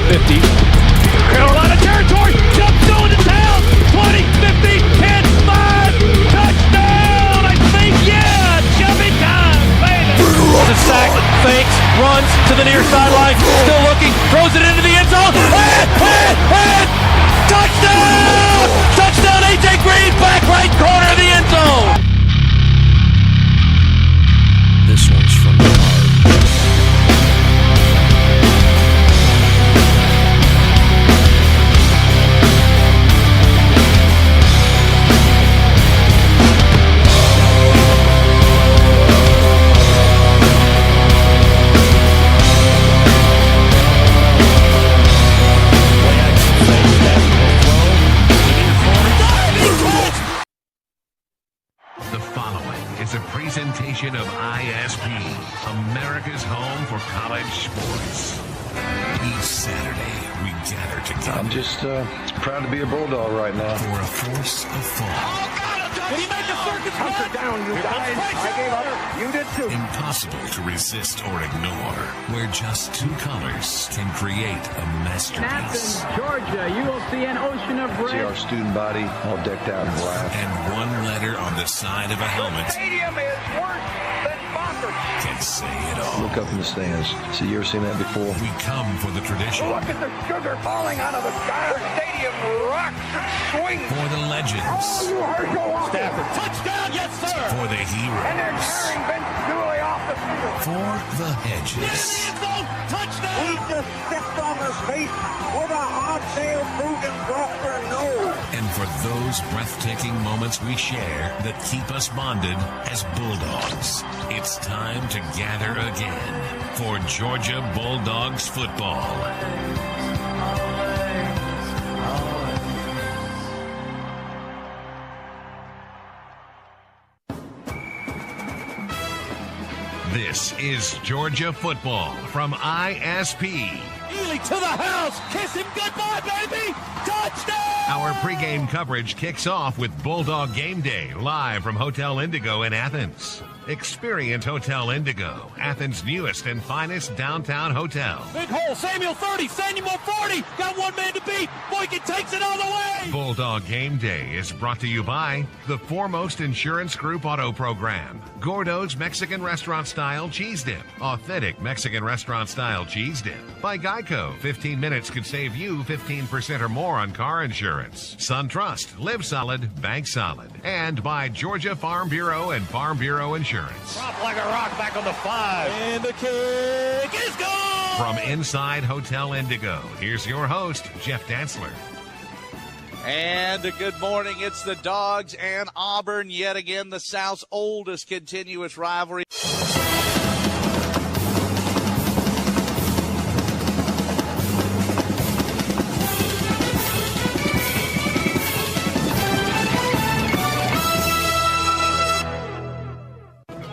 50. Carolina territory, jumps going to town. 20, 50, 10, 5, touchdown! I think, yeah, jumping time, baby. The sack, fakes, runs to the near sideline, still looking, throws it into the end zone. Hit! Touchdown! Touchdown, A.J. Green, back right corner of the end zone. This one's from the heart. Presentation of ISP, America's home for college sports. Each Saturday, we gather together. I'm just proud to be a Bulldog right now. For a force of fun. Did he make the circus? Hunker down, you guys. I gave up. You did too. Impossible to resist or ignore. Where just two colors can create a masterpiece. Athens, Georgia, you will see an ocean of red. See our student body all decked out in black. And one letter on the side of a helmet. The stadium is worse than Bonkers. Can say it all. Look up in the stands. So you ever seen that before? We come for the tradition. Look at the sugar falling out of the sky. The stadium rocks and swings. For the legends. Oh, you Herschel Walker. Stafford, touchdown, yes sir. For the And they're heroes. carrying Vince Dooley off the field. For the hedges. Touchdown. He just stepped on her face with a hot-tail fruit and brought her nose. And for those breathtaking moments we share that keep us bonded as Bulldogs, it's time to gather again for Georgia Bulldogs football. This is Georgia football from ISP. Ely to the house. Kiss him goodbye, baby. Touchdown. Our pregame coverage kicks off with Bulldog Game Day, live from Hotel Indigo in Athens. Experience Hotel Indigo, Athens' newest and finest downtown hotel. Big hole. Samuel 30. Samuel 40. Got one man to beat. Boykin takes it all the way. Bulldog Game Day is brought to you by the Foremost Insurance Group Auto Program, Gordo's Mexican Restaurant Style Cheese Dip, authentic Mexican Restaurant Style Cheese Dip. By Geico, 15 minutes could save you 15% or more on car insurance. SunTrust, live solid, bank solid. And by Georgia Farm Bureau and Farm Bureau Insurance. Drop like a rock back on the 5. And the kick is gone. From inside Hotel Indigo, here's your host, Jeff Dantzler. And a good morning. It's the Dogs and Auburn, yet again the South's oldest continuous rivalry.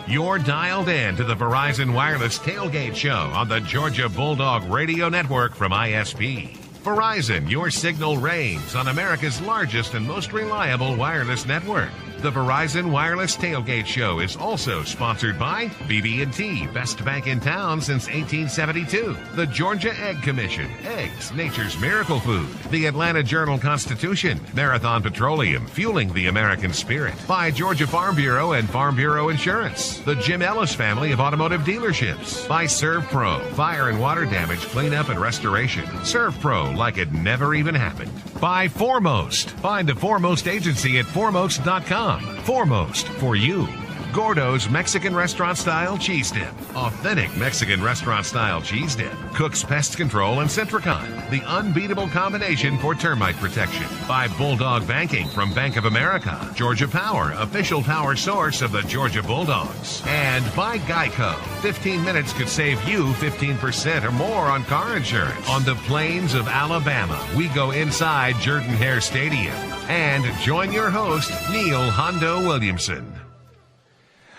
You're dialed in to the Verizon Wireless Tailgate Show on the Georgia Bulldog Radio Network from ISP. Verizon, your signal reigns on America's largest and most reliable wireless network. The Verizon Wireless Tailgate Show is also sponsored by BB&T, best bank in town since 1872. The Georgia Egg Commission, eggs, nature's miracle food. The Atlanta Journal-Constitution, Marathon Petroleum, fueling the American spirit. By Georgia Farm Bureau and Farm Bureau Insurance. The Jim Ellis family of automotive dealerships. By ServPro, fire and water damage cleanup and restoration. ServPro, like it never even happened. By Foremost. Find the Foremost agency at foremost.com. Foremost for you. Gordo's Mexican Restaurant Style Cheese Dip. Authentic Mexican Restaurant Style Cheese Dip. Cook's Pest Control and Centricon. The unbeatable combination for termite protection. By Bulldog Banking from Bank of America. Georgia Power, official power source of the Georgia Bulldogs. And by Geico. 15 minutes could save you 15% or more on car insurance. On the plains of Alabama, we go inside Jordan-Hare Stadium. And join your host, Neil Hondo Williamson.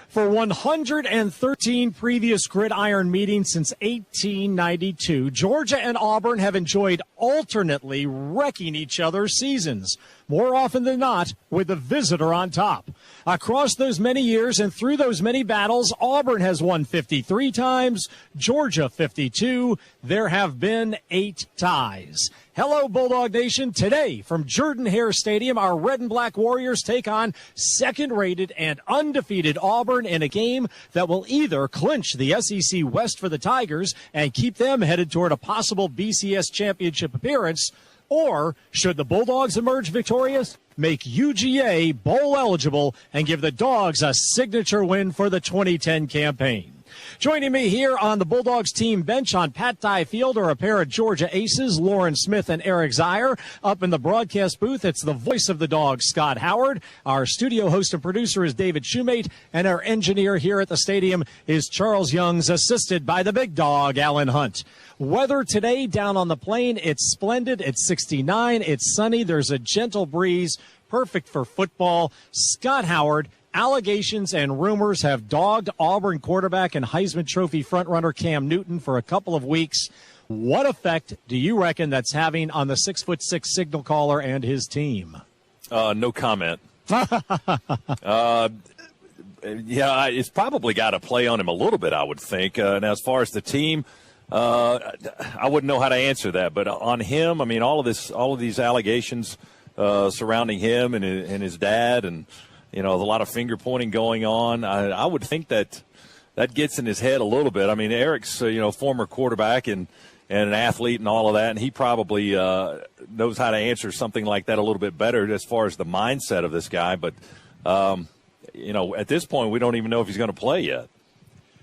For 113 previous gridiron meetings since 1892, Georgia and Auburn have enjoyed alternately wrecking each other's seasons. more often than not with the visitor on top. Across those many years and through those many battles, Auburn has won 53 times, Georgia 52. There have been 8 ties. Hello, Bulldog Nation. Today, from Jordan-Hare Stadium, our Red and Black Warriors take on second-rated and undefeated Auburn in a game that will either clinch the SEC West for the Tigers and keep them headed toward a possible BCS championship appearance, or, should the Bulldogs emerge victorious, make UGA bowl eligible and give the Dogs a signature win for the 2010 campaign. Joining me here on the Bulldogs team bench on Pat Dye Field are a pair of Georgia aces, Lauren Smith and Eric Zier. Up in the broadcast booth, it's the voice of the Dogs, Scott Howard. Our studio host and producer is David Shoemate, and our engineer here at the stadium is Charles Youngs, assisted by the big dog, Alan Hunt. Weather today down on the plain, it's splendid. It's 69. It's sunny. There's a gentle breeze, perfect for football. Scott Howard, allegations and rumors have dogged Auburn quarterback and Heisman Trophy frontrunner Cam Newton for a couple of weeks. What effect do you reckon that's having on the 6'6" signal caller and his team? No comment. Yeah, it's probably got to play on him a little bit, I would think. Now, as far as the team, I wouldn't know how to answer that. But on him, I mean, all of these allegations surrounding him and his dad, and you know, a lot of finger pointing going on. I would think that gets in his head a little bit. I mean, Eric's former quarterback and an athlete and all of that, and he probably knows how to answer something like that a little bit better as far as the mindset of this guy. But at this point, we don't even know if he's going to play yet.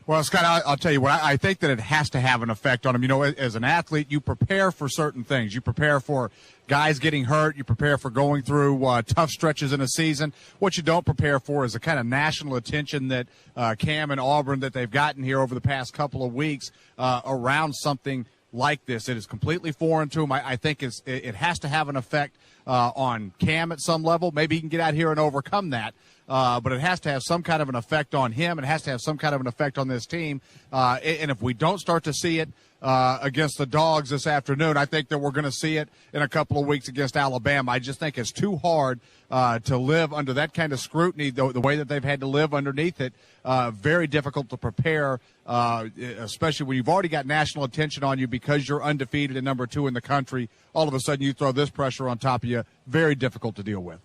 Well, Scott, I'll tell you what, I think that it has to have an effect on him. You know, as an athlete, you prepare for certain things. You prepare for guys getting hurt. You prepare for going through tough stretches in a season. What you don't prepare for is the kind of national attention that Cam and Auburn that they've gotten here over the past couple of weeks around something like this. It is completely foreign to him. I think it has to have an effect on Cam at some level. Maybe he can get out here and overcome that. But it has to have some kind of an effect on him. It has to have some kind of an effect on this team. And if we don't start to see it against the Dogs this afternoon, I think that we're going to see it in a couple of weeks against Alabama. I just think it's too hard to live under that kind of scrutiny, the way that they've had to live underneath it. Very difficult to prepare, especially when you've already got national attention on you because you're undefeated and number 2 in the country. All of a sudden you throw this pressure on top of you. Very difficult to deal with.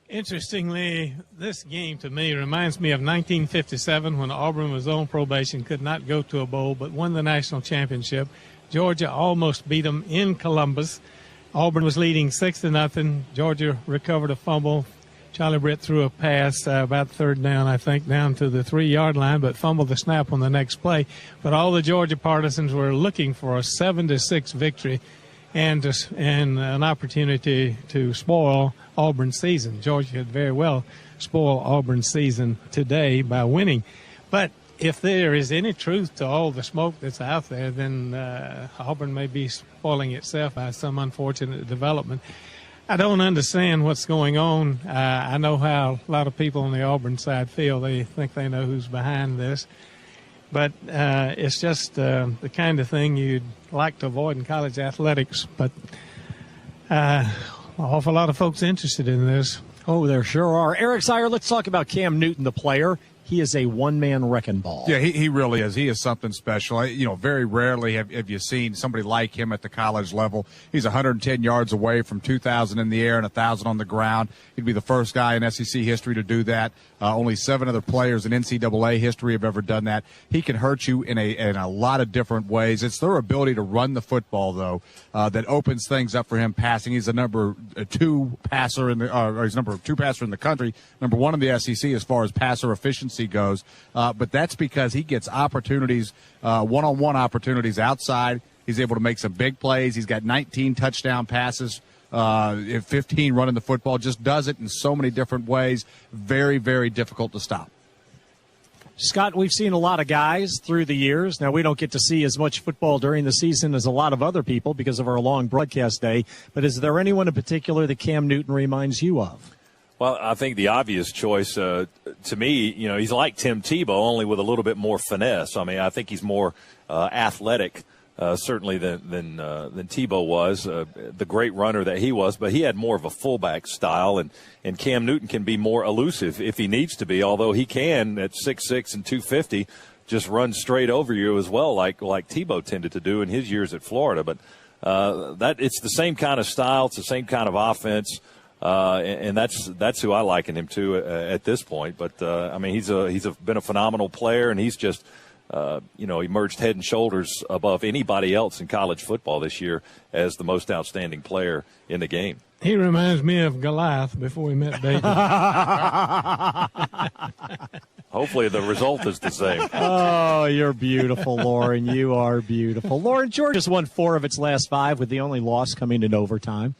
Interestingly, this game to me reminds me of 1957 when Auburn was on probation, could not go to a bowl, but won the national championship. Georgia almost beat them in Columbus. Auburn was leading 6-0. Georgia recovered a fumble. Charlie Britt threw a pass about third down, I think, down to the 3-yard line, but fumbled the snap on the next play. But all the Georgia partisans were looking for a 7-6 victory and an opportunity to spoil Auburn's season. Georgia could very well spoil Auburn's season today by winning. But if there is any truth to all the smoke that's out there, then Auburn may be spoiling itself by some unfortunate development. I don't understand what's going on. I know how a lot of people on the Auburn side feel. They think they know who's behind this. But it's just the kind of thing you'd like to avoid in college athletics. But an awful lot of folks interested in this. Oh, there sure are. Eric Zier, let's talk about Cam Newton, the player. He is a one-man wrecking ball. Yeah, he really is. He is something special. Very rarely have you seen somebody like him at the college level. He's 110 yards away from 2,000 in the air and 1,000 on the ground. He'd be the first guy in SEC history to do that. Only 7 other players in NCAA history have ever done that. He can hurt you in a lot of different ways. It's their ability to run the football, though, that opens things up for him passing. He's the number 2 passer he's number 2 passer in the country, number 1 in the SEC as far as passer efficiency goes. But that's because he gets opportunities, one-on-one opportunities outside. He's able to make some big plays. He's got 19 touchdown passes. 15 running the football, just does it in so many different ways. Very, very difficult to stop. Scott, we've seen a lot of guys through the years. Now, we don't get to see as much football during the season as a lot of other people because of our long broadcast day. But is there anyone in particular that Cam Newton reminds you of? Well, I think the obvious choice to me, he's like Tim Tebow, only with a little bit more finesse. I mean, I think he's more athletic certainly than Tebow was, the great runner that he was, but he had more of a fullback style, and Cam Newton can be more elusive if he needs to be, although he can at 6'6" and 250 just run straight over you as well, like Tebow tended to do in his years at Florida. But that it's the same kind of style, it's the same kind of offense, and that's who I liken him to at this point. But I mean, he's been a phenomenal player, and he's just emerged head and shoulders above anybody else in college football this year as the most outstanding player in the game. He reminds me of Goliath before he met David. Hopefully the result is the same. Oh, you're beautiful, Lauren. You are beautiful. Lauren, Georgia's won 4 of its last 5 with the only loss coming in overtime.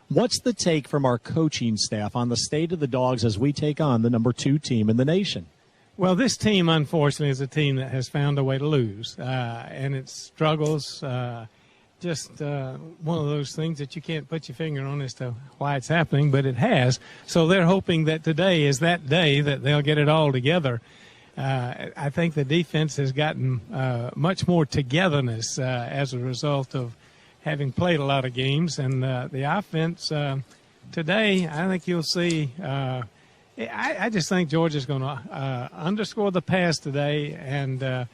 What's the take from our coaching staff on the state of the Dogs as we take on the number 2 team in the nation? Well, this team, unfortunately, is a team that has found a way to lose, and it struggles. Just one of those things that you can't put your finger on as to why it's happening, but it has. So they're hoping that today is that day that they'll get it all together. I think the defense has gotten much more togetherness as a result of having played a lot of games, and the offense today, I think you'll see. I just think Georgia's going to underscore the pass today, and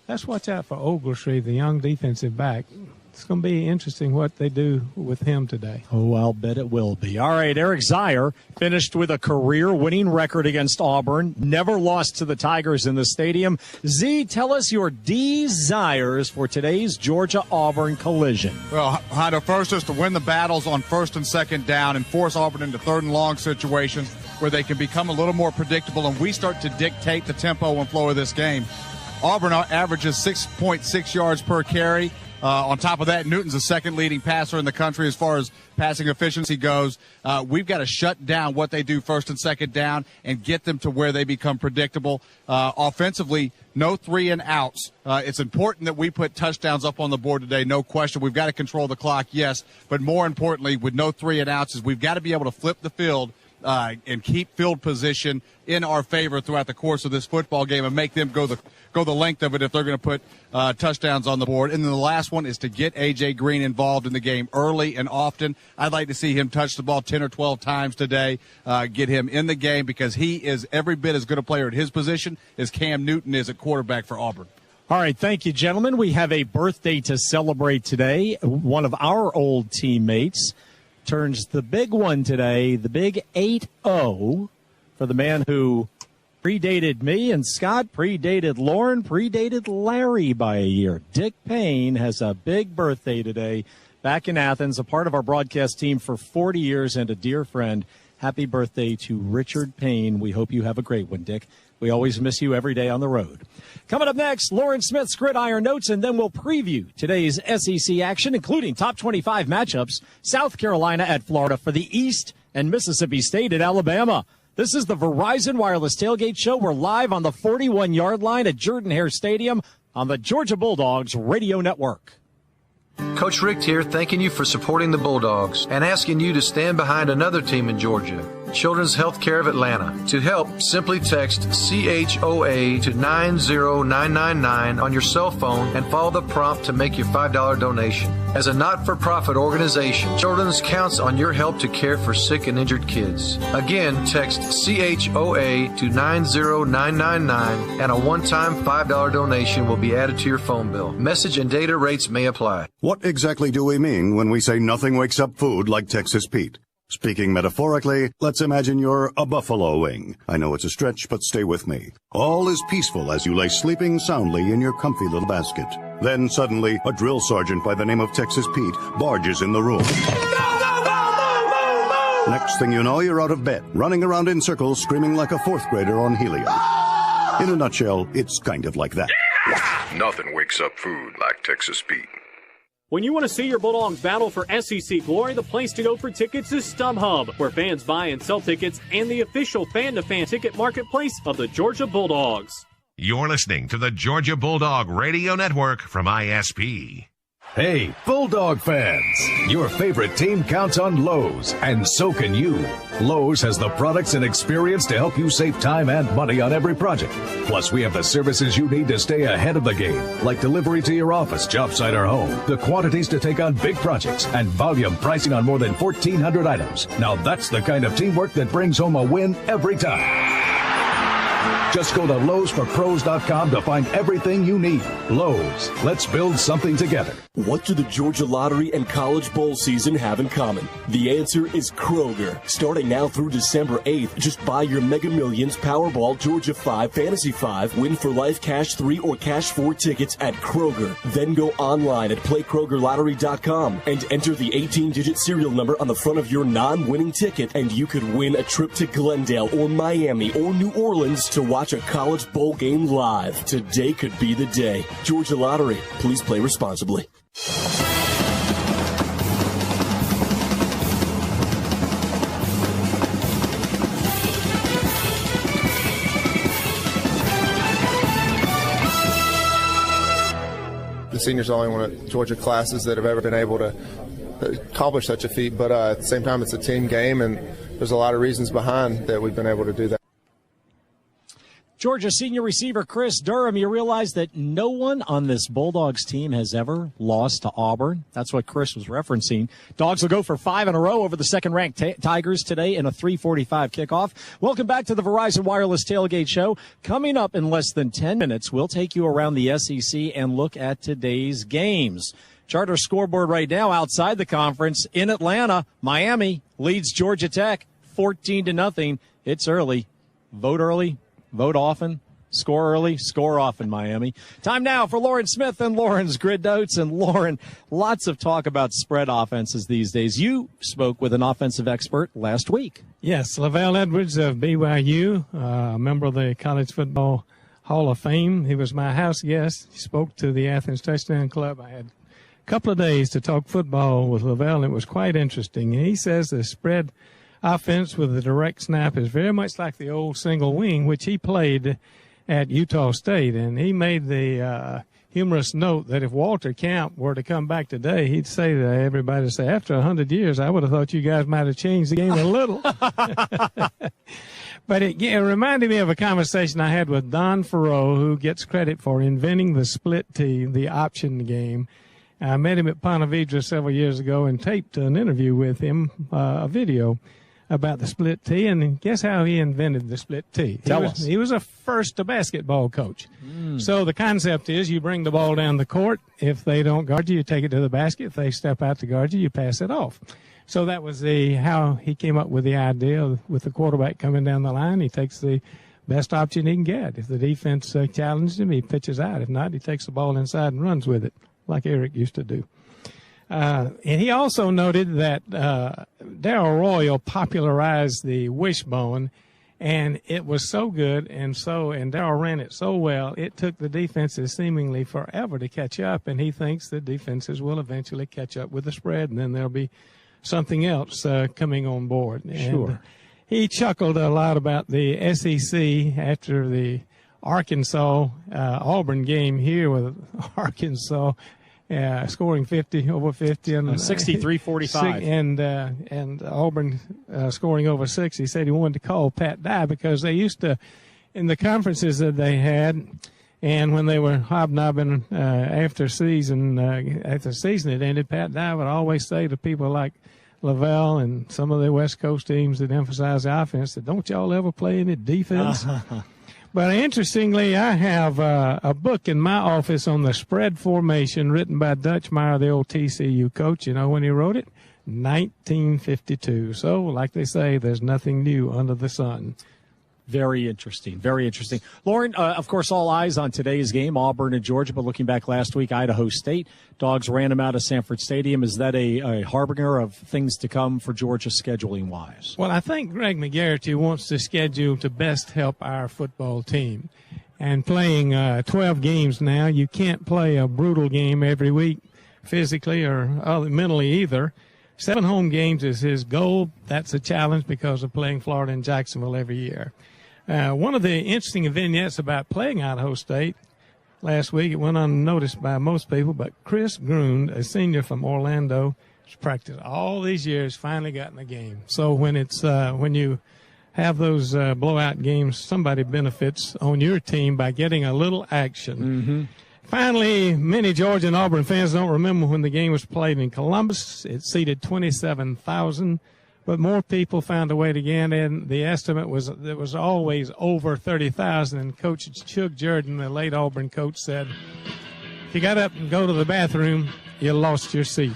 let's watch out for Ogletree, the young defensive back. It's going to be interesting what they do with him today. Oh, I'll bet it will be. All right, Eric Zier finished with a career-winning record against Auburn, never lost to the Tigers in the stadium. Z, tell us your desires for today's Georgia-Auburn collision. Well, Hondo, first is to win the battles on 1st and 2nd down and force Auburn into 3rd and long situations where they can become a little more predictable and we start to dictate the tempo and flow of this game. Auburn averages 6.6 yards per carry. On top of that, Newton's the 2nd leading passer in the country as far as passing efficiency goes. We've got to shut down what they do 1st and 2nd down and get them to where they become predictable. Offensively, no 3 and outs. It's important that we put touchdowns up on the board today, no question. We've got to control the clock, yes. But more importantly, with no 3 and outs, is we've got to be able to flip the field and keep field position in our favor throughout the course of this football game and make them go the length of it if they're going to put touchdowns on the board. And then the last one is to get A.J. Green involved in the game early and often. I'd like to see him touch the ball 10 or 12 times today, get him in the game because he is every bit as good a player at his position as Cam Newton is at quarterback for Auburn. All right, thank you, gentlemen. We have a birthday to celebrate today. One of our old teammates turns the big one today, the big 8-0 for the man who predated me and Scott, predated Lauren, predated Larry by a year. Dick Payne has a big birthday today back in Athens, a part of our broadcast team for 40 years and a dear friend. Happy birthday to Richard Payne. We hope you have a great one, Dick. We always miss you every day on the road. Coming up next, Lauren Smith's Gridiron Notes, and then we'll preview today's SEC action, including top 25 matchups, South Carolina at Florida for the East and Mississippi State at Alabama. This is the Verizon Wireless Tailgate Show. We're live on the 41-yard line at Jordan-Hare Stadium on the Georgia Bulldogs Radio Network. Coach Richt here, thanking you for supporting the Bulldogs and asking you to stand behind another team in Georgia, Children's Healthcare of Atlanta. To help, simply text CHOA to 90999 on your cell phone and follow the prompt to make your $5 donation. As a not-for-profit organization, Children's counts on your help to care for sick and injured kids. Again, text CHOA to 90999 and a one-time $5 donation will be added to your phone bill. Message and data rates may apply. What exactly do we mean when we say nothing wakes up food like Texas Pete? Speaking metaphorically, let's imagine you're a buffalo wing. I know it's a stretch, but stay with me. All is peaceful as you lay sleeping soundly in your comfy little basket. Then suddenly, a drill sergeant by the name of Texas Pete barges in the room. Next thing you know, you're out of bed, running around in circles, screaming like a 4th grader on helium. In a nutshell, it's kind of like that. Nothing wakes up food like Texas Pete. When you want to see your Bulldogs battle for SEC glory, the place to go for tickets is StubHub, where fans buy and sell tickets, and the official fan-to-fan ticket marketplace of the Georgia Bulldogs. You're listening to the Georgia Bulldog Radio Network from ISP. Hey, Bulldog fans, your favorite team counts on Lowe's, and so can you. Lowe's has the products and experience to help you save time and money on every project. Plus, we have the services you need to stay ahead of the game, like delivery to your office, job site, or home, the quantities to take on big projects, and volume pricing on more than 1,400 items. Now that's the kind of teamwork that brings home a win every time. Just go to LowesForPros.com to find everything you need. Lowe's, let's build something together. What do the Georgia Lottery and College Bowl season have in common? The answer is Kroger. Starting now through December 8th, just buy your Mega Millions, Powerball, Georgia 5, Fantasy 5, Win for Life, Cash 3, or Cash 4 tickets at Kroger. Then go online at PlayKrogerLottery.com and enter the 18-digit serial number on the front of your non-winning ticket, and you could win a trip to Glendale or Miami or New Orleans to watch a college bowl game live. Today could be the day. Georgia Lottery. Please play responsibly. The seniors are only one of Georgia classes that have ever been able to accomplish such a feat, but at the same time it's a team game, and there's a lot of reasons behind that we've been able to do that. Georgia senior receiver Chris Durham, you realize that no one on this Bulldogs team has ever lost to Auburn. That's what Chris was referencing. Dogs will go for 5 in a row over the second-ranked Tigers today in a 3:45 kickoff. Welcome back to the Verizon Wireless Tailgate Show. Coming up in less than 10 minutes, we'll take you around the SEC and look at today's games. Charter scoreboard right now outside the conference in Atlanta. Miami leads Georgia Tech 14-0. It's early. Vote often, score early, score often, Miami. Time now for Lauren Smith and Lauren's Grid Notes. And Lauren, lots of talk about spread offenses these days. You spoke with an offensive expert last week. Yes, Lavelle Edwards of BYU, a member of the College Football Hall of Fame. He was my house guest. He spoke to the Athens Touchdown Club. I had a couple of days to talk football with Lavelle, and it was quite interesting. And he says the spread offense with the direct snap is very much like the old single wing, which he played at Utah State. And he made the humorous note that if Walter Camp were to come back today, he'd say to everybody, after 100 years, I would have thought you guys might have changed the game a little. But it reminded me of a conversation I had with Don Farrow, who gets credit for inventing the split tee, the option game. I met him at Ponte Vedra several years ago and taped an interview with him, a video about the split tee, and guess how he invented the split tee? He was a first basketball coach. So the concept is you bring the ball down the court. If they don't guard you, you take it to the basket. If they step out to guard you, you pass it off. So that was how he came up with the idea with the quarterback coming down the line. He takes the best option he can get. If the defense challenges him, he pitches out. If not, he takes the ball inside and runs with it, like Eric used to do. And he also noted that Darrell Royal popularized the wishbone, and it was so good, and Darrell ran it so well, it took the defenses seemingly forever to catch up, and he thinks the defenses will eventually catch up with the spread, and then there'll be something else coming on board. Sure. And he chuckled a lot about the SEC after the Arkansas Auburn game here with Arkansas scoring over 50 and 63-45 and Auburn scoring over 60. He said he wanted to call Pat Dye because they used to, in the conferences that they had, and when they were hobnobbing after season had ended, Pat Dye would always say to people like Lavelle and some of the West Coast teams that emphasize the offense that don't y'all ever play any defense? But interestingly, I have a book in my office on the spread formation written by Dutch Meyer, the old TCU coach. You know when he wrote it? 1952. So, like they say, there's nothing new under the sun. Very interesting. Very interesting. Lauren, of course, all eyes on today's game, Auburn and Georgia, but looking back last week, Idaho State. Dogs ran them out of Sanford Stadium. Is that a harbinger of things to come for Georgia scheduling-wise? Well, I think Greg McGarity wants to schedule to best help our football team. And playing 12 games now, you can't play a brutal game every week physically or mentally either. 7 home games is his goal. That's a challenge because of playing Florida and Jacksonville every year. One of the interesting vignettes about playing Idaho State, last week. It went unnoticed by most people, but Chris Grund, a senior from Orlando, who's practiced all these years, finally got in the game. So when it's when you have those blowout games, somebody benefits on your team by getting a little action. Mm-hmm. Finally, many Georgia and Auburn fans don't remember when the game was played in Columbus. It seated 27,000, but more people found a way to get in. The estimate was it was always over 30,000, and Coach Chug Jordan, the late Auburn coach, said, if you got up and go to the bathroom, you lost your seat.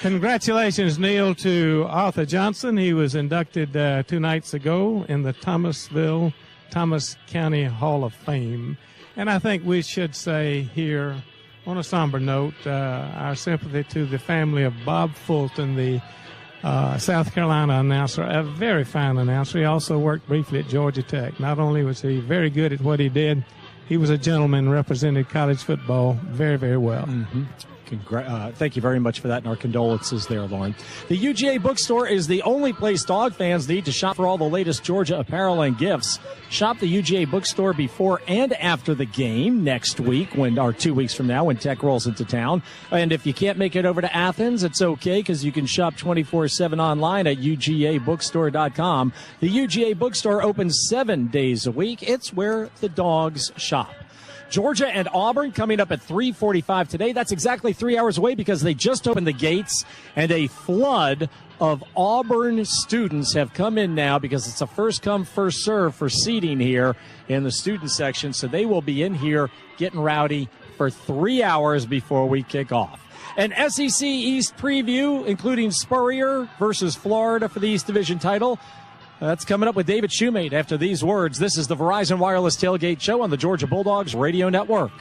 Congratulations, Neil, to Arthur Johnson. He was inducted 2 nights ago in the Thomas County Hall of Fame. And I think we should say here, on a somber note, our sympathy to the family of Bob Fulton, the South Carolina announcer, a very fine announcer. He also worked briefly at Georgia Tech. Not only was he very good at what he did, he was a gentleman, represented college football very, very well. Mm-hmm. Thank you very much for that, and our condolences there, Lauren. The UGA bookstore is the only place dog fans need to shop for all the latest Georgia apparel and gifts. Shop the UGA bookstore before and after the game next week, or 2 weeks from now, when Tech rolls into town. And if you can't make it over to Athens, it's okay, because you can shop 24/7 online at UGABookstore.com. The UGA bookstore opens 7 days a week. It's where the dogs shop. Georgia and Auburn coming up at 3:45 today. That's exactly 3 hours away, because they just opened the gates, and a flood of Auburn students have come in now, because it's a first-come, first-serve for seating here in the student section. So they will be in here getting rowdy for 3 hours before we kick off. An SEC East preview, including Spurrier versus Florida for the East Division title. That's coming up with David Shoemate after these words. This is the Verizon Wireless Tailgate Show on the Georgia Bulldogs Radio Network.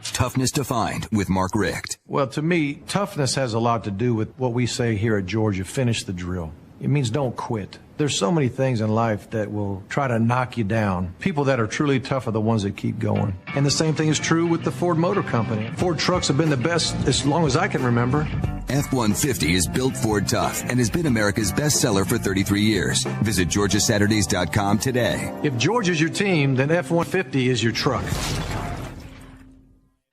Toughness Defined with Mark Richt. Well, to me, toughness has a lot to do with what we say here at Georgia, finish the drill. It means don't quit. There's so many things in life that will try to knock you down. People that are truly tough are the ones that keep going. And the same thing is true with the Ford Motor Company. Ford trucks have been the best as long as I can remember. F-150 is built Ford tough and has been America's best seller for 33 years. Visit GeorgiaSaturdays.com today. If Georgia's your team, then F-150 is your truck.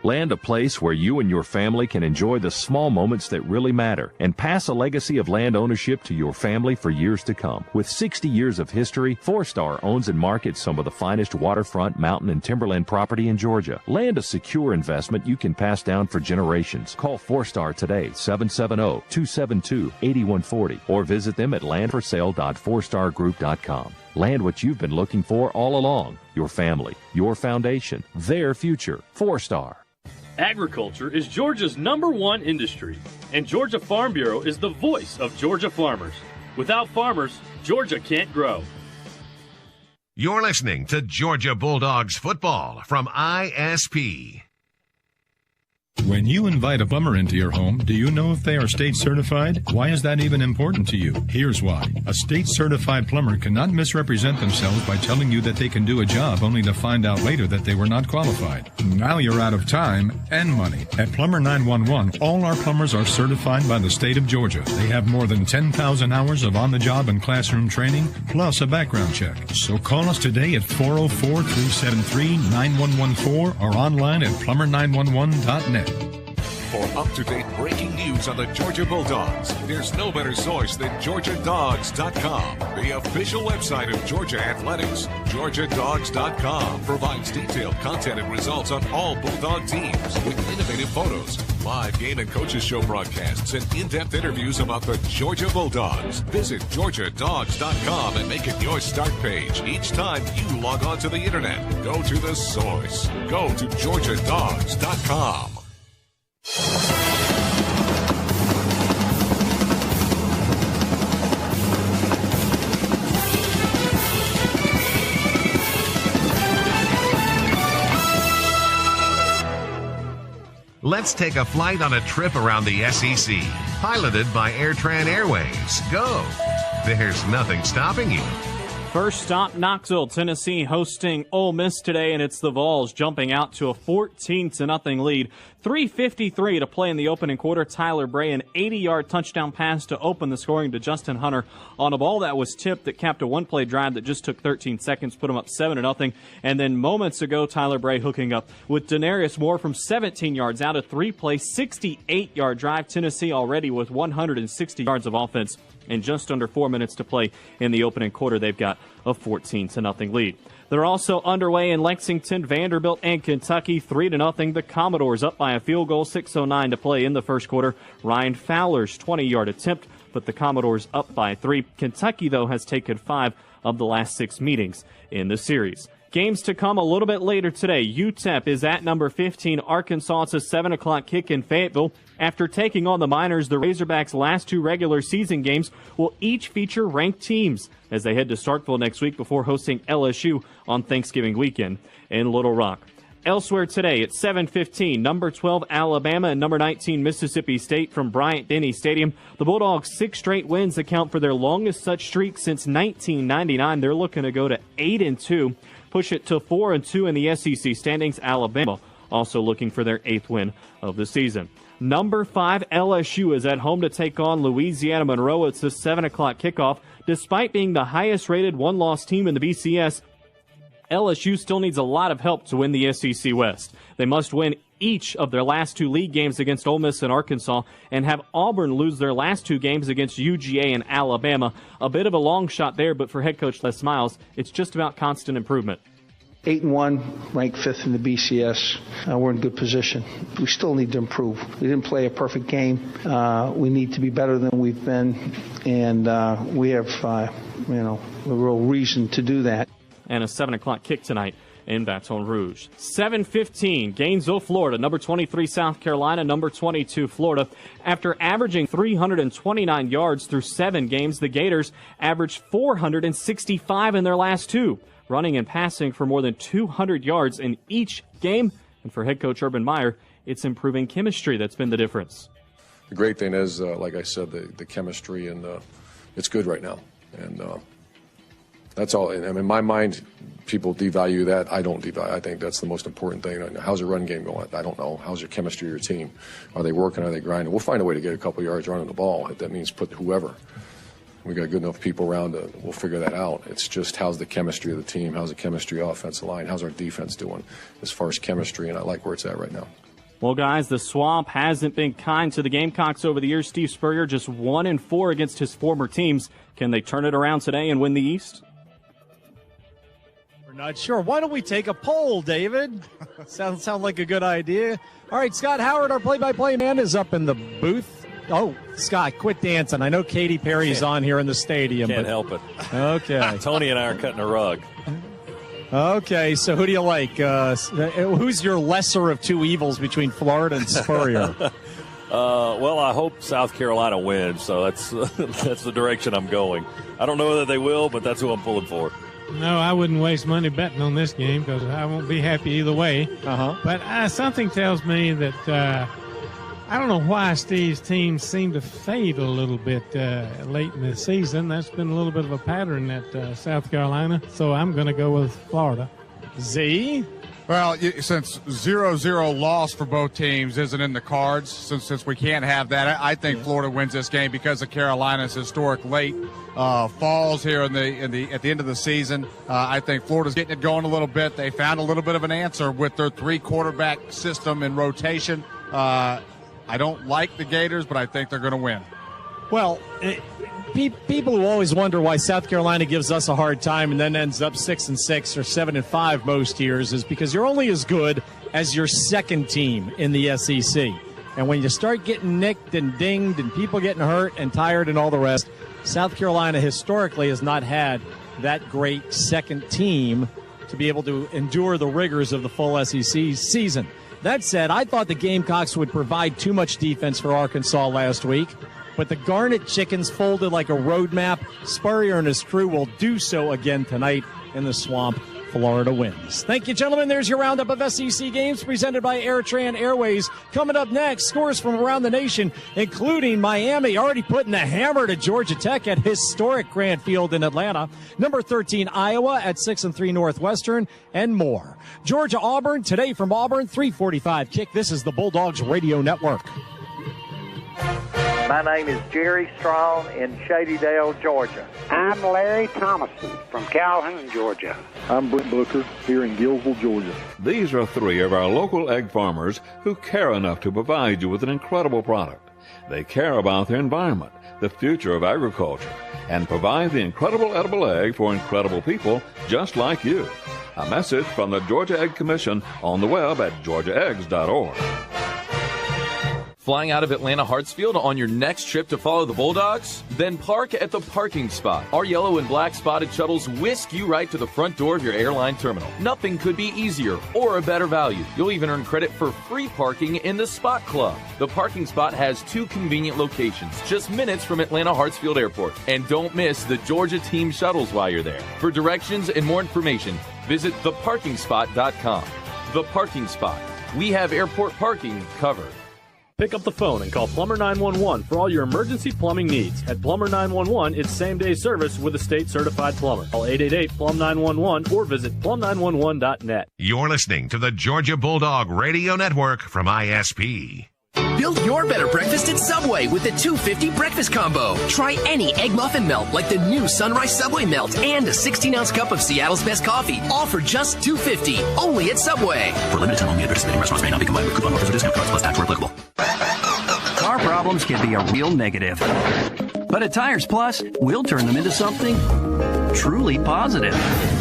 Land a place where you and your family can enjoy the small moments that really matter and pass a legacy of land ownership to your family for years to come. With 60 years of history, 4-Star owns and markets some of the finest waterfront, mountain, and timberland property in Georgia. Land a secure investment you can pass down for generations. Call 4-Star today, 770-272-8140, or visit them at landforsale.4stargroup.com. Land what you've been looking for all along. Your family, your foundation, their future. 4-Star. Agriculture is Georgia's #1 industry, and Georgia Farm Bureau is the voice of Georgia farmers. Without farmers, Georgia can't grow. You're listening to Georgia Bulldogs football from ISP. When you invite a plumber into your home, do you know if they are state certified? Why is that even important to you? Here's why. A state certified plumber cannot misrepresent themselves by telling you that they can do a job only to find out later that they were not qualified. Now you're out of time and money. At Plumber 911, all our plumbers are certified by the state of Georgia. They have more than 10,000 hours of on-the-job and classroom training, plus a background check. So call us today at 404-373-9114 or online at plumber911.net. For up-to-date breaking news on the Georgia Bulldogs, there's no better source than GeorgiaDogs.com, the official website of Georgia Athletics. GeorgiaDogs.com provides detailed content and results on all Bulldog teams with innovative photos, live game and coaches show broadcasts, and in-depth interviews about the Georgia Bulldogs. Visit GeorgiaDogs.com and make it your start page each time you log on to the internet. Go to the source. Go to GeorgiaDogs.com. Let's take a flight on a trip around the SEC, piloted by AirTran Airways. Go. There's nothing stopping you. First stop, Knoxville, Tennessee, hosting Ole Miss today, and it's the Vols jumping out to a 14-0 lead. 3:53 to play in the opening quarter. Tyler Bray, an 80-yard touchdown pass to open the scoring to Justin Hunter on a ball that was tipped that capped a one-play drive that just took 13 seconds, put them up 7-0. And then moments ago, Tyler Bray hooking up with Denarius Moore from 17 yards out, a three-play, 68-yard drive. Tennessee already with 160 yards of offense in just under 4 minutes to play in the opening quarter. They've got a 14-0 lead. They're also underway in Lexington, Vanderbilt, and Kentucky, 3-0. The Commodores up by a field goal, 6:09 to play in the first quarter. Ryan Fowler's 20-yard attempt, but the Commodores up by 3. Kentucky, though, has taken 5 of the last 6 meetings in the series. Games to come a little bit later today. UTEP is at number 15, Arkansas. It's a 7 o'clock kick in Fayetteville. After taking on the Miners, the Razorbacks' last 2 regular season games will each feature ranked teams as they head to Starkville next week before hosting LSU on Thanksgiving weekend in Little Rock. Elsewhere today at 7:15, number 12 Alabama and number 19 Mississippi State from Bryant-Denny Stadium. The Bulldogs' 6 straight wins account for their longest such streak since 1999. They're looking to go to 8-2, push it to 4-2 in the SEC standings. Alabama also looking for their 8th win of the season. Number 5 LSU is at home to take on Louisiana Monroe. It's a 7 o'clock kickoff. Despite being the highest-rated one-loss team in the BCS, LSU still needs a lot of help to win the SEC West. They must win each of their last 2 league games against Ole Miss and Arkansas and have Auburn lose their last 2 games against UGA and Alabama. A bit of a long shot there, but for head coach Les Miles, it's just about constant improvement. 8-1, ranked 5th in the BCS. We're in good position. We still need to improve. We didn't play a perfect game. We need to be better than we've been, and we have, a real reason to do that. And a 7 o'clock kick tonight in Baton Rouge. 7:15, Gainesville, Florida. Number 23, South Carolina. Number 22, Florida. After averaging 329 yards through 7 games, the Gators averaged 465 in their last 2, running and passing for more than 200 yards in each game. And for head coach Urban Meyer, it's improving chemistry that's been the difference. The great thing is, like I said, the chemistry, and it's good right now. And that's all. I mean, in my mind, people devalue that. I don't devalue. I think that's the most important thing. How's your run game going? I don't know. How's your chemistry of your team? Are they working? Are they grinding? We'll find a way to get a couple yards running the ball. If that means put whoever. We got good enough people around we'll figure that out. It's just how's the chemistry of the team? How's the chemistry of the offensive line? How's our defense doing as far as chemistry? And I like where it's at right now. Well, guys, the swamp hasn't been kind to the Gamecocks over the years. Steve Spurrier just 1-4 against his former teams. Can they turn it around today and win the East? Not sure. Why don't we take a poll, David? Sound like a good idea. All right, Scott Howard, our play-by-play man, is up in the booth. Oh, Scott, quit dancing. I know Katy Perry's on here in the stadium. Can't help it. Okay. Tony and I are cutting a rug. Okay, so who do you like? Who's your lesser of 2 evils between Florida and Spurrier? Well, I hope South Carolina wins, so that's the direction I'm going. I don't know whether they will, but that's who I'm pulling for. No, I wouldn't waste money betting on this game because I won't be happy either way. But something tells me that I don't know why Steve's teams seem to fade a little bit late in the season. That's been a little bit of a pattern at South Carolina. So I'm going to go with Florida. Z? Well, since 0-0 loss for both teams isn't in the cards, since we can't have that, I think Florida wins this game because of Carolina's historic late falls here at the end of the season. I think Florida's getting it going a little bit. They found a little bit of an answer with their 3-quarterback system and rotation. I don't like the Gators, but I think they're going to win. Well, people who always wonder why South Carolina gives us a hard time and then ends up 6-6 or 7-5 most years is because you're only as good as your second team in the SEC. And when you start getting nicked and dinged and people getting hurt and tired and all the rest, South Carolina historically has not had that great second team to be able to endure the rigors of the full SEC season. That said, I thought the Gamecocks would provide too much defense for Arkansas last week, but the Garnet Chickens folded like a roadmap. Spurrier and his crew will do so again tonight in the swamp. Florida wins. Thank you, gentlemen. There's your roundup of SEC games presented by AirTran Airways. Coming up next, scores from around the nation, including Miami already putting the hammer to Georgia Tech at historic Grant Field in Atlanta. Number 13, Iowa at 6-3 Northwestern, and more. Georgia Auburn today from Auburn, 3:45 kick. This is the Bulldogs Radio Network. My name is Jerry Strong in Shadydale, Georgia. I'm Larry Thomason from Calhoun, Georgia. I'm Brent Booker here in Gillsville, Georgia. These are three of our local egg farmers who care enough to provide you with an incredible product. They care about their environment, the future of agriculture, and provide the incredible edible egg for incredible people just like you. A message from the Georgia Egg Commission on the web at georgiaeggs.org. Flying out of Atlanta Hartsfield on your next trip to follow the Bulldogs? Then park at the parking spot. Our yellow and black spotted shuttles whisk you right to the front door of your airline terminal. Nothing could be easier or a better value. You'll even earn credit for free parking in the Spot Club. The parking spot has 2 convenient locations, just minutes from Atlanta Hartsfield Airport. And don't miss the Georgia team shuttles while you're there. For directions and more information, visit theparkingspot.com. The Parking Spot. We have airport parking covered. Pick up the phone and call Plumber 911 for all your emergency plumbing needs. At Plumber 911, it's same-day service with a state-certified plumber. Call 888-PLUM-911 or visit plum911.net. You're listening to the Georgia Bulldog Radio Network from ISP. Build your better breakfast at Subway with the $2.50 breakfast combo. Try any egg muffin melt like the new Sunrise Subway melt and a 16-ounce cup of Seattle's best coffee, all for just $2.50, only at Subway. For limited time only at participating restaurants may not be combined with coupon offers or discount cards plus tax where applicable. Car problems can be a real negative, but at Tires Plus, we'll turn them into something truly positive.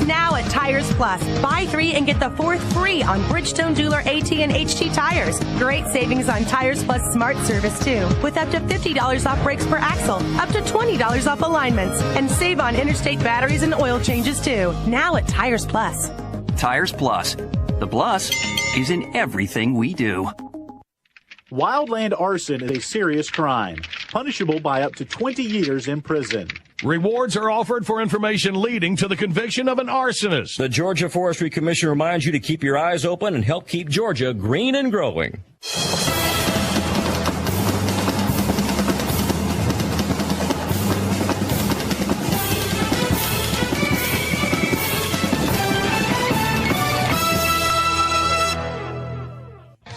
Now at Tires Plus, buy 3 and get the 4th free on Bridgestone Jeweler AT and HT tires. Great savings on Tires Plus Smart Service too, with up to $50 off brakes per axle, up to $20 off alignments, and save on interstate batteries and oil changes too. Now at Tires Plus. Tires Plus. The plus is in everything we do. Wildland arson is a serious crime, punishable by up to 20 years in prison. Rewards are offered for information leading to the conviction of an arsonist. The Georgia Forestry Commission reminds you to keep your eyes open and help keep Georgia green and growing.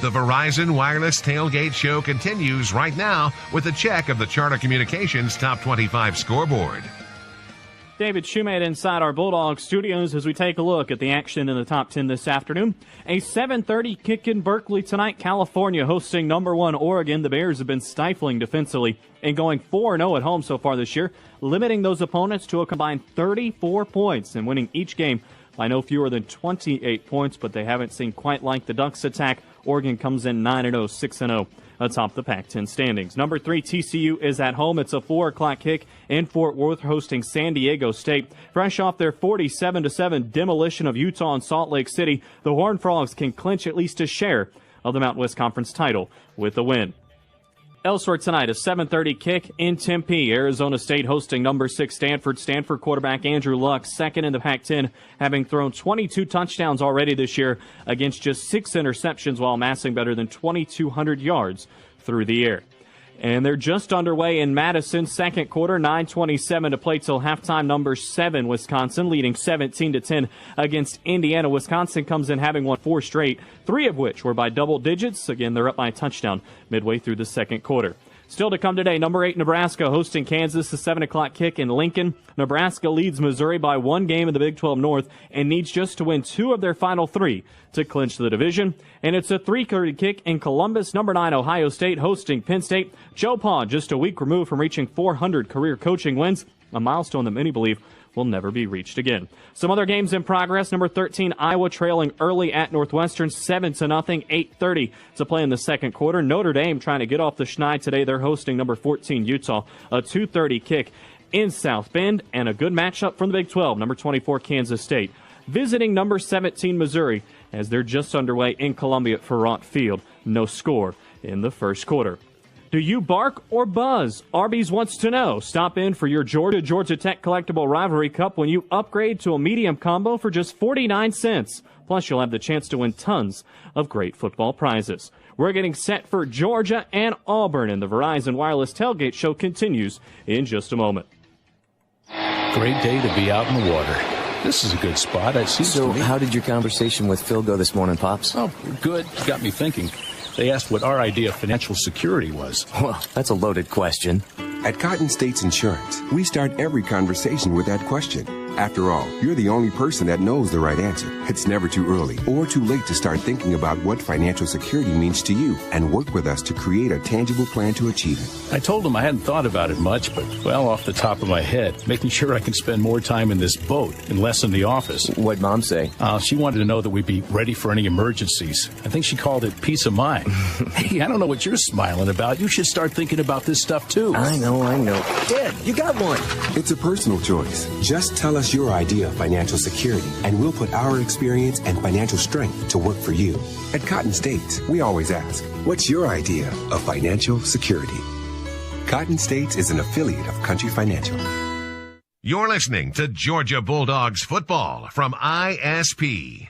The Verizon Wireless Tailgate Show continues right now with a check of the Charter Communications Top 25 scoreboard. David Shumate inside our Bulldog studios as we take a look at the action in the top 10 this afternoon. A 7:30 kick in Berkeley tonight. California hosting number 1 Oregon. The Bears have been stifling defensively and going 4-0 at home so far this year, limiting those opponents to a combined 34 points and winning each game by no fewer than 28 points, but they haven't seen quite like the Ducks attack. Oregon comes in 9-0, 6-0 atop the Pac-10 standings. Number 3, TCU is at home. It's a 4 o'clock kick in Fort Worth hosting San Diego State. Fresh off their 47-7 demolition of Utah and Salt Lake City, the Horned Frogs can clinch at least a share of the Mountain West Conference title with the win. Elsewhere tonight, a 7:30 kick in Tempe. Arizona State hosting number 6 Stanford. Stanford quarterback Andrew Luck, second in the Pac-10, having thrown 22 touchdowns already this year against just 6 interceptions while amassing better than 2,200 yards through the air. And they're just underway in Madison, second quarter, 9:27 to play till halftime. Number 7, Wisconsin, leading 17-10 against Indiana. Wisconsin comes in having won 4 straight, 3 of which were by double digits. Again, they're up by a touchdown midway through the second quarter. Still to come today, number 8, Nebraska hosting Kansas, a 7 o'clock kick in Lincoln. Nebraska leads Missouri by 1 game in the Big 12 North and needs just to win 2 of their final 3 to clinch the division. And it's a 3:30 kick in Columbus. Number 9, Ohio State hosting Penn State. Joe Pa just a week removed from reaching 400 career coaching wins, a milestone that many believe will never be reached again. Some other games in progress. Number 13, Iowa trailing early at Northwestern, 7-0, 8:30 to play in the second quarter. Notre Dame trying to get off the schneid today. They're hosting number 14, Utah, a 2:30 kick in South Bend, and a good matchup from the Big 12. Number 24, Kansas State visiting number 17, Missouri, as they're just underway in Columbia at Farrant Field. No score in the first quarter. Do you bark or buzz? Arby's wants to know. Stop in for your Georgia Tech collectible rivalry cup when you upgrade to a medium combo for just 49 cents. Plus, you'll have the chance to win tons of great football prizes. We're getting set for Georgia and Auburn, and the Verizon Wireless Tailgate Show continues in just a moment. Great day to be out in the water. This is a good spot. So, how did your conversation with Phil go this morning, Pops? Oh, good. Got me thinking. They asked what our idea of financial security was. Well, that's a loaded question. At Cotton States Insurance, we start every conversation with that question. After all, you're the only person that knows the right answer. It's never too early or too late to start thinking about what financial security means to you and work with us to create a tangible plan to achieve it. I told them I hadn't thought about it much, but, well, off the top of my head, making sure I can spend more time in this boat and less in the office. What'd Mom say? She wanted to know that we'd be ready for any emergencies. I think she called it peace of mind. Hey, I don't know what you're smiling about. You should start thinking about this stuff, too. I know. Dad, you got one. It's a personal choice. Just tell us your idea of financial security, and we'll put our experience and financial strength to work for you. At Cotton States, we always ask, what's your idea of financial security? Cotton States is an affiliate of Country Financial. You're listening to Georgia Bulldogs football from ISP.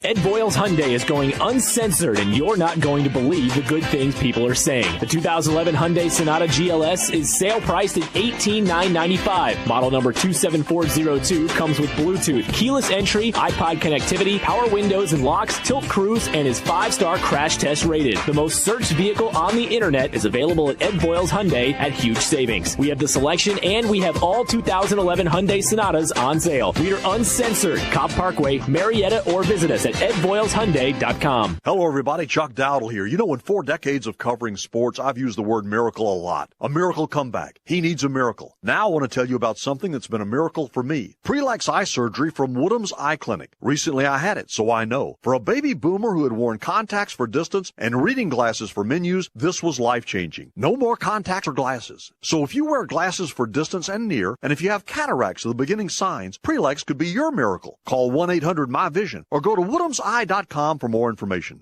Ed Boyle's Hyundai is going uncensored, and you're not going to believe the good things people are saying. The 2011 Hyundai Sonata GLS is sale priced at $18,995. Model number 27402 comes with Bluetooth, keyless entry, iPod connectivity, power windows and locks, tilt cruise, and is 5-star crash test rated. The most searched vehicle on the internet is available at Ed Boyle's Hyundai at huge savings. We have the selection, and we have all 2011 Hyundai Sonatas on sale. We are uncensored. Cobb Parkway, Marietta, or visit us at EdBoylesHyundai.com. Hello, everybody. Chuck Dowdle here. You know, in 4 decades of covering sports, I've used the word miracle a lot. A miracle comeback. He needs a miracle. Now I want to tell you about something that's been a miracle for me. Prelex eye surgery from Woodham's Eye Clinic. Recently I had it, so I know. For a baby boomer who had worn contacts for distance and reading glasses for menus, this was life-changing. No more contacts or glasses. So if you wear glasses for distance and near, and if you have cataracts of the beginning signs, Prelex could be your miracle. Call 1-800-MY-VISION or go to woodhamseye.com for more information.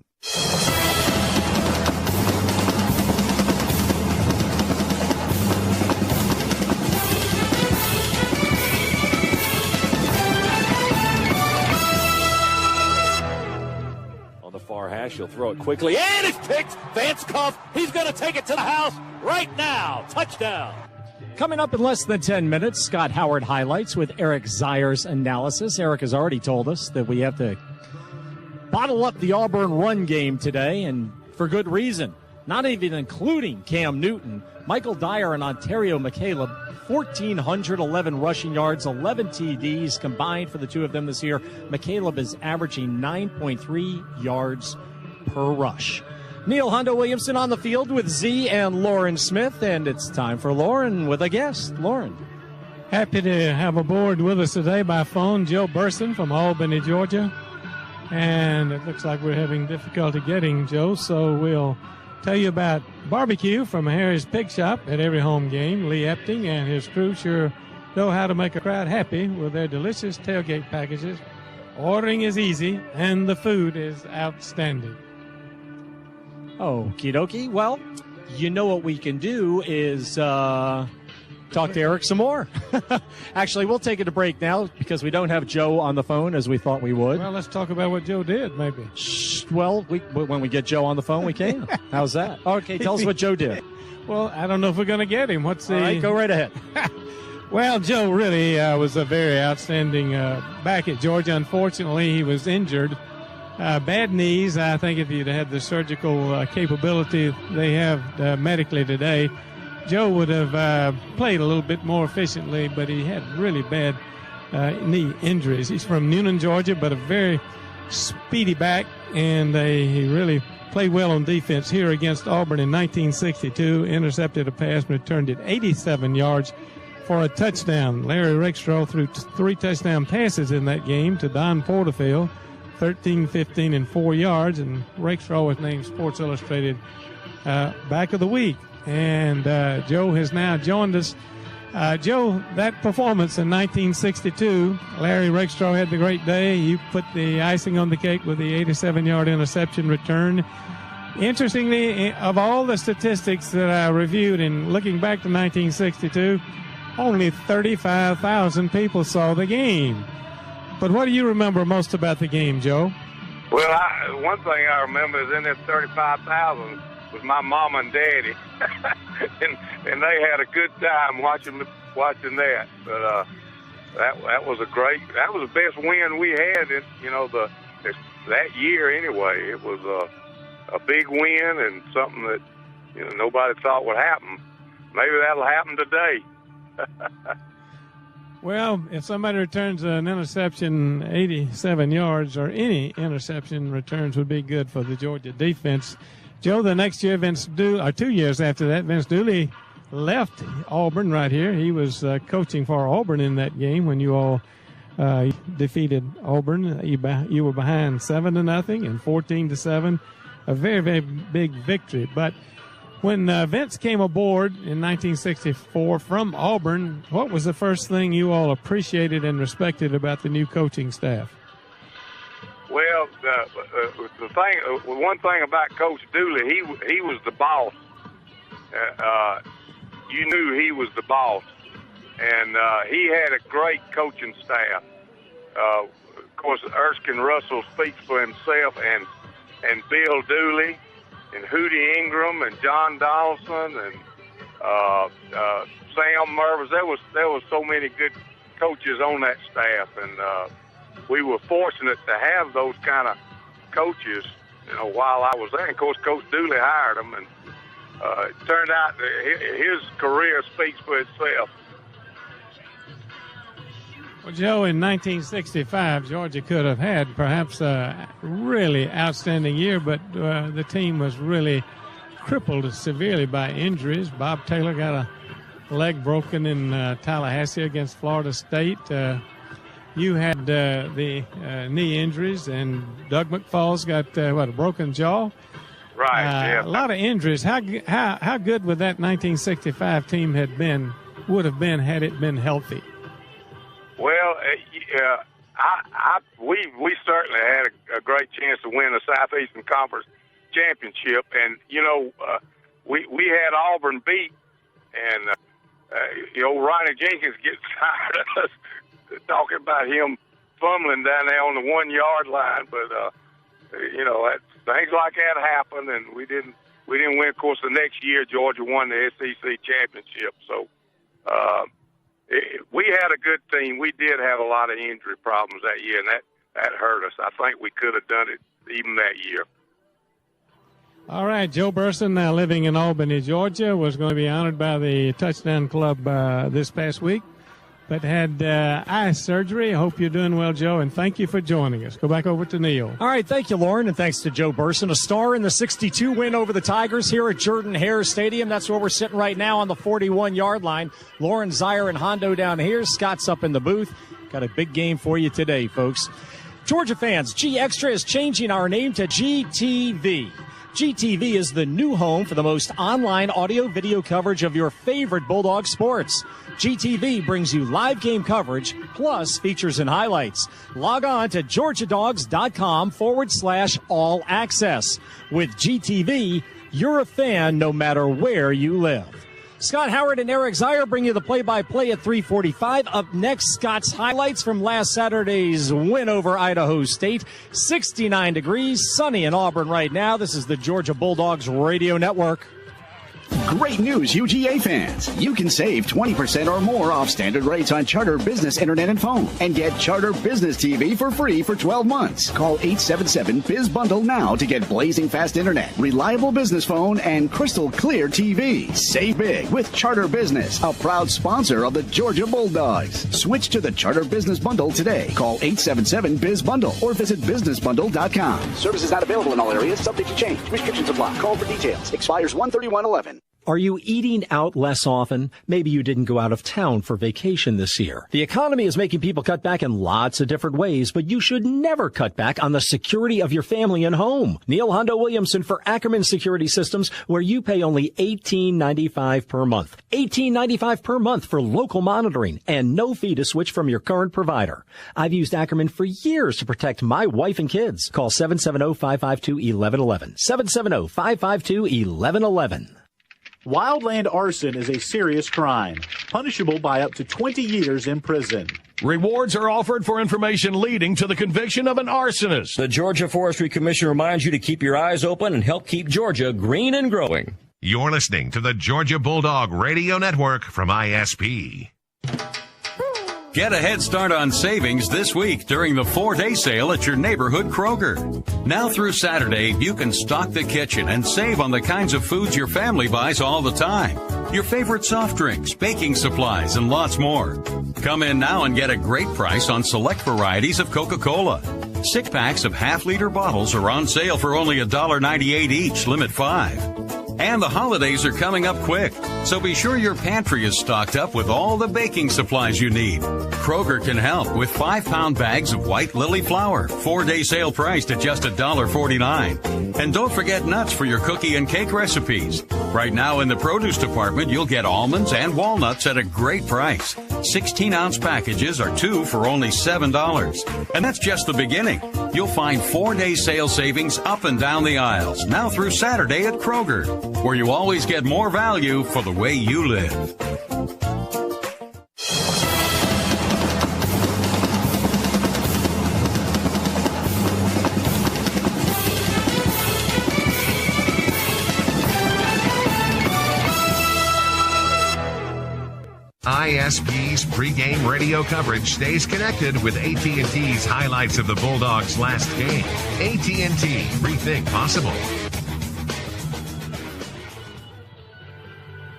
On the far hash, he'll throw it quickly, and it's picked. Vance Cuff, he's going to take it to the house right now. Touchdown. Coming up in less than 10 minutes, Scott Howard highlights with Eric Zier's analysis. Eric has already told us that we have to bottle up the Auburn run game today, and for good reason. Not even including Cam Newton, Michael Dyer and Ontario McCaleb, 1,411 rushing yards, 11 TDs combined for the two of them this year. McCaleb is averaging 9.3 yards per rush. Neil Hondo Williamson on the field with Z and Lauren Smith, and it's time for Lauren with a guest. Lauren. Happy to have aboard with us today by phone Joe Burson from Albany, Georgia. And it looks like we're having difficulty getting Joe, so we'll tell you about barbecue from Harry's Pig Shop at every home game. Lee Epting and his crew sure know how to make a crowd happy with their delicious tailgate packages. Ordering is easy, and the food is outstanding. Okie dokie. Well, you know what we can do is talk to Eric some more. Actually, we'll take it a break now because we don't have Joe on the phone as we thought we would. Well, let's talk about what Joe did, maybe. Well, when we get Joe on the phone, we can. How's that? Okay, tell us what Joe did. Well, I don't know if we're going to get him. All right, go right ahead. Well, Joe really was a very outstanding back at Georgia. Unfortunately, he was injured. Bad knees. I think if he'd had the surgical capability they have medically today, Joe would have played a little bit more efficiently, but he had really bad knee injuries. He's from Newnan, Georgia, but a very speedy back, and he really played well on defense here against Auburn in 1962, intercepted a pass and returned it 87 yards for a touchdown. Larry Rakestraw threw 3 touchdown passes in that game to Don Porterfield, 13, 15, and 4 yards, and Rakestraw was named Sports Illustrated Back of the Week. And Joe has now joined us. Joe, that performance in 1962, Larry Rakestraw had the great day. You put the icing on the cake with the 87-yard interception return. Interestingly, of all the statistics that I reviewed in looking back to 1962, only 35,000 people saw the game. But what do you remember most about the game, Joe? Well, one thing I remember is in that 35,000 was my mom and daddy, and they had a good time watching that. But that was the best win we had in that year anyway. It was a big win and something that nobody thought would happen. Maybe that'll happen today. Well, if somebody returns an interception 87 yards, or any interception returns would be good for the Georgia defense. Joe, the next year, 2 years after that, Vince Dooley left Auburn right here. He was coaching for Auburn in that game when you all defeated Auburn. You were behind 7-0 and 14-7. A very, very big victory. But when Vince came aboard in 1964 from Auburn, what was the first thing you all appreciated and respected about the new coaching staff? Well, one thing about Coach Dooley, he was the boss. You knew he was the boss, and he had a great coaching staff. Of course, Erskine Russell speaks for himself, and Bill Dooley, and Hootie Ingram, and John Donaldson, and Sam Mervis. There was so many good coaches on that staff, and we were fortunate to have those kind of coaches, while I was there. And of course, Coach Dooley hired them, and it turned out that his career speaks for itself. Well, Joe, in 1965, Georgia could have had perhaps a really outstanding year, but the team was really crippled severely by injuries. Bob Taylor got a leg broken in Tallahassee against Florida State. You had the knee injuries, and Doug McFalls got, a broken jaw? Right, yeah. A lot of injuries. How good would that 1965 team would have been had it been healthy? Well, we certainly had a great chance to win the Southeastern Conference championship, and we had Auburn beat, and Ronnie Jenkins gets tired of us talking about him fumbling down there on the 1 yard line, but things like that happened, and we didn't win. Of course, the next year Georgia won the SEC championship, so. We had a good team. We did have a lot of injury problems that year, and that hurt us. I think we could have done it even that year. All right, Joe Burson, now living in Albany, Georgia, was going to be honored by the Touchdown Club this past week, but had eye surgery. I hope you're doing well, Joe, and thank you for joining us. Go back over to Neil. All right, thank you, Lauren, and thanks to Joe Burson. A star in the 62 win over the Tigers here at Jordan-Hare Stadium. That's where we're sitting right now on the 41-yard line. Lauren, Zier, and Hondo down here. Scott's up in the booth. Got a big game for you today, folks. Georgia fans, G Extra is changing our name to GTV. GTV is the new home for the most online audio-video coverage of your favorite Bulldog sports. GTV brings you live game coverage, plus features and highlights. Log on to GeorgiaDogs.com/all access. With GTV, you're a fan no matter where you live. Scott Howard and Eric Zier bring you the play-by-play at 3:45. Up next, Scott's highlights from last Saturday's win over Idaho State. 69 degrees, sunny in Auburn right now. This is the Georgia Bulldogs Radio Network. Great news, UGA fans. You can save 20% or more off standard rates on Charter Business Internet and phone and get Charter Business TV for free for 12 months. Call 877-BIZ-BUNDLE now to get blazing fast internet, reliable business phone, and crystal clear TV. Save big with Charter Business, a proud sponsor of the Georgia Bulldogs. Switch to the Charter Business Bundle today. Call 877-BIZ-BUNDLE or visit businessbundle.com. Services not available in all areas, subject to change. Restrictions apply. Call for details. Expires 1/31/11. Are you eating out less often? Maybe you didn't go out of town for vacation this year. The economy is making people cut back in lots of different ways, but you should never cut back on the security of your family and home. Neil Hondo Williamson for Ackerman Security Systems, where you pay only $18.95 per month. $18.95 per month for local monitoring and no fee to switch from your current provider. I've used Ackerman for years to protect my wife and kids. Call 770-552-1111. 770-552-1111. Wildland arson is a serious crime, punishable by up to 20 years in prison. Rewards are offered for information leading to the conviction of an arsonist. The Georgia Forestry Commission reminds you to keep your eyes open and help keep Georgia green and growing. You're listening to the Georgia Bulldog Radio Network from ISP. Get a head start on savings this week during the 4-day sale at your neighborhood Kroger. Now through Saturday, you can stock the kitchen and save on the kinds of foods your family buys all the time. Your favorite soft drinks, baking supplies, and lots more. Come in now and get a great price on select varieties of Coca-Cola. 6-packs of half-liter bottles are on sale for only $1.98 each, limit 5. And the holidays are coming up quick, so be sure your pantry is stocked up with all the baking supplies you need. Kroger can help with 5-pound bags of white lily flour, 4-day sale priced at just $1.49. And don't forget nuts for your cookie and cake recipes. Right now in the produce department, you'll get almonds and walnuts at a great price. 16-ounce packages are 2 for only $7. And that's just the beginning. You'll find 4-day sale savings up and down the aisles, now through Saturday at Kroger, where you always get more value for the way you live. ISP's pregame radio coverage stays connected with AT&T's highlights of the Bulldogs' last game. AT&T, rethink possible.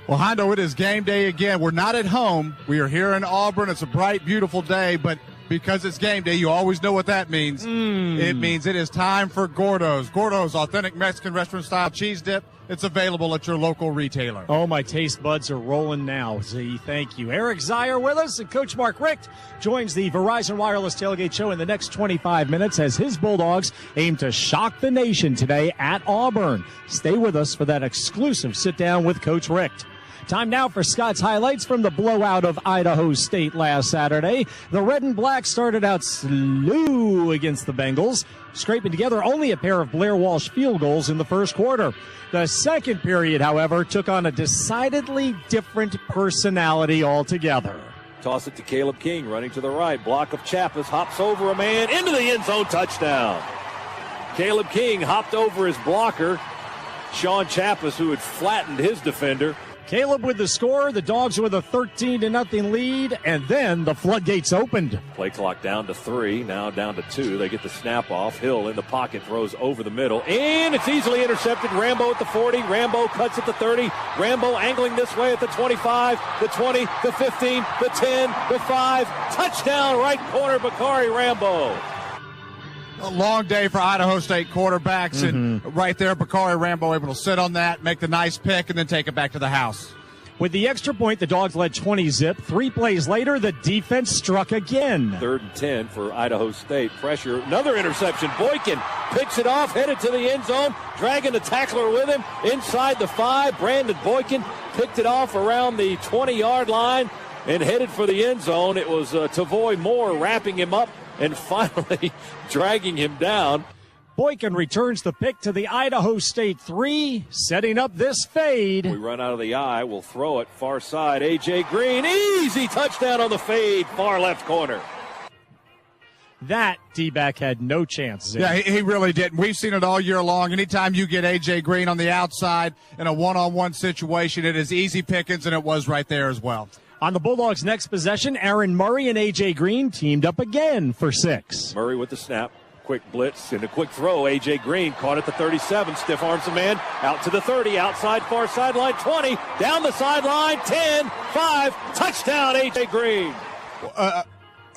Well, Hondo, it is game day again. We're not at home. We are here in Auburn. It's a bright, beautiful day, but because it's game day, you always know what that means. It means it is time for Gordo's. Gordo's authentic Mexican restaurant-style cheese dip. It's available at your local retailer. Oh, my taste buds are rolling now, Z. Thank you. Eric Zier with us, and Coach Mark Richt joins the Verizon Wireless Tailgate Show in the next 25 minutes as his Bulldogs aim to shock the nation today at Auburn. Stay with us for that exclusive sit-down with Coach Richt. Time now for Scott's highlights from the blowout of Idaho State last Saturday. The Red and Black started out slow against the Bengals, scraping together only a pair of Blair Walsh field goals in the first quarter. The second period, however, took on a decidedly different personality altogether. Toss it to Caleb King, running to the right. Block of Chappis, hops over a man, into the end zone, touchdown. Caleb King hopped over his blocker, Sean Chappis, who had flattened his defender. Caleb with the score, the Dogs with a 13-0 lead, and then the floodgates opened. Play clock down to 3, now down to 2. They get the snap off. Hill in the pocket, throws over the middle, and it's easily intercepted. Rambo at the 40, Rambo cuts at the 30, Rambo angling this way at the 25, the 20, the 15, the 10, the 5. Touchdown, right corner, Bakari Rambo. A long day for Idaho State quarterbacks, and right there, Bakari Rambo able to sit on that, make the nice pick, and then take it back to the house. With the extra point, the Dogs led 20-zip. 3 plays later, the defense struck again. 3rd and 10 for Idaho State. Pressure, another interception. Boykin picks it off, headed to the end zone, dragging the tackler with him inside the 5. Brandon Boykin picked it off around the 20-yard line and headed for the end zone. It was Tavoy Moore wrapping him up and finally dragging him down. Boykin returns the pick to the Idaho State 3, setting up this fade. We run out of the eye. We'll throw it far side. A.J. Green, easy touchdown on the fade, far left corner. That D-back had no chance. Yeah, he really didn't. We've seen it all year long. Anytime you get A.J. Green on the outside in a one-on-one situation, it is easy pickings, and it was right there as well. On the Bulldogs' next possession, Aaron Murray and A.J. Green teamed up again for 6. Murray with the snap. Quick blitz and a quick throw. A.J. Green caught at the 37. Stiff arms a man out to the 30. Outside far sideline 20. Down the sideline 10. 5. Touchdown A.J. Green.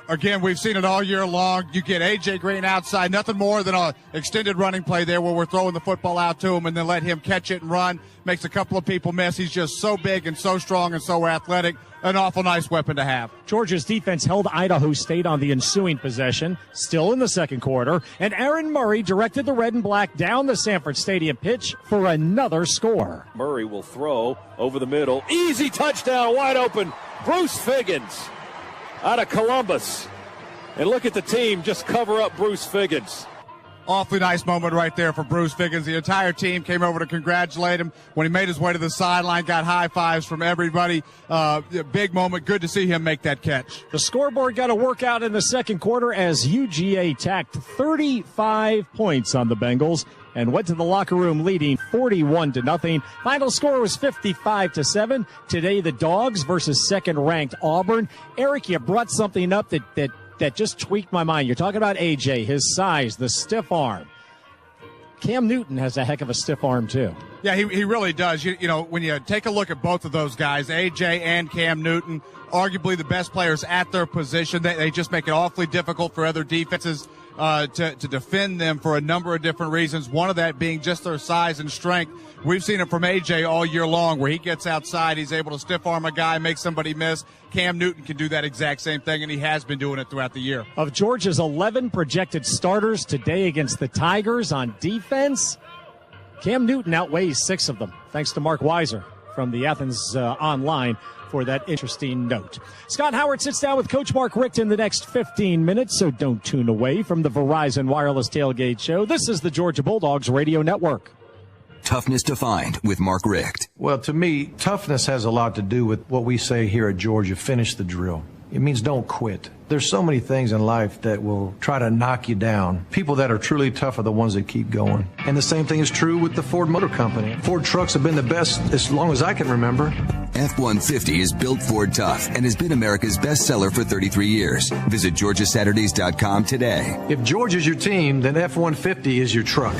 Again, we've seen it all year long. You get A.J. Green outside, nothing more than an extended running play there where we're throwing the football out to him and then let him catch it and run. Makes a couple of people miss. He's just so big and so strong and so athletic. An awful nice weapon to have. Georgia's defense held Idaho State on the ensuing possession, still in the second quarter, and Aaron Murray directed the red and black down the Sanford Stadium pitch for another score. Murray will throw over the middle. Easy touchdown, wide open. Bruce Figgins out of Columbus. And look at the team just cover up Bruce Figgins. Awfully nice moment right there for Bruce Figgins. The entire team came over to congratulate him when he made his way to the sideline, got high fives from everybody. Big moment. Good to see him make that catch. The scoreboard got a workout in the second quarter as UGA tacked 35 points on the Bengals and went to the locker room leading 41-0. Final score was 55-7. Today, the Dogs versus second-ranked Auburn. Eric, you brought something up that just tweaked my mind. You're talking about A.J., his size, the stiff arm. Cam Newton has a heck of a stiff arm, too. Yeah, he really does. You know, when you take a look at both of those guys, A.J. and Cam Newton, arguably the best players at their position, they just make it awfully difficult for other defenses to defend them for a number of different reasons, one of that being just their size and strength. We've seen it from A.J. all year long where he gets outside, he's able to stiff arm a guy, make somebody miss. Cam Newton can do that exact same thing, and he has been doing it throughout the year. Of Georgia's 11 projected starters today against the Tigers on defense, Cam Newton outweighs 6 of them, thanks to Mark Weiser from the Athens Online for that interesting note. Scott Howard sits down with Coach Mark Richt in the next 15 minutes, so don't tune away from the Verizon Wireless Tailgate Show. This is the Georgia Bulldogs Radio Network. Toughness Defined with Mark Richt. Well, to me, toughness has a lot to do with what we say here at Georgia, finish the drill. It means don't quit. There's so many things in life that will try to knock you down. People that are truly tough are the ones that keep going. And the same thing is true with the Ford Motor Company. Ford trucks have been the best as long as I can remember. F-150 is built Ford tough and has been America's best seller for 33 years. Visit GeorgiaSaturdays.com today. If Georgia's your team, then F-150 is your truck.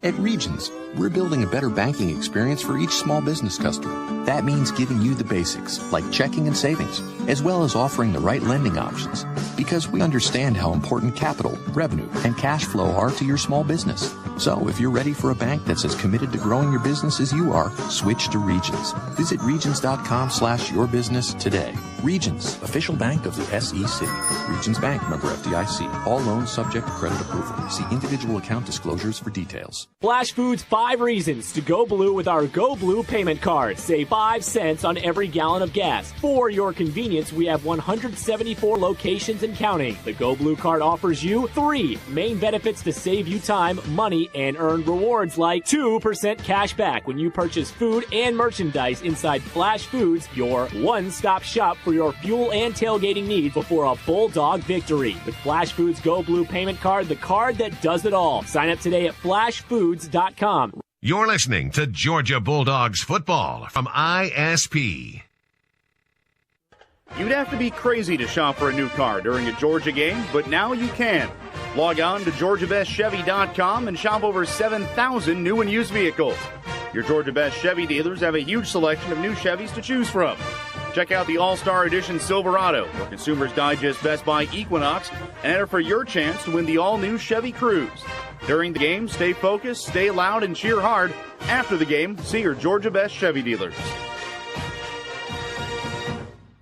At Regions, we're building a better banking experience for each small business customer. That means giving you the basics, like checking and savings, as well as offering the right lending options, because we understand how important capital, revenue, and cash flow are to your small business. So if you're ready for a bank that's as committed to growing your business as you are, switch to Regions. Visit regions.com/yourbusiness today. Regions, official bank of the SEC. Regions Bank, member FDIC. All loans subject to credit approval. See individual account disclosures for details. Flash Foods 5 reasons to go blue with our Go Blue payment card. Save 5 cents on every gallon of gas. For your convenience, we have 174 locations and counting. The Go Blue card offers you 3 main benefits to save you time, money, and earn rewards like 2% cash back when you purchase food and merchandise inside Flash Foods, your one-stop shop for your fuel and tailgating needs before a Bulldog victory. With Flash Foods Go Blue payment card, the card that does it all. Sign up today at flashfoods.com. You're listening to Georgia Bulldogs football from ISP. You'd have to be crazy to shop for a new car during a Georgia game, but now you can. Log on to GeorgiaBestChevy.com and shop over 7,000 new and used vehicles. Your Georgia Best Chevy dealers have a huge selection of new Chevys to choose from. Check out the All-Star Edition Silverado or Consumers Digest Best Buy Equinox and enter for your chance to win the all-new Chevy Cruze. During the game, stay focused, stay loud, and cheer hard. After the game, see your Georgia Best Chevy dealers.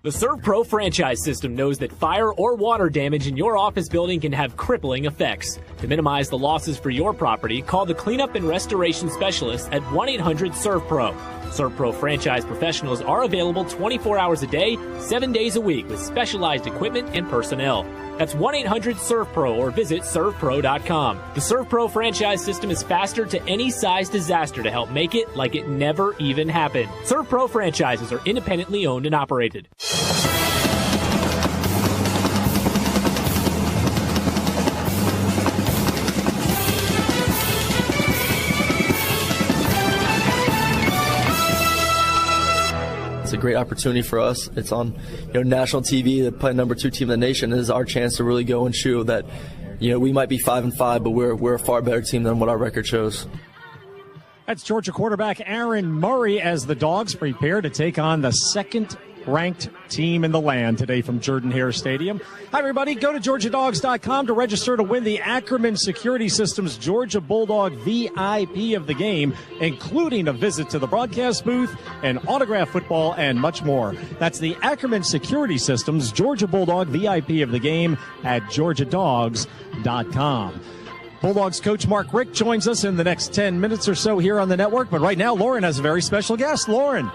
The ServPro franchise system knows that fire or water damage in your office building can have crippling effects. To minimize the losses for your property, call the cleanup and restoration specialist at 1-800-ServPro. ServPro franchise professionals are available 24 hours a day, 7 days a week with specialized equipment and personnel. That's 1-800-ServPro or visit servpro.com. The ServPro franchise system is faster to any size disaster to help make it like it never even happened. ServPro franchises are independently owned and operated. It's a great opportunity for us. It's on, national TV to play number 2 team in the nation. This is our chance to really go and show that, we might be 5-5, but we're a far better team than what our record shows. That's Georgia quarterback Aaron Murray as the Dogs prepare to take on the second ranked team in the land today from Jordan-Hare Stadium. Hi, everybody. Go to GeorgiaDogs.com to register to win the Ackerman Security Systems Georgia Bulldog VIP of the game, including a visit to the broadcast booth, an autographed football, and much more. That's the Ackerman Security Systems Georgia Bulldog VIP of the game at GeorgiaDogs.com. Bulldogs coach Mark Richt joins us in the next 10 minutes or so here on the network. But right now, Lauren has a very special guest. Lauren.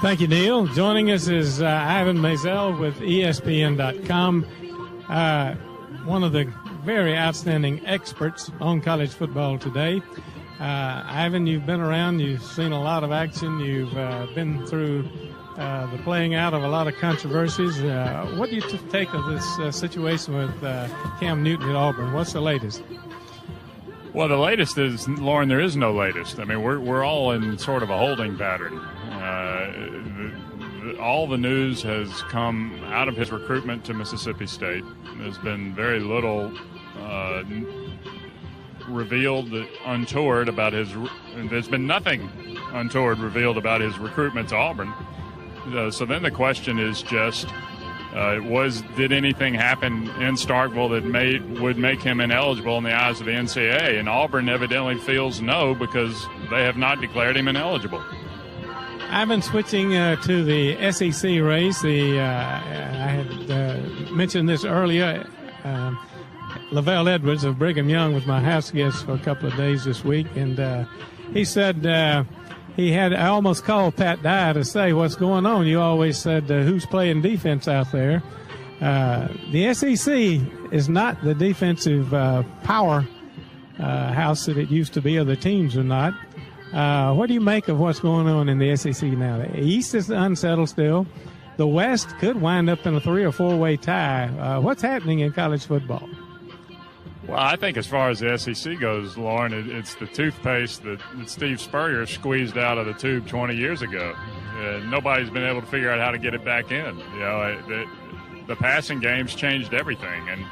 Thank you, Neil. Joining us is Ivan Maisel with ESPN.com, one of the very outstanding experts on college football today. Ivan, you've been around. You've seen a lot of action. You've been through the playing out of a lot of controversies. What do you take of this situation with Cam Newton at Auburn? What's the latest? Well, the latest is, Lauren, there is no latest. I mean, we're all in sort of a holding pattern. All the news has come out of his recruitment to Mississippi State. There's been very little revealed untoward about there's been nothing untoward revealed about his recruitment to Auburn. So then the question is just, did anything happen in Starkville that would make him ineligible in the eyes of the NCAA? And Auburn evidently feels no, because they have not declared him ineligible. I've been switching to the SEC race. I had mentioned this earlier. Lavelle Edwards of Brigham Young was my house guest for a couple of days this week, and he said I almost called Pat Dye to say, what's going on? You always said, who's playing defense out there? The SEC is not the defensive power house that it used to be, or the teams are not. What do you make of what's going on in the SEC now? The East is unsettled still. The West could wind up in a 3 or 4-way tie. What's happening in college football? Well, I think as far as the SEC goes, Lauren, it's the toothpaste that Steve Spurrier squeezed out of the tube 20 years ago. Nobody's been able to figure out how to get it back in. You know, the passing game's changed everything, and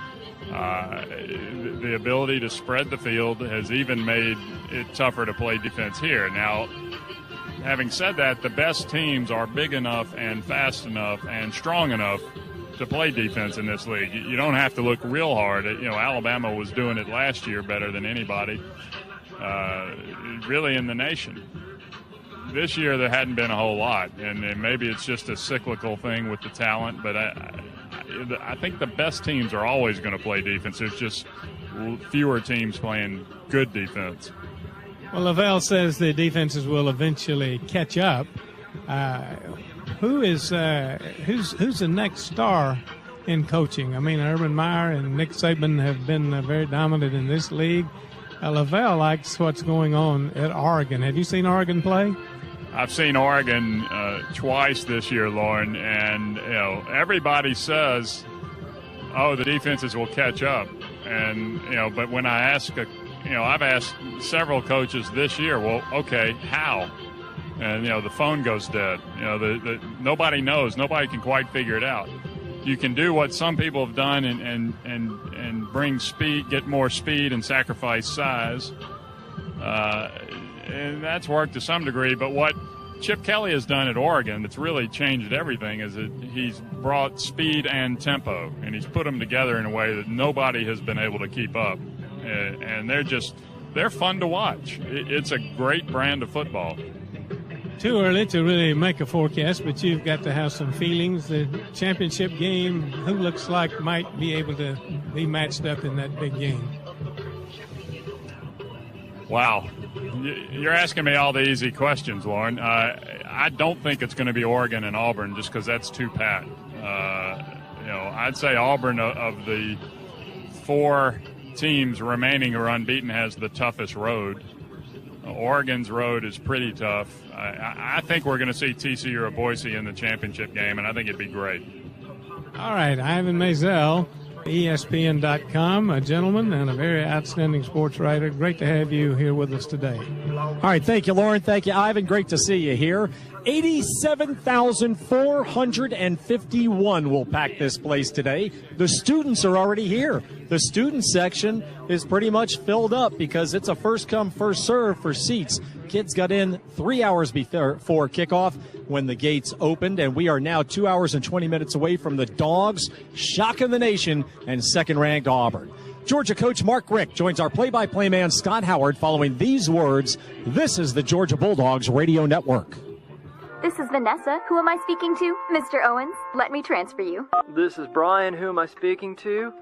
the ability to spread the field has even made it tougher to play defense here. Now, having said that, the best teams are big enough and fast enough and strong enough to play defense in this league. You don't have to look real hard. You know, Alabama was doing it last year better than anybody really in the nation. This year there hadn't been a whole lot, and maybe it's just a cyclical thing with the talent, but I think the best teams are always going to play defense. There's just fewer teams playing good defense. Well, Lavelle says the defenses will eventually catch up. Who's the next star in coaching? I mean, Urban Meyer and Nick Saban have been very dominant in this league. Lavelle likes what's going on at Oregon. Have you seen Oregon play? I've seen Oregon twice this year, Lauren, and everybody says, "Oh, the defenses will catch up," and but when I ask, I've asked several coaches this year, "Well, okay, how?" And the phone goes dead. Nobody knows. Nobody can quite figure it out. You can do what some people have done and bring speed, get more speed, and sacrifice size. And that's worked to some degree. But what Chip Kelly has done at Oregon that's really changed everything is that he's brought speed and tempo, and he's put them together in a way that nobody has been able to keep up. And they're fun to watch. It's a great brand of football. Too early to really make a forecast, but you've got to have some feelings. The championship game, who looks like might be able to be matched up in that big game? Wow. You're asking me all the easy questions, Lauren. I don't think it's going to be Oregon and Auburn just because that's too pat. I'd say Auburn, of the 4 teams remaining who are unbeaten, has the toughest road. Oregon's road is pretty tough. I think we're going to see TCU or Boise in the championship game, and I think it'd be great. All right, Ivan Maisel, ESPN.com, a gentleman and a very outstanding sports writer. Great to have you here with us today. All right, thank you, Lauren. Thank you, Ivan. Great to see you here. 87,451 will pack this place today. The students are already here. The student section is pretty much filled up because it's a first-come, first-serve for seats. kids got in 3 hours before kickoff when the gates opened, and we are now 2 hours and 20 minutes away from the Dogs shocking the nation and second-ranked Auburn. Georgia coach Mark Richt joins our play-by-play man Scott Howard following these words. This is the Georgia Bulldogs Radio Network. This is Vanessa. Who am I speaking to? Mr. Owens, let me transfer you. This is Brian. Who am I speaking to?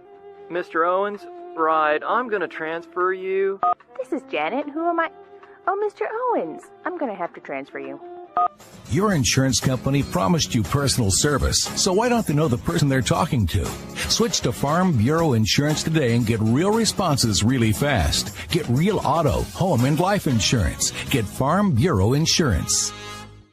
Mr. Owens? Right, I'm going to transfer you. This is Janet. Who am I? Oh, Mr. Owens. I'm going to have to transfer you. Your insurance company promised you personal service, so why don't they know the person they're talking to? Switch to Farm Bureau Insurance today and get real responses really fast. Get real auto, home, and life insurance. Get Farm Bureau Insurance.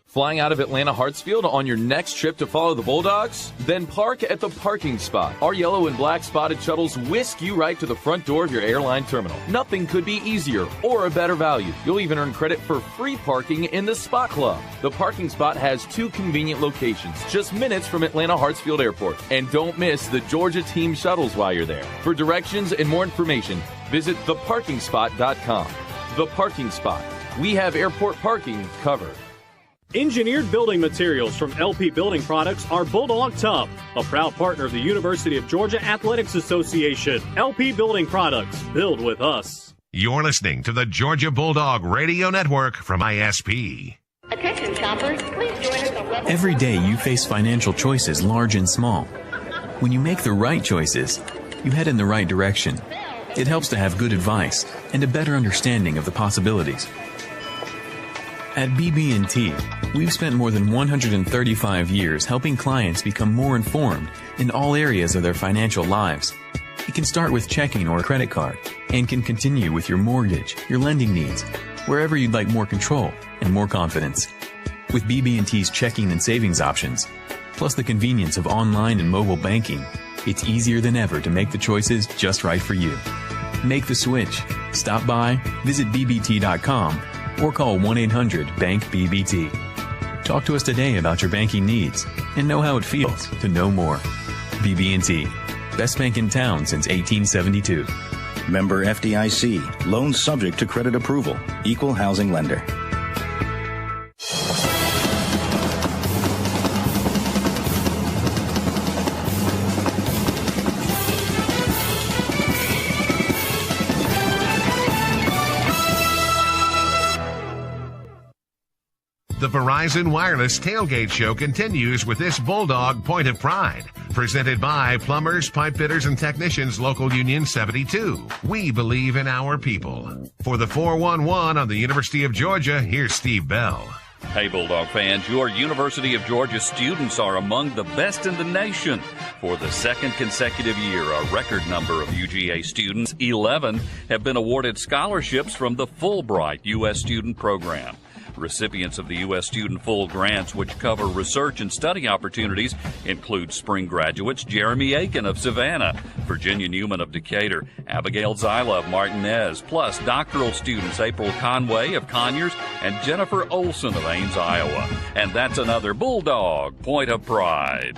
Flying out of Atlanta Hartsfield on your next trip to follow the Bulldogs? Then park at the parking spot. Our yellow and black spotted shuttles whisk you right to the front door of your airline terminal. Nothing could be easier or a better value. You'll even earn credit for free parking in the Spot Club. The parking spot has 2 convenient locations, just minutes from Atlanta Hartsfield Airport. And don't miss the Georgia team shuttles while you're there. For directions and more information, visit theparkingspot.com. The Parking Spot. We have airport parking covered. Engineered building materials from LP Building Products are Bulldog Tough, a proud partner of the University of Georgia Athletics Association. LP Building Products, build with us. You're listening to the Georgia Bulldog Radio Network from ISP. Attention shoppers, please join us on level. Every day you face financial choices, large and small. When you make the right choices, you head in the right direction. It helps to have good advice and a better understanding of the possibilities. At BB&T, we've spent more than 135 years helping clients become more informed in all areas of their financial lives. It can start with checking or a credit card and can continue with your mortgage, your lending needs, wherever you'd like more control and more confidence. With BB&T's checking and savings options, plus the convenience of online and mobile banking, it's easier than ever to make the choices just right for you. Make the switch. Stop by, visit BBT.com, or call 1-800-BANK-BBT. Talk to us today about your banking needs and know how it feels to know more. BB&T, best bank in town since 1872. Member FDIC, loans subject to credit approval, equal housing lender. The Verizon Wireless Tailgate Show continues with this Bulldog Point of Pride, presented by Plumbers, Pipe Fitters, and Technicians Local Union 72. We believe in our people. For the 411 on the University of Georgia, here's Steve Bell. Hey, Bulldog fans, your University of Georgia students are among the best in the nation. For the second consecutive year, a record number of UGA students, 11, have been awarded scholarships from the Fulbright U.S. Student Program. Recipients of the U.S. Student Full Grants, which cover research and study opportunities, include spring graduates Jeremy Aiken of Savannah, Virginia Newman of Decatur, Abigail Zyla of Martinez, plus doctoral students April Conway of Conyers and Jennifer Olson of Ames, Iowa. And that's another Bulldog Point of Pride.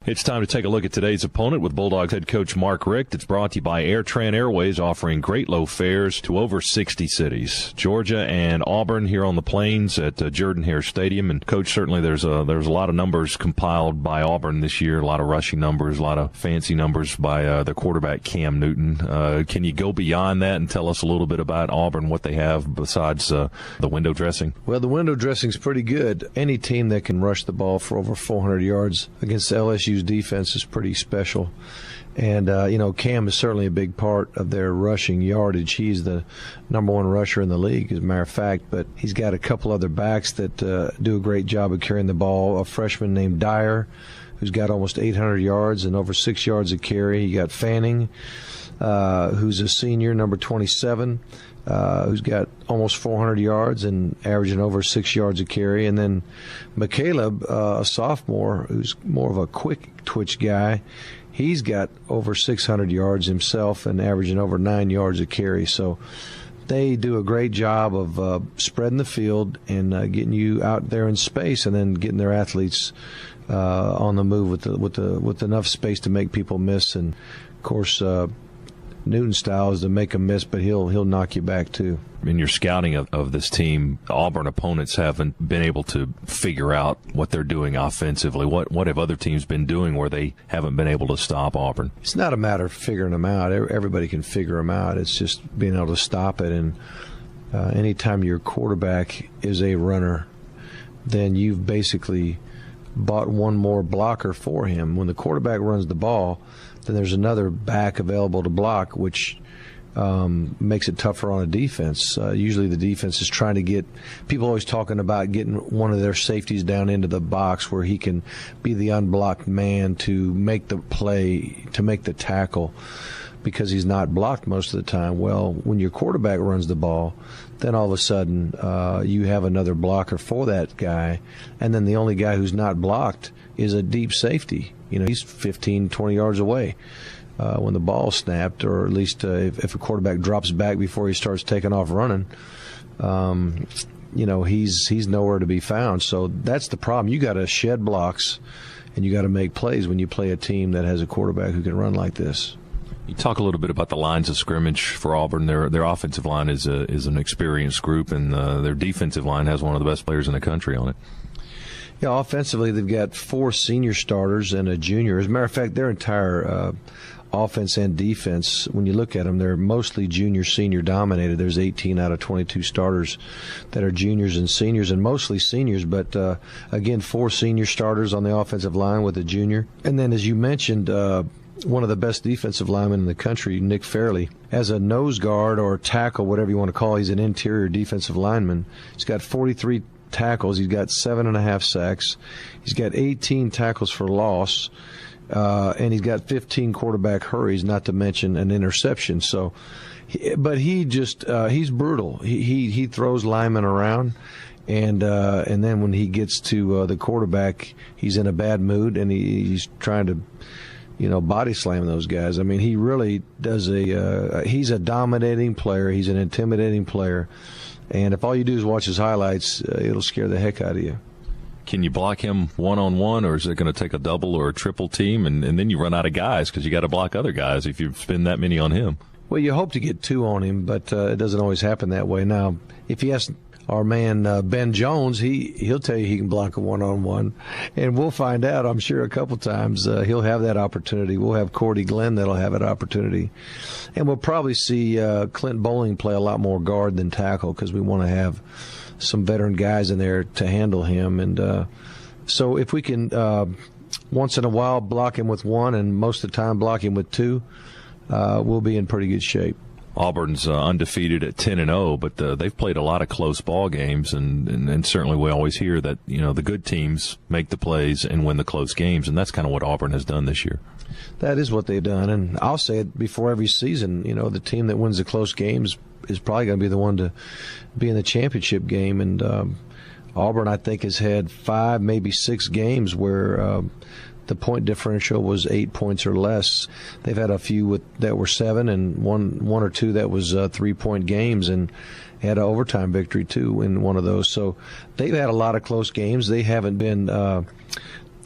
It's time to take a look at today's opponent with Bulldogs head coach Mark Richt. It's brought to you by AirTran Airways, offering great low fares to over 60 cities. Georgia and Auburn here on the Plains at Jordan-Hare Stadium. And, Coach, certainly there's a lot of numbers compiled by Auburn this year, a lot of rushing numbers, a lot of fancy numbers by the quarterback Cam Newton. Can you go beyond that and tell us a little bit about Auburn, what they have besides the window dressing? Well, the window dressing's pretty good. Any team that can rush the ball for over 400 yards against LSU's defense is pretty special. And, Cam is certainly a big part of their rushing yardage. He's the number one rusher in the league, as a matter of fact. But he's got a couple other backs that do a great job of carrying the ball. A freshman named Dyer, who's got almost 800 yards and over 6 yards a carry. You got Fanning, who's a senior, number 27. Who's got almost 400 yards and averaging over 6 yards a carry. And then McCaleb, a sophomore, who's more of a quick twitch guy. He's got over 600 yards himself and averaging over 9 yards a carry. So they do a great job of spreading the field and getting you out there in space and then getting their athletes on the move with enough space to make people miss. And, of course, Newton style is to make a miss, but he'll knock you back too. In your scouting of this team, Auburn opponents haven't been able to figure out what they're doing offensively. What have other teams been doing where they haven't been able to stop Auburn? It's not a matter of figuring them out. Everybody can figure them out. It's just being able to stop it. And anytime your quarterback is a runner, then you've basically bought one more blocker for him. When the quarterback runs the ball, then there's another back available to block, which makes it tougher on a defense. Usually the defense is trying to get – people always talking about getting one of their safeties down into the box where he can be the unblocked man to make the play, to make the tackle, because he's not blocked most of the time. Well, when your quarterback runs the ball, then all of a sudden you have another blocker for that guy, and then the only guy who's not blocked is a deep safety. He's 15, 20 yards away. When the ball snapped, or at least if a quarterback drops back before he starts taking off running, he's nowhere to be found. So that's the problem. You got to shed blocks, and you got to make plays when you play a team that has a quarterback who can run like this. You talk a little bit about the lines of scrimmage for Auburn. Their offensive line is an experienced group, and their defensive line has one of the best players in the country on it. Yeah, offensively, they've got 4 senior starters and a junior. As a matter of fact, their entire offense and defense, when you look at them, they're mostly junior-senior dominated. There's 18 out of 22 starters that are juniors and seniors, and mostly seniors. But, again, 4 senior starters on the offensive line with a junior. And then, as you mentioned, one of the best defensive linemen in the country, Nick Fairley, as a nose guard or tackle, whatever you want to call it, he's an interior defensive lineman. He's got 43 tackles. He's got 7.5 sacks. He's got 18 tackles for loss, and he's got 15 quarterback hurries, not to mention an interception. So, but he's brutal. He throws linemen around, and then when he gets to the quarterback, he's in a bad mood, and he's trying to body slam those guys. I mean, he really does he's a dominating player. He's an intimidating player. And if all you do is watch his highlights, it'll scare the heck out of you. Can you block him one-on-one, or is it going to take a double or a triple team, and then you run out of guys because you got to block other guys if you spend that many on him? Well, you hope to get 2 on him, but it doesn't always happen that way. Now, if you ask our man Ben Jones, he'll tell you he can block a one-on-one, and we'll find out, I'm sure, a couple times. He'll have that opportunity. We'll have Cordy Glenn that'll have that opportunity. And we'll probably see Clint Bowling play a lot more guard than tackle, because we want to have some veteran guys in there to handle him. And so if we can once in a while block him with 1 and most of the time block him with 2, we'll be in pretty good shape. Auburn's undefeated at 10-0, but they've played a lot of close ball games, and certainly we always hear that the good teams make the plays and win the close games, and that's kind of what Auburn has done this year. That is what they've done, and I'll say it before every season. The team that wins the close games is probably going to be the one to be in the championship game, and Auburn, I think, has had 5, maybe 6 games where the point differential was 8 points or less. They've had a few that were 7, and one or two that was 3-point games, and had an overtime victory too in one of those. So they've had a lot of close games. They haven't been. No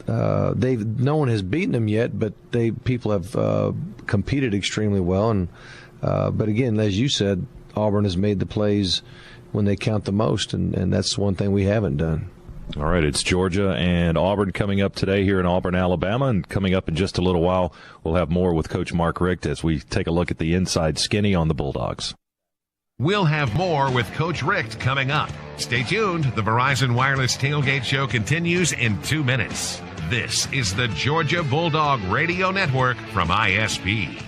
one has beaten them yet, but people have competed extremely well. And but again, as you said, Auburn has made the plays when they count the most, and that's one thing we haven't done. All right, it's Georgia and Auburn coming up today here in Auburn, Alabama, and coming up in just a little while, we'll have more with Coach Mark Richt as we take a look at the inside skinny on the Bulldogs. We'll have more with Coach Richt coming up. Stay tuned. The Verizon Wireless Tailgate Show continues in 2 minutes. This is the Georgia Bulldog Radio Network from ISP.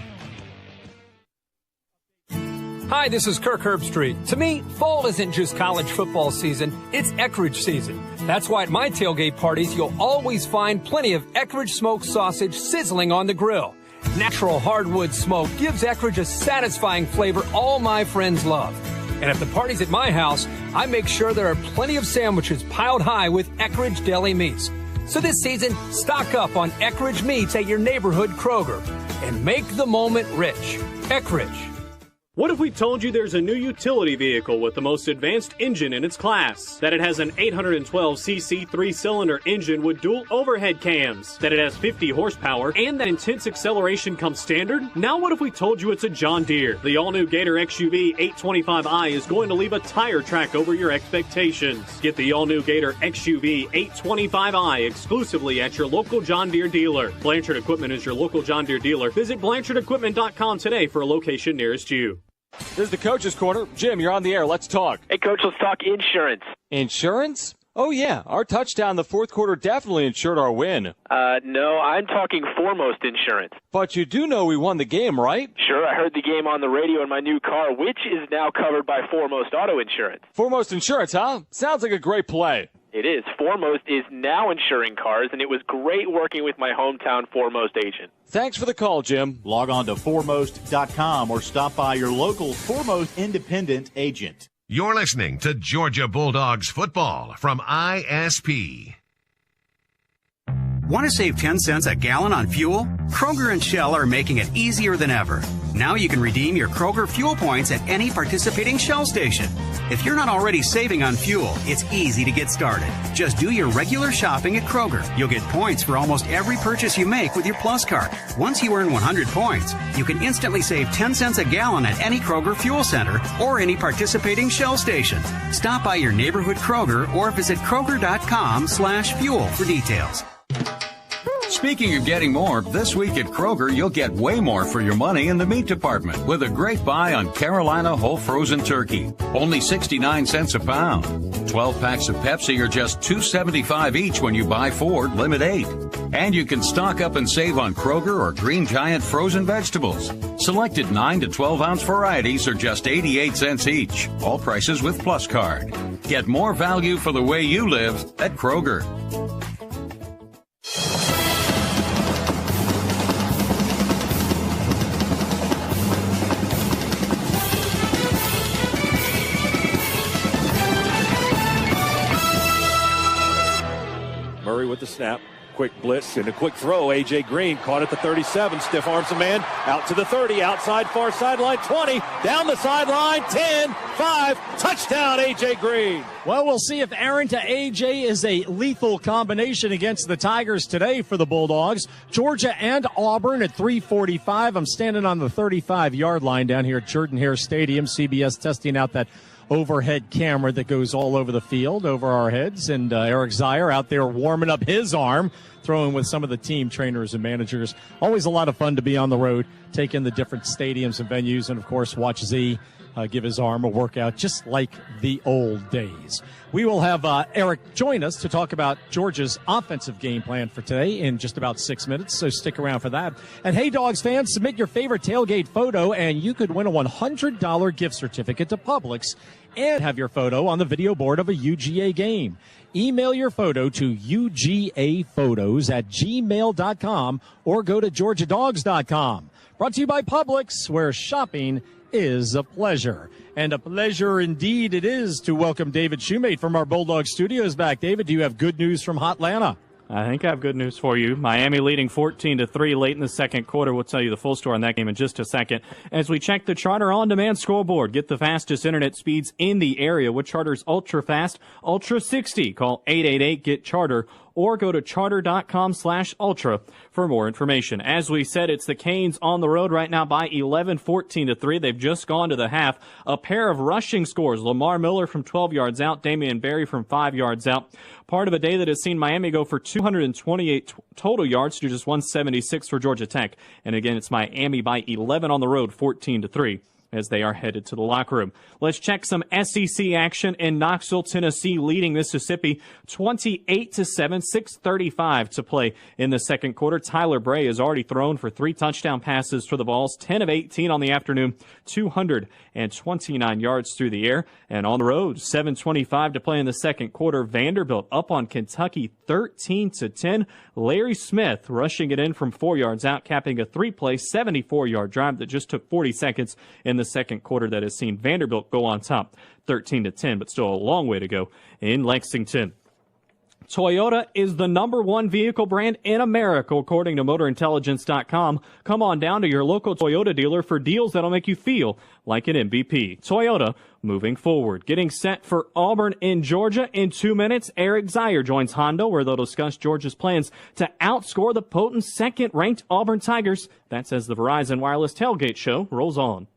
Hi, this is Kirk Herbstreit. To me, fall isn't just college football season, it's Eckrich season. That's why at my tailgate parties, you'll always find plenty of Eckrich smoked sausage sizzling on the grill. Natural hardwood smoke gives Eckrich a satisfying flavor all my friends love. And at the parties at my house, I make sure there are plenty of sandwiches piled high with Eckrich deli meats. So this season, stock up on Eckrich meats at your neighborhood Kroger and make the moment rich. Eckrich. What if we told you there's a new utility vehicle with the most advanced engine in its class? That it has an 812cc 3-cylinder engine with dual overhead cams? That it has 50 horsepower and that intense acceleration comes standard? Now what if we told you it's a John Deere? The all-new Gator XUV 825i is going to leave a tire track over your expectations. Get the all-new Gator XUV 825i exclusively at your local John Deere dealer. Blanchard Equipment is your local John Deere dealer. Visit BlanchardEquipment.com today for a location nearest you. This is the Coach's Corner. Jim, you're on the air. Let's talk. Hey, Coach, let's talk insurance. Insurance? Oh, yeah. Our touchdown in the fourth quarter definitely insured our win. No, I'm talking Foremost Insurance. But you do know we won the game, right? Sure, I heard the game on the radio in my new car, which is now covered by Foremost Auto Insurance. Foremost Insurance, huh? Sounds like a great play. It is. Foremost is now insuring cars, and it was great working with my hometown Foremost agent. Thanks for the call, Jim. Log on to foremost.com or stop by your local Foremost independent agent. You're listening to Georgia Bulldogs football from ISP. Want to save 10 cents a gallon on fuel? Kroger and Shell are making it easier than ever. Now you can redeem your Kroger fuel points at any participating Shell station. If you're not already saving on fuel, it's easy to get started. Just do your regular shopping at Kroger. You'll get points for almost every purchase you make with your Plus card. Once you earn 100 points, you can instantly save 10 cents a gallon at any Kroger fuel center or any participating Shell station. Stop by your neighborhood Kroger or visit Kroger.com/fuel for details. Speaking of getting more, this week at Kroger, you'll get way more for your money in the meat department with a great buy on Carolina whole frozen turkey. Only 69 cents a pound. 12 packs of Pepsi are just $2.75 each when you buy 4, limit 8. And you can stock up and save on Kroger or Green Giant frozen vegetables. Selected 9 to 12 ounce varieties are just 88 cents each. All prices with Plus card. Get more value for the way you live at Kroger. With the snap, quick blitz and a quick throw. A.J. Green caught at the 37, stiff arms a man, out to the 30, outside far sideline, 20, down the sideline, 10, 5, touchdown A.J. Green. Well, we'll see if Aaron to A.J. is a lethal combination against the Tigers today for the Bulldogs. Georgia and Auburn at 3:45. I'm standing on the 35-yard line down here at Jordan-Hare Stadium. CBS testing out that overhead camera that goes all over the field over our heads, and Eric Zier out there warming up his arm, throwing with some of the team trainers and managers. Always a lot of fun to be on the road, take in the different stadiums and venues, and of course watch Z give his arm a workout just like the old days. We will have Eric join us to talk about Georgia's offensive game plan for today in just about 6 minutes, so stick around for that. And hey, Dogs fans, submit your favorite tailgate photo, and you could win a $100 gift certificate to Publix and have your photo on the video board of a UGA game. Email your photo to ugaphotos@gmail.com or go to georgiadogs.com. Brought to you by Publix, where shopping is a pleasure. And a pleasure indeed it is to welcome David Shoemate from our Bulldog Studios back. David, do you have good news from Hotlanta? I think I have good news for you. Miami leading 14-3 late in the second quarter. We'll tell you the full score on that game in just a second. As we check the Charter on-demand scoreboard, get the fastest internet speeds in the area with Charter's Ultra Fast, Ultra 60. Call 888-GET-CHARTER or go to charter.com/ultra for more information. As we said, it's the Canes on the road right now by 11, 14-3. They've just gone to the half. A pair of rushing scores. Lamar Miller from 12 yards out, Damian Berry from 5 yards out. Part of a day that has seen Miami go for 228 total yards to just 176 for Georgia Tech. And again, it's Miami by 11 on the road, 14-3. As they are headed to the locker room. Let's check some SEC action in Knoxville, Tennessee, leading Mississippi 28-7, 6:35 to play in the second quarter. Tyler Bray has already thrown for 3 touchdown passes for the Vols, 10 of 18 on the afternoon, 229 yards through the air. And on the road, 7:25 to play in the second quarter. Vanderbilt up on Kentucky 13-10. Larry Smith rushing it in from 4 yards out, capping a 3-play, 74-yard drive that just took 40 seconds in the second quarter that has seen Vanderbilt go on top 13-10, but still a long way to go in Lexington. Toyota is the #1 vehicle brand in America, according to MotorIntelligence.com. Come on down to your local Toyota dealer for deals that'll make you feel like an MVP. Toyota, moving forward. Getting set for Auburn in Georgia in 2 minutes. Eric Zier joins Honda, where they'll discuss Georgia's plans to outscore the potent second-ranked Auburn Tigers. That's as the Verizon Wireless Tailgate Show rolls on.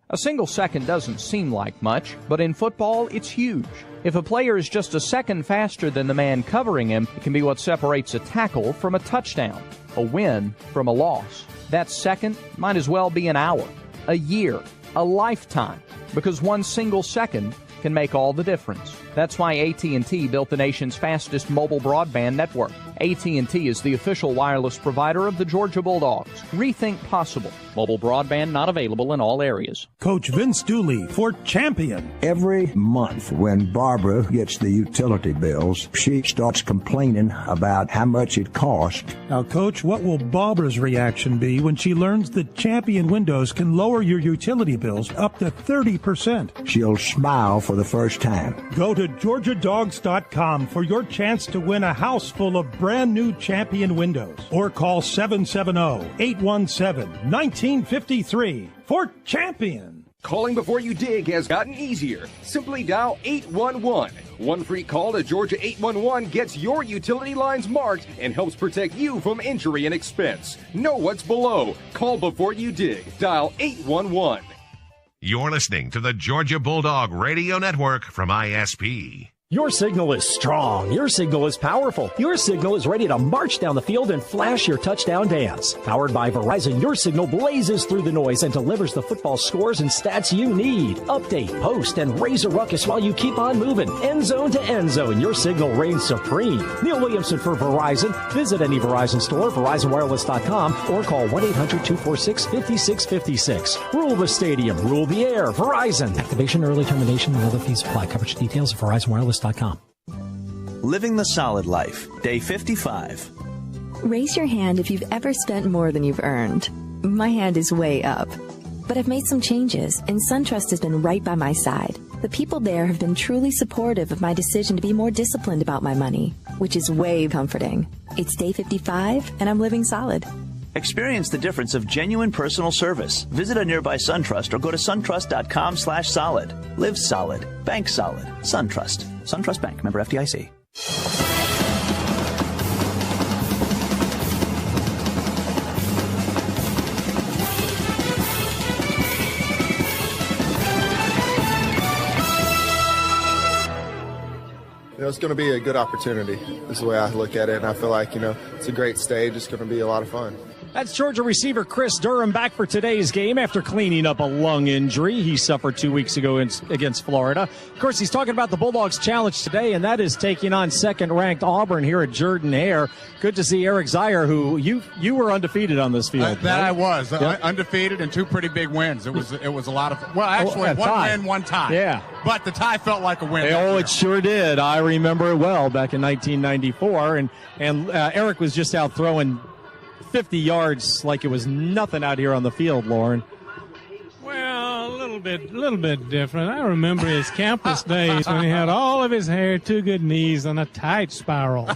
A single second doesn't seem like much, but in football, it's huge. If a player is just a second faster than the man covering him, it can be what separates a tackle from a touchdown, a win from a loss. That second might as well be an hour, a year, a lifetime, because one single second can make all the difference. That's why AT&T built the nation's fastest mobile broadband network. AT&T is the official wireless provider of the Georgia Bulldogs. Rethink possible. Mobile broadband not available in all areas. Coach Vince Dooley for Champion. Every month when Barbara gets the utility bills, she starts complaining about how much it costs. Now, Coach, what will Barbara's reaction be when she learns that Champion Windows can lower your utility bills up to 30%? She'll smile for the first time. Go to GeorgiaDogs.com for your chance to win a house full of brand new Champion windows, or call 770-817-1953 for Champion. Calling before you dig has gotten easier. Simply dial 811. One free call to Georgia 811 gets your utility lines marked and helps protect you from injury and expense. Know what's below. Call before you dig. Dial 811. You're listening to the Georgia Bulldog Radio Network from ISP. Your signal is strong. Your signal is powerful. Your signal is ready to march down the field and flash your touchdown dance. Powered by Verizon, your signal blazes through the noise and delivers the football scores and stats you need. Update, post, and raise a ruckus while you keep on moving. End zone to end zone, your signal reigns supreme. Neil Williamson for Verizon. Visit any Verizon store, VerizonWireless.com, or call 1-800-246-5656. Rule the stadium. Rule the air. Verizon. Activation, early termination, and other fees apply. Coverage details at VerizonWireless.com. Living the Solid Life, Day 55. Raise your hand if you've ever spent more than you've earned. My hand is way up. But I've made some changes, and SunTrust has been right by my side. The people there have been truly supportive of my decision to be more disciplined about my money, which is way comforting. It's Day 55, and I'm living solid. Experience the difference of genuine personal service. Visit a nearby SunTrust or go to suntrust.com/solid. Live solid. Bank solid. SunTrust. SunTrust Bank. Member FDIC. It's going to be a good opportunity is the way I look at it, and I feel like, it's a great stage. It's going to be a lot of fun. That's Georgia receiver Chris Durham back for today's game after cleaning up a lung injury he suffered 2 weeks ago against Florida. Of course, he's talking about the Bulldogs challenge today, and that is taking on second-ranked Auburn here at Jordan-Hare. Good to see Eric Zier, who you were undefeated on this field. That I was. Yep. Undefeated and two pretty big wins. It was a lot of fun. Well, actually, one win, one tie. Yeah. But the tie felt like a win. Oh, it sure did. I remember it well back in 1994, and Eric was just out throwing 50 yards like it was nothing out here on the field, Lauren. Well, a little bit different. I remember his campus days when he had all of his hair, two good knees, and a tight spiral.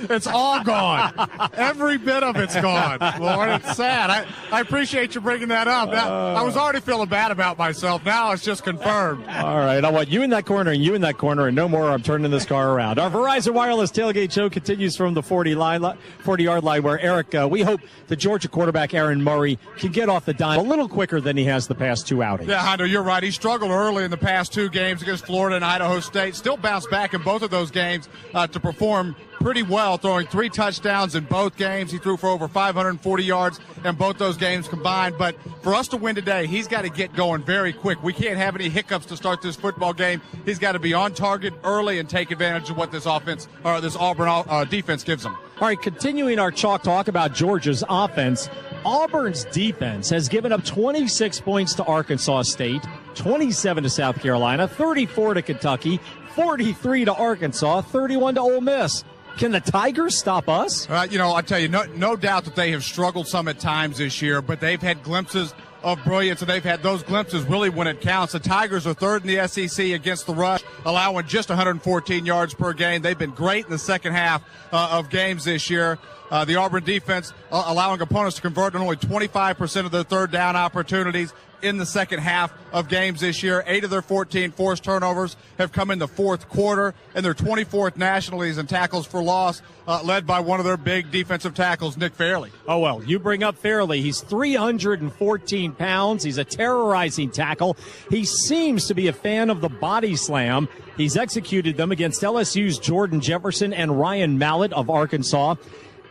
It's all gone. Every bit of it's gone, Lauren. It's sad. I appreciate you bringing that up. I was already feeling bad about myself. Now it's just confirmed. All right. I want you in that corner and you in that corner, and no more. I'm turning this car around. Our Verizon Wireless Tailgate Show continues from the 40-yard line, where Eric, we hope the Georgia quarterback Aaron Murray can get off the dime a little quicker than he has the past two outings. Yeah, Hondo, you're right. He struggled early in the past two games against Florida and Idaho State. Still bounced back in both of those games to perform pretty well, throwing 3 touchdowns in both games. He threw for over 540 yards in both those games combined. But for us to win today, he's got to get going very quick. We can't have any hiccups to start this football game. He's got to be on target early and take advantage of what this offense or this Auburn defense gives him. All right, continuing our chalk talk about Georgia's offense, Auburn's defense has given up 26 points to Arkansas State, 27 to South Carolina, 34 to Kentucky, 43 to Arkansas, 31 to Ole Miss. Can the Tigers stop us? I tell you, no doubt that they have struggled some at times this year, but they've had glimpses of brilliance, and they've had those glimpses really when it counts. The Tigers are third in the SEC against the rush, allowing just 114 yards per game. They've been great in the second half of games this year. The Auburn defense allowing opponents to convert on only 25% of their third down opportunities in the second half of games this year. 8 of their 14 forced turnovers have come in the fourth quarter, and they're 24th nationally in tackles for loss, led by one of their big defensive tackles, Nick Fairley. Oh, well, you bring up Fairley. He's 314 pounds. He's a terrorizing tackle. He seems to be a fan of the body slam. He's executed them against LSU's Jordan Jefferson and Ryan Mallett of Arkansas.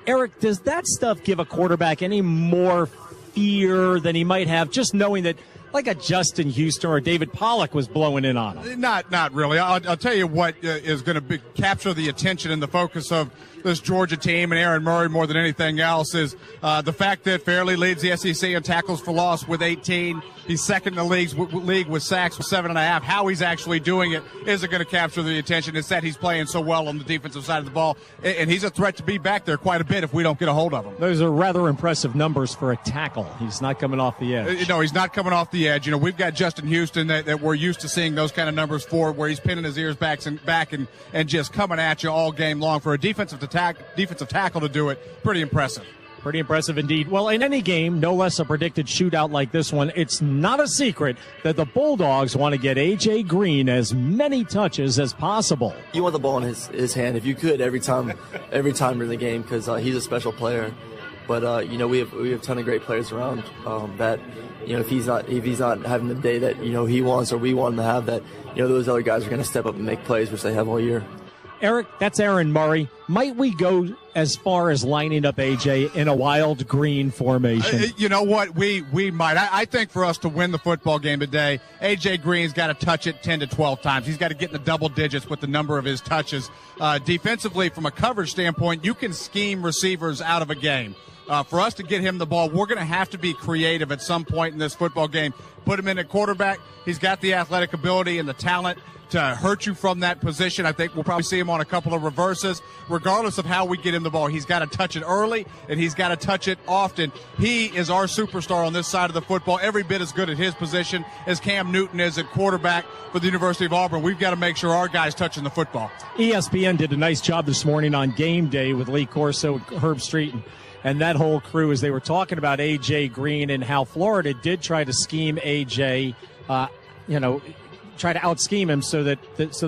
Eric, does that stuff give a quarterback any more fear than he might have just knowing that, like a Justin Houston or David Pollock was blowing in on him? Not really. I'll tell you what is going to capture the attention and the focus of this Georgia team and Aaron Murray more than anything else is the fact that Fairley leads the SEC in tackles for loss with 18. He's second in the league with sacks with 7.5. How he's actually doing it isn't going to capture the attention. It's that he's playing so well on the defensive side of the ball, and he's a threat to be back there quite a bit if we don't get a hold of him. Those are rather impressive numbers for a tackle. He's not coming off the edge. No, he's not coming off the edge. You know, we've got Justin Houston that we're used to seeing those kind of numbers for, where he's pinning his ears back and just coming at you all game long. For a defensive tackle to do it, pretty impressive. Pretty impressive indeed. Well, in any game, no less a predicted shootout like this one, it's not a secret that the Bulldogs want to get A.J. Green as many touches as possible. You want the ball in his hand if you could every time in the game, because he's a special player. But you know, we have a ton of great players around that, you know, if he's not having the day that, you know, he wants or we want him to have, that, you know, those other guys are going to step up and make plays, which they have all year. Eric, that's Aaron Murray. Might we go as far as lining up A.J. in a wild green formation? You know what? We might. I think for us to win the football game today, A.J. Green's got to touch it 10 to 12 times. He's got to get in the double digits with the number of his touches. Defensively, from a coverage standpoint, you can scheme receivers out of a game. For us to get him the ball, we're going to have to be creative at some point in this football game. Put him in at quarterback. He's got the athletic ability and the talent to hurt you from that position. I think we'll probably see him on a couple of reverses. Regardless of how we get him the ball, he's got to touch it early, and he's got to touch it often. He is our superstar on this side of the football, every bit as good at his position as Cam Newton is at quarterback for the University of Auburn. We've got to make sure our guy's touching the football. ESPN did a nice job this morning on Game Day with Lee Corso, Herb Street, and that whole crew as they were talking about A.J. Green and how Florida did try to scheme A.J., try to out-scheme him so that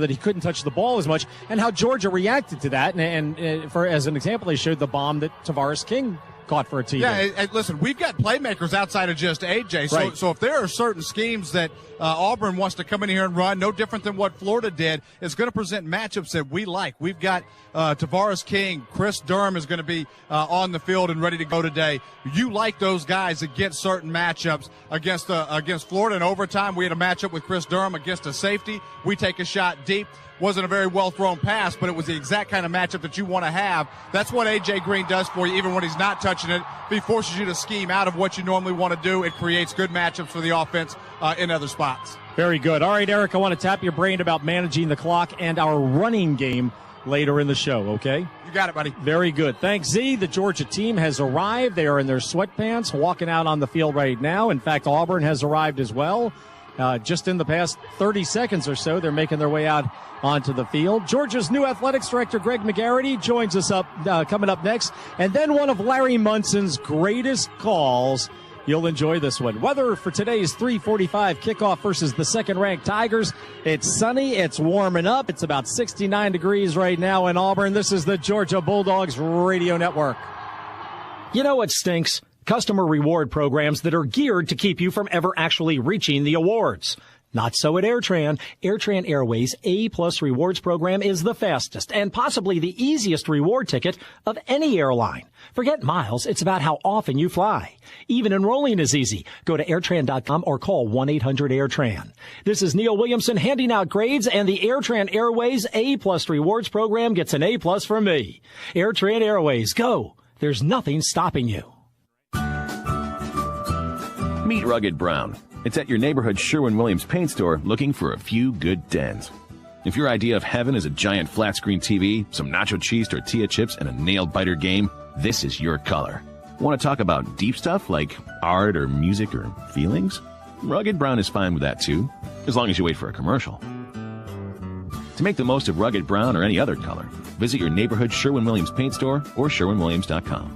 he couldn't touch the ball as much, and how Georgia reacted to that. And for as an example, they showed the bomb that Tavares King caught for a TD. Yeah, and listen, we've got playmakers outside of just AJ. Right. So if there are certain schemes that Auburn wants to come in here and run, no different than what Florida did, it's going to present matchups that we like. We've got Tavares King, Chris Durham is going to be on the field and ready to go today. You like those guys against certain matchups. Against Florida in overtime, we had a matchup with Chris Durham against a safety. We take a shot deep. Wasn't a very well-thrown pass, but it was the exact kind of matchup that you want to have. That's what A.J. Green does for you, even when he's not touching it. If he forces you to scheme out of what you normally want to do, it creates good matchups for the offense in other spots. Very good. All right, Eric, I want to tap your brain about managing the clock and our running game later in the show, okay? You got it, buddy. Very good. Thanks, Z. The Georgia team has arrived. They are in their sweatpants, walking out on the field right now. In fact, Auburn has arrived as well. Just in the past 30 seconds or so, they're making their way out onto the field. Georgia's new athletics director, Greg McGarity, joins us coming up next. And then one of Larry Munson's greatest calls. You'll enjoy this one. Weather for today's 3:45 kickoff versus the second-ranked Tigers. It's sunny. It's warming up. It's about 69 degrees right now in Auburn. This is the Georgia Bulldogs Radio Network. You know what stinks? Customer reward programs that are geared to keep you from ever actually reaching the awards. Not so at AirTran. AirTran Airways A-Plus Rewards program is the fastest and possibly the easiest reward ticket of any airline. Forget miles. It's about how often you fly. Even enrolling is easy. Go to airtran.com or call 1-800-AirTran. This is Neil Williamson handing out grades, and the AirTran Airways A-Plus Rewards program gets an A-Plus from me. AirTran Airways, go. There's nothing stopping you. Meet Rugged Brown. It's at your neighborhood Sherwin-Williams paint store looking for a few good dents. If your idea of heaven is a giant flat-screen TV, some nacho cheese tortilla chips, and a nail-biter game, this is your color. Want to talk about deep stuff like art or music or feelings? Rugged Brown is fine with that too, as long as you wait for a commercial. To make the most of Rugged Brown or any other color, visit your neighborhood Sherwin-Williams paint store or sherwinwilliams.com.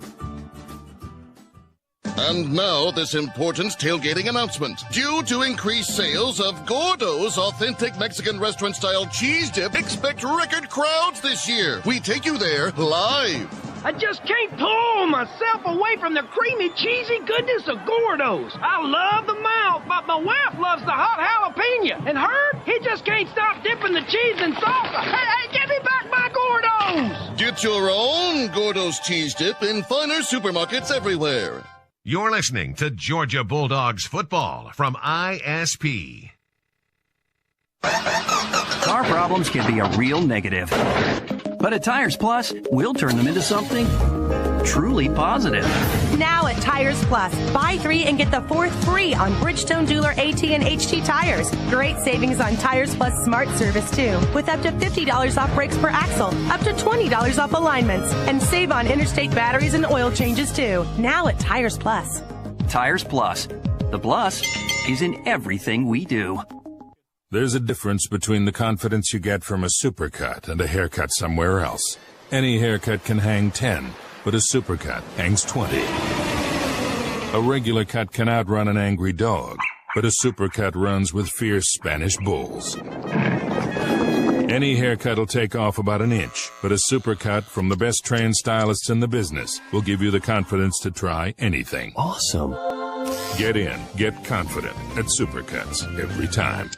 And now, this important tailgating announcement. Due to increased sales of Gordo's authentic Mexican restaurant-style cheese dip, expect record crowds this year. We take you there live. I just can't pull myself away from the creamy, cheesy goodness of Gordo's. I love the mouth, but my wife loves the hot jalapeno. And Herb, he just can't stop dipping the cheese in salsa. Hey, give me back my Gordo's! Get your own Gordo's cheese dip in finer supermarkets everywhere. You're listening to Georgia Bulldogs football from ISP. Car problems can be a real negative. But at Tires Plus, we'll turn them into something truly positive. Now at Tires Plus, buy 3 and get the 4th free on Bridgestone Dueler AT and HT tires. Great savings on Tires Plus Smart Service too, with up to $50 off brakes per axle, up to $20 off alignments, and save on interstate batteries and oil changes too. Now at Tires Plus. Tires Plus. The plus is in everything we do. There's a difference between the confidence you get from a supercut and a haircut somewhere else. Any haircut can hang 10, but a supercut hangs 20. A regular cut can outrun an angry dog, but a supercut runs with fierce Spanish bulls. Any haircut will take off about an inch, but a supercut from the best trained stylists in the business will give you the confidence to try anything. Awesome. Get in, get confident at Supercuts every time.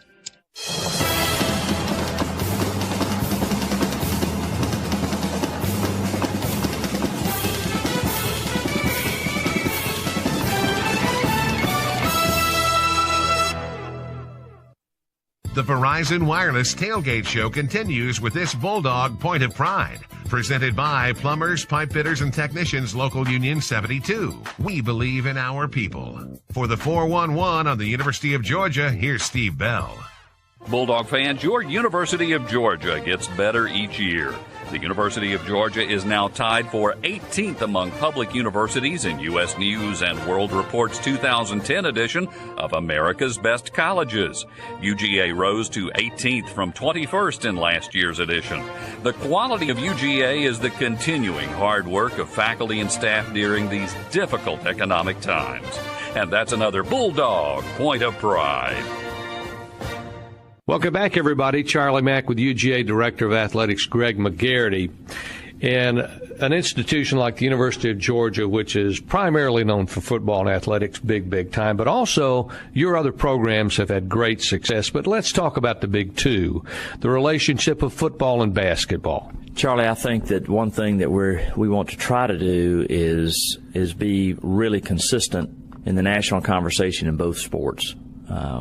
The Verizon Wireless Tailgate Show continues with this Bulldog Point of Pride. Presented by Plumbers, Pipe Fitters, and Technicians Local Union 72. We believe in our people. For the 411 on the University of Georgia, here's Steve Bell. Bulldog fans, your University of Georgia gets better each year. The University of Georgia is now tied for 18th among public universities in U.S. News and World Report's 2010 edition of America's Best Colleges. UGA rose to 18th from 21st in last year's edition. The quality of UGA is the continuing hard work of faculty and staff during these difficult economic times. And that's another Bulldog Point of Pride. Welcome back, everybody. Charlie Mack with UGA Director of Athletics, Greg McGarity. And an institution like the University of Georgia, which is primarily known for football and athletics, big time, but also your other programs have had great success. But let's talk about the big two, the relationship of football and basketball. Charlie, I think that one thing that we want to try to do is be really consistent in the national conversation in both sports.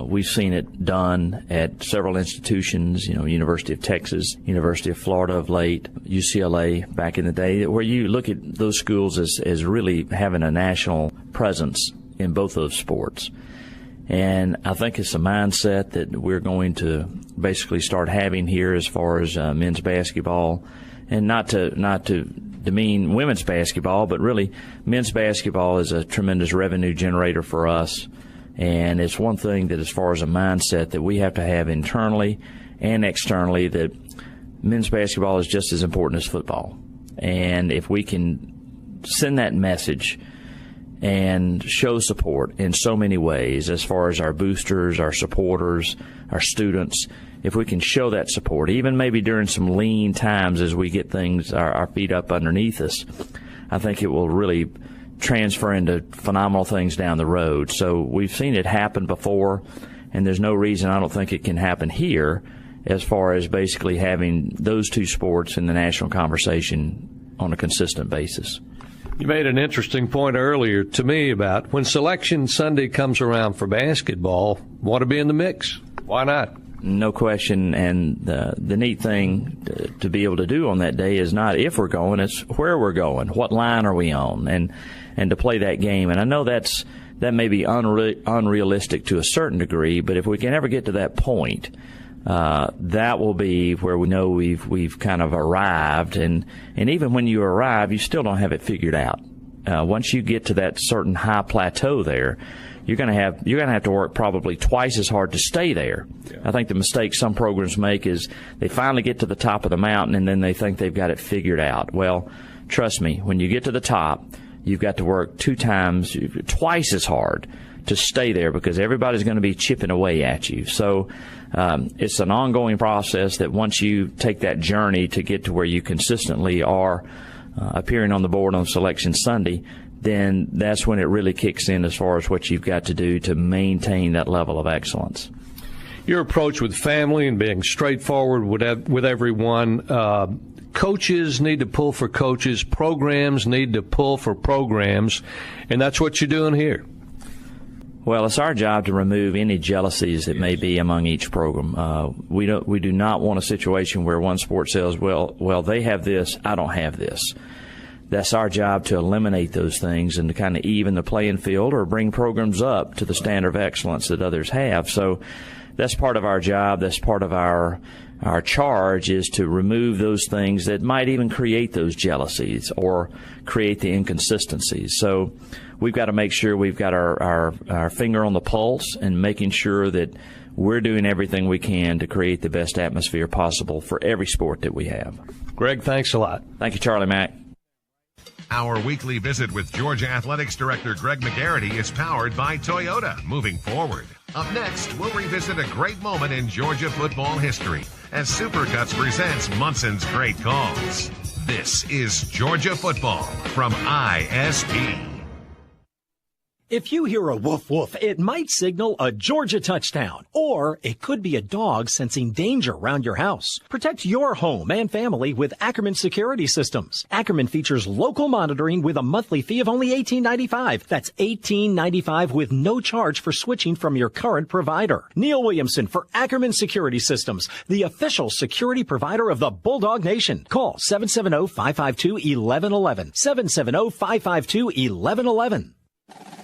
We've seen it done at several institutions, University of Texas, University of Florida of late, UCLA back in the day, where you look at those schools as really having a national presence in both those sports. And I think it's a mindset that we're going to basically start having here as far as men's basketball, and not to demean women's basketball, but really men's basketball is a tremendous revenue generator for us. And it's one thing that, as far as a mindset that we have to have internally and externally, that men's basketball is just as important as football. And if we can send that message and show support in so many ways, as far as our boosters, our supporters, our students, if we can show that support, even maybe during some lean times as we get things, our feet up underneath us, I think it will really transfer into phenomenal things down the road. So we've seen it happen before, and there's no reason I don't think it can happen here as far as basically having those two sports in the national conversation on a consistent basis. You made an interesting point earlier to me about when Selection Sunday comes around for basketball, want to be in the mix. Why not? No question, and the neat thing to be able to do on that day is not if we're going, it's where we're going, what line are we on, and to play that game. And I know that may be unrealistic to a certain degree, but if we can ever get to that point, that will be where we know we've kind of arrived. And even when you arrive, you still don't have it figured out. once you get to that certain high plateau there, you're going to have to work probably twice as hard to stay there. Yeah. I think the mistake some programs make is they finally get to the top of the mountain and then they think they've got it figured out. Well, trust me, when you get to the top, you've got to work twice as hard to stay there because everybody's going to be chipping away at you. So it's an ongoing process that once you take that journey to get to where you consistently are appearing on the board on Selection Sunday, then that's when it really kicks in as far as what you've got to do to maintain that level of excellence. Your approach with family and being straightforward with everyone, coaches need to pull for coaches, programs need to pull for programs, and that's what you're doing here. Well, it's our job to remove any jealousies that may be among each program. We do not want a situation where one sport says, well, they have this, I don't have this. That's our job to eliminate those things and to kind of even the playing field or bring programs up to the standard of excellence that others have. So that's part of our job. That's part of our charge, is to remove those things that might even create those jealousies or create the inconsistencies. So we've got to make sure we've got our finger on the pulse and making sure that we're doing everything we can to create the best atmosphere possible for every sport that we have. Greg, thanks a lot. Thank you, Charlie Mack. Our weekly visit with Georgia Athletics Director Greg McGarity is powered by Toyota. Moving forward. Up next, we'll revisit a great moment in Georgia football history as Supercuts presents Munson's Great Calls. This is Georgia Football from ISP. If you hear a woof woof, it might signal a Georgia touchdown, or it could be a dog sensing danger around your house. Protect your home and family with Ackerman Security Systems. Ackerman features local monitoring with a monthly fee of only $18.95. That's $18.95 with no charge for switching from your current provider. Neil Williamson for Ackerman Security Systems, the official security provider of the Bulldog Nation. Call 770-552-1111. 770-552-1111.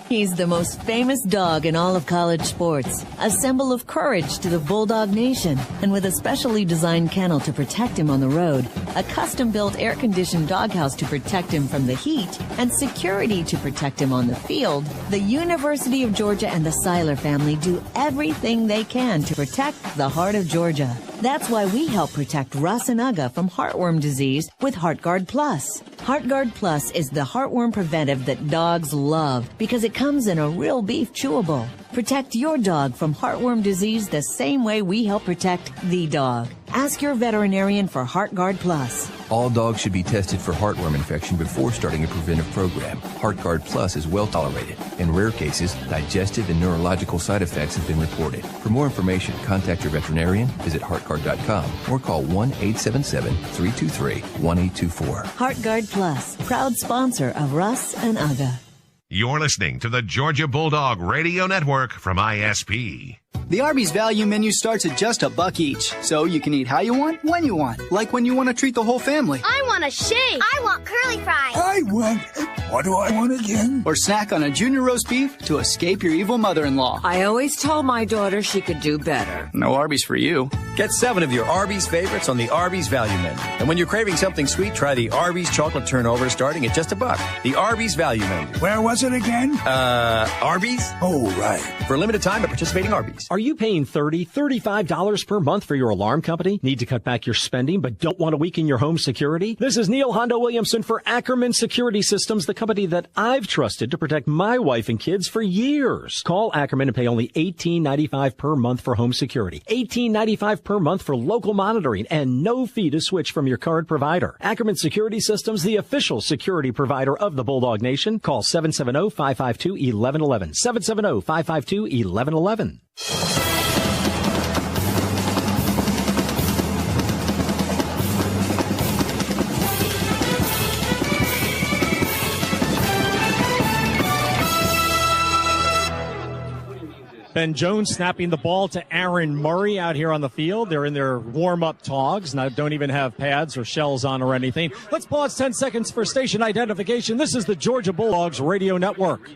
He's the most famous dog in all of college sports, a symbol of courage to the Bulldog Nation. And with a specially designed kennel to protect him on the road, a custom-built air-conditioned doghouse to protect him from the heat, and security to protect him on the field, the University of Georgia and the Seiler family do everything they can to protect the heart of Georgia. That's why we help protect Russ and Uga from heartworm disease with HeartGuard Plus. HeartGuard Plus is the heartworm preventive that dogs love because it comes in a real beef chewable. Protect your dog from heartworm disease the same way we help protect the dog. Ask your veterinarian for HeartGuard Plus. All dogs should be tested for heartworm infection before starting a preventive program. HeartGuard Plus is well tolerated. In rare cases, digestive and neurological side effects have been reported. For more information, contact your veterinarian, visit heartguard.com, or call 1-877-323-1824. HeartGuard Plus, proud sponsor of Russ and Uga. You're listening to the Georgia Bulldog Radio Network from ISP. The Arby's value menu starts at just $1 each, so you can eat how you want, when you want. Like when you want to treat the whole family. I want a shake. I want curly fries. What do I want again? Or snack on a junior roast beef to escape your evil mother-in-law. I always told my daughter she could do better. No Arby's for you. Get 7 of your Arby's favorites on the Arby's value menu. And when you're craving something sweet, try the Arby's chocolate turnover starting at just $1. The Arby's value menu. Where was it again? Arby's? Oh, right. For a limited time at participating Arby's. Are you paying $30, $35 per month for your alarm company? Need to cut back your spending but don't want to weaken your home security? This is Neil Hondo Williamson for Ackerman Security Systems, the company that I've trusted to protect my wife and kids for years. Call Ackerman and pay only $18.95 per month for home security, $18.95 per month for local monitoring, and no fee to switch from your current provider. Ackerman Security Systems, the official security provider of the Bulldog Nation. Call 770-552-1111. 770-552-1111. Ben Jones snapping the ball to Aaron Murray out here on the field. They're in their warm-up togs. Now, don't even have pads or shells on or anything. Let's pause 10 seconds for station identification. This is the Georgia Bulldogs Radio Network.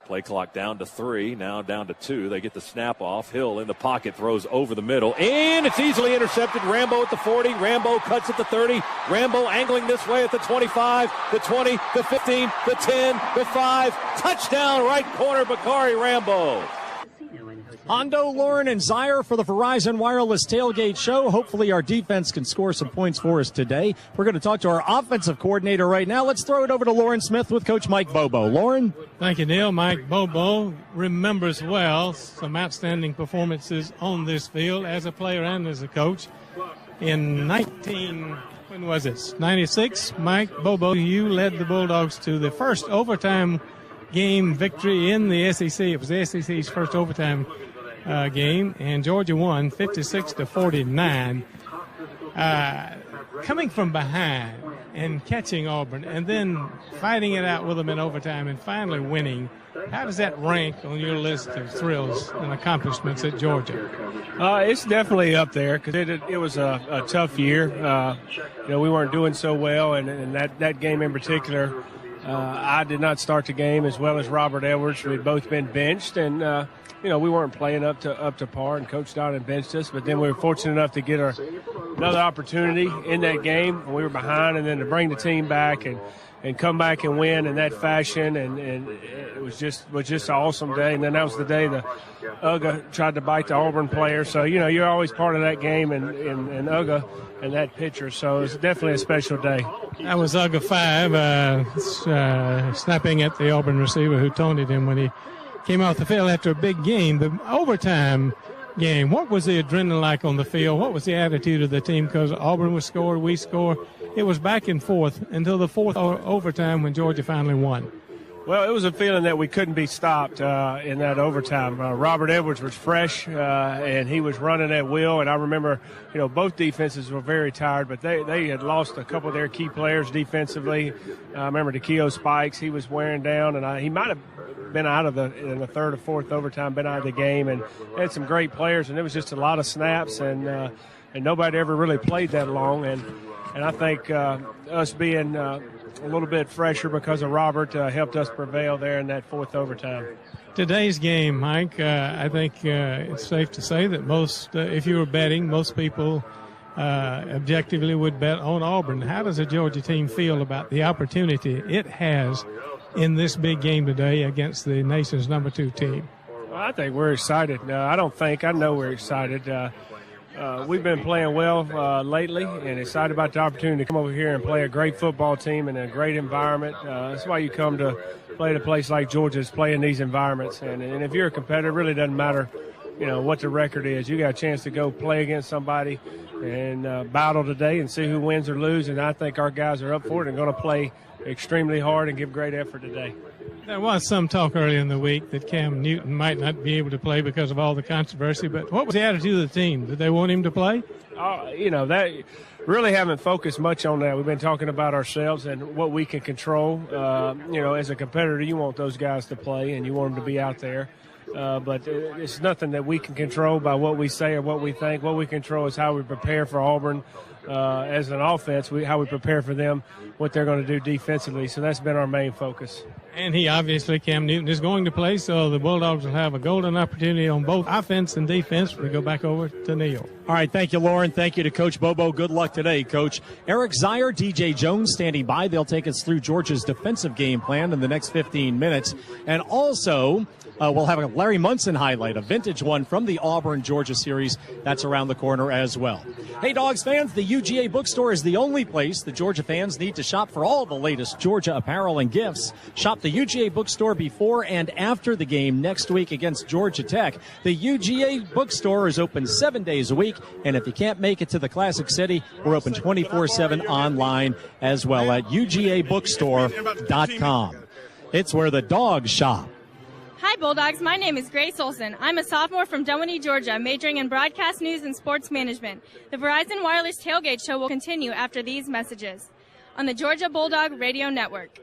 Play clock down to 3, now down to 2. They get the snap off. Hill in the pocket, throws over the middle, and it's easily intercepted. Rambo at the 40. Rambo cuts at the 30. Rambo angling this way at the 25, the 20, the 15, the 10, the 5. Touchdown, right corner, Bakari Rambo. Hondo, Lauren, and Zaire for the Verizon Wireless Tailgate Show. Hopefully our defense can score some points for us today. We're going to talk to our offensive coordinator right now. Let's throw it over to Lauren Smith with Coach Mike Bobo. Lauren? Thank you, Neil. Mike Bobo remembers well some outstanding performances on this field as a player and as a coach. In 96, Mike Bobo, you led the Bulldogs to the first overtime game victory in the SEC. It was the SEC's first overtime game, and Georgia won 56-49. Coming from behind and catching Auburn and then fighting it out with them in overtime and finally winning, how does that rank on your list of thrills and accomplishments at Georgia? It's definitely up there because it was a tough year. We weren't doing so well, and that game in particular, I did not start the game as well as Robert Edwards. We'd both been benched, and we weren't playing up to par, and Coach Donnan benched us. But then we were fortunate enough to get another opportunity in that game. We were behind, and then to bring the team back and come back and win in that fashion, and it was just an awesome day. And then that was the day the UGA tried to bite the Auburn player. So you're always part of that game, and UGA and that pitcher. So it's definitely a special day. That was UGA 5 snapping at the Auburn receiver who taunted him when he came off the field after a big game. The overtime game, what was the adrenaline like on the field? What was the attitude of the team? Because Auburn would score, we score. It was back and forth until the fourth overtime when Georgia finally won. Well, it was a feeling that we couldn't be stopped in that overtime. Robert Edwards was fresh, and he was running at will. And I remember, both defenses were very tired, but they had lost a couple of their key players defensively. I remember Takeo Spikes, he was wearing down, and he might have been out in the third or fourth overtime, been out of the game, and had some great players. And it was just a lot of snaps, and nobody ever really played that long. And I think us being a little bit fresher because of Robert helped us prevail there in that fourth overtime. Today's game, Mike, I think it's safe to say that most, if you were betting, most people objectively would bet on Auburn. How does the Georgia team feel about the opportunity it has in this big game today against the nation's number 2 team? Well, I think we're excited. I know we're excited. We've been playing well lately and excited about the opportunity to come over here and play a great football team in a great environment. That's why you come to play at a place like Georgia, is play in these environments. And if you're a competitor, it really doesn't matter, what the record is. You got a chance to go play against somebody and battle today and see who wins or loses. And I think our guys are up for it and going to play extremely hard and give great effort today. There was some talk earlier in the week that Cam Newton might not be able to play because of all the controversy, but what was the attitude of the team? Did they want him to play? That really haven't focused much on that. We've been talking about ourselves and what we can control. As a competitor, you want those guys to play and you want them to be out there. But it's nothing that we can control by what we say or what we think. What we control is how we prepare for Auburn as an offense, how we prepare for them, what they're going to do defensively. So that's been our main focus. And Cam Newton is going to play, so the Bulldogs will have a golden opportunity on both offense and defense. We go back over to Neil. All right, thank you, Lauren. Thank you to Coach Bobo. Good luck today, Coach. Eric Zaire, DJ Jones standing by. They'll take us through Georgia's defensive game plan in the next 15 minutes. And also, we'll have a Larry Munson highlight, a vintage one from the Auburn-Georgia series. That's around the corner as well. Hey, Dogs fans, the UGA bookstore is the only place the Georgia fans need to shop for all the latest Georgia apparel and gifts. Shop the UGA bookstore before and after the game next week against Georgia Tech. The UGA bookstore is open 7 days a week, and if you can't make it to the Classic City, we're open 24/7 online as well at UGAbookstore.com. It's where the dogs shop. Hi, Bulldogs. My name is Grace Olson. I'm a sophomore from Dunwoody, Georgia, majoring in broadcast news and sports management. The Verizon Wireless Tailgate Show will continue after these messages on the Georgia Bulldog Radio Network.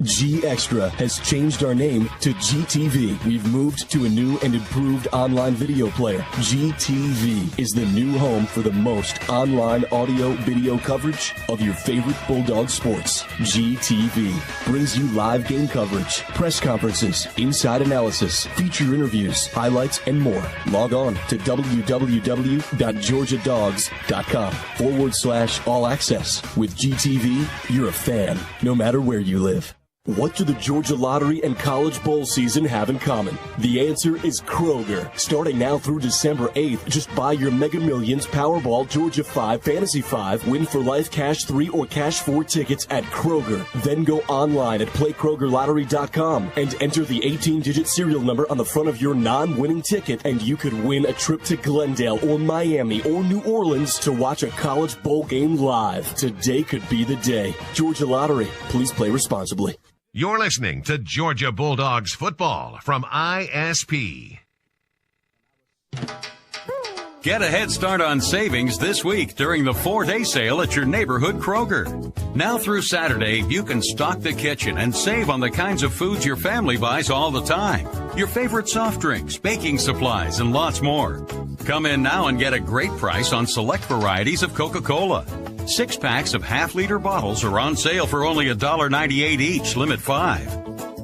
G Extra has changed our name to GTV. We've moved to a new and improved online video player. GTV is the new home for the most online audio video coverage of your favorite Bulldog sports. GTV brings you live game coverage, press conferences, inside analysis, feature interviews, highlights, and more. Log on to www.georgiadogs.com/all access. With GTV, you're a fan, no matter where you live. What do the Georgia Lottery and College Bowl season have in common? The answer is Kroger. Starting now through December 8th, just buy your Mega Millions, Powerball, Georgia 5, Fantasy 5, Win for Life, Cash 3, or Cash 4 tickets at Kroger. Then go online at PlayKrogerLottery.com and enter the 18-digit serial number on the front of your non-winning ticket, and you could win a trip to Glendale or Miami or New Orleans to watch a College Bowl game live. Today could be the day. Georgia Lottery. Please play responsibly. You're listening to Georgia Bulldogs football from ISP. Get a head start on savings this week during the 4-day sale at your neighborhood Kroger. Now through Saturday, you can stock the kitchen and save on the kinds of foods your family buys all the time. Your favorite soft drinks, baking supplies, and lots more. Come in now and get a great price on select varieties of Coca-Cola. 6 packs of half-liter bottles are on sale for only $1.98 each, limit 5.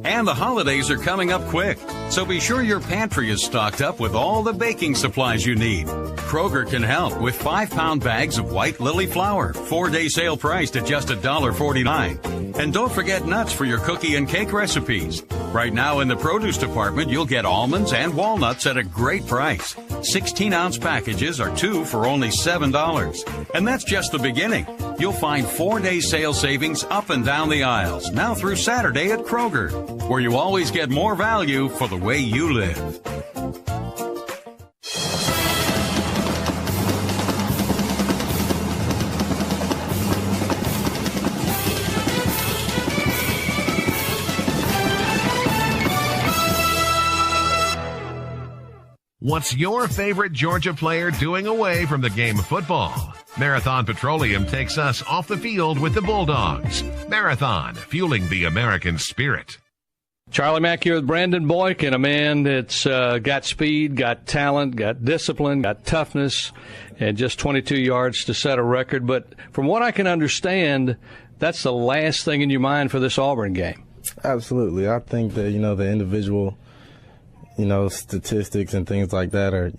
And the holidays are coming up quick, so be sure your pantry is stocked up with all the baking supplies you need. Kroger can help with 5-pound bags of white lily flour, 4-day sale priced at just $1.49. And don't forget nuts for your cookie and cake recipes. Right now in the produce department, you'll get almonds and walnuts at a great price. 16-ounce packages are 2 for only $7. And that's just the beginning. You'll find 4-day sale savings up and down the aisles, now through Saturday at Kroger, where you always get more value for the way you live. What's your favorite Georgia player doing away from the game of football? Marathon Petroleum takes us off the field with the Bulldogs. Marathon, fueling the American spirit. Charlie Mack here with Brandon Boykin, a man that's got speed, got talent, got discipline, got toughness, and just 22 yards to set a record. But from what I can understand, that's the last thing in your mind for this Auburn game. Absolutely. I think that, the individual statistics and things like that are,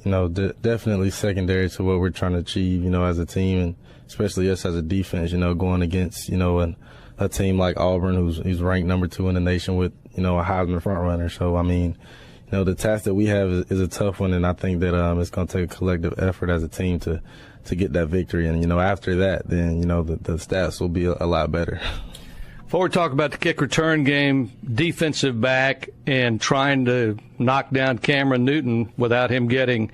definitely secondary to what we're trying to achieve, as a team, and especially us as a defense, going against, a team like Auburn who's ranked number 2 in the nation with, a Heisman front runner. So, the task that we have is a tough one, and I think that it's going to take a collective effort as a team to get that victory. And, after that, then, the stats will be a lot better. Before we talk about the kick return game, defensive back and trying to knock down Cameron Newton without him getting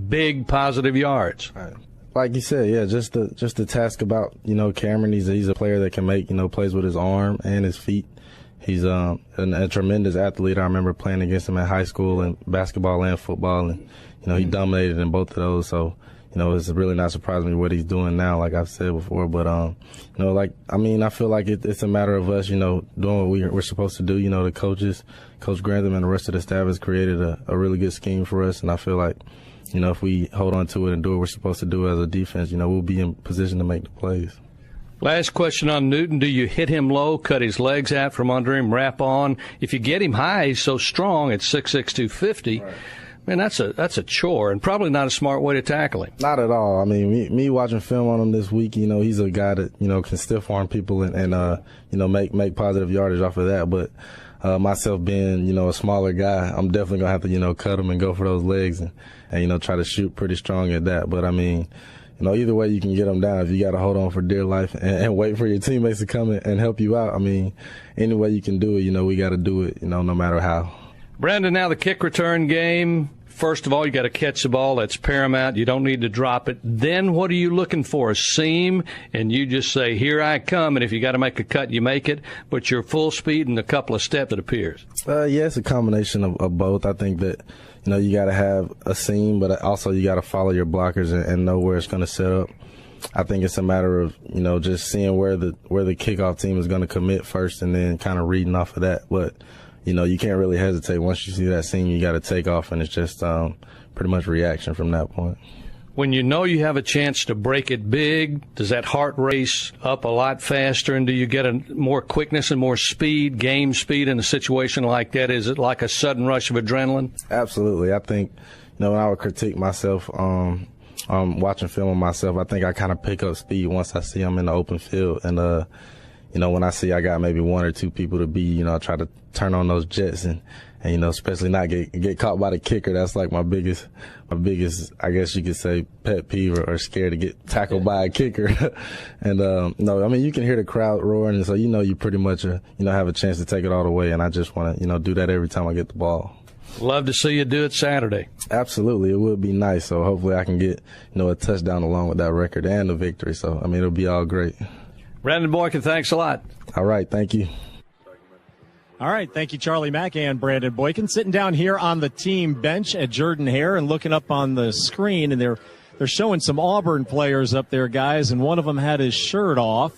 big positive yards. Right. Like you said, yeah, just the task about, Cameron, he's a player that can make, plays with his arm and his feet. He's a tremendous athlete. I remember playing against him in high school in basketball and football, and, he dominated in both of those. So, it's really not surprising me what he's doing now, like I've said before. But, I feel like it's a matter of us, doing what we're supposed to do. The coaches, Coach Grantham and the rest of the staff has created a really good scheme for us. And I feel like, if we hold on to it and do what we're supposed to do as a defense, we'll be in position to make the plays. Last question on Newton. Do you hit him low, cut his legs out from under him, wrap on? If you get him high, he's so strong at 6'6", 250. Right. Man, that's a chore and probably not a smart way to tackle him. Not at all. Me watching film on him this week, he's a guy that, can stiff arm people and make positive yardage off of that. But myself being, a smaller guy, I'm definitely going to have to, cut him and go for those legs and try to shoot pretty strong at that. But, either way you can get him down. If you got to hold on for dear life and wait for your teammates to come and help you out, any way you can do it, we got to do it, no matter how. Brandon, now the kick return game. First of all, you got to catch the ball. That's paramount. You don't need to drop it. Then what are you looking for? A seam, and you just say, here I come, and if you got to make a cut, you make it, but you're full speed and a couple of steps, it appears. Yeah, it's a combination of both. I think that, you got to have a seam, but also you got to follow your blockers and know where it's going to set up. I think it's a matter of, just seeing where the kickoff team is going to commit first and then kind of reading off of that. But, you can't really hesitate. Once you see that seam, you got to take off, and it's just pretty much reaction from that point. When you know you have a chance to break it big, does that heart race up a lot faster, and do you get more quickness and more speed, game speed in a situation like that? Is it like a sudden rush of adrenaline? Absolutely. I think, when I would critique myself watching film of myself, I think I kind of pick up speed once I see I'm in the open field. And, when I see I got maybe one or two people to beat, I try to turn on those jets and especially not get caught by the kicker. That's like my biggest, I guess you could say, pet peeve or scared to get tackled by a kicker. And, you can hear the crowd roaring. And so, you pretty much, have a chance to take it all the way. And I just want to, do that every time I get the ball. Love to see you do it Saturday. Absolutely. It would be nice. So hopefully I can get, a touchdown along with that record and the victory. So, it'll be all great. Brandon Boykin, thanks a lot. All right. Thank you. All right, thank you, Charlie Mack and Brandon Boykin. Sitting down here on the team bench at Jordan-Hare and looking up on the screen, and they're showing some Auburn players up there, guys, and one of them had his shirt off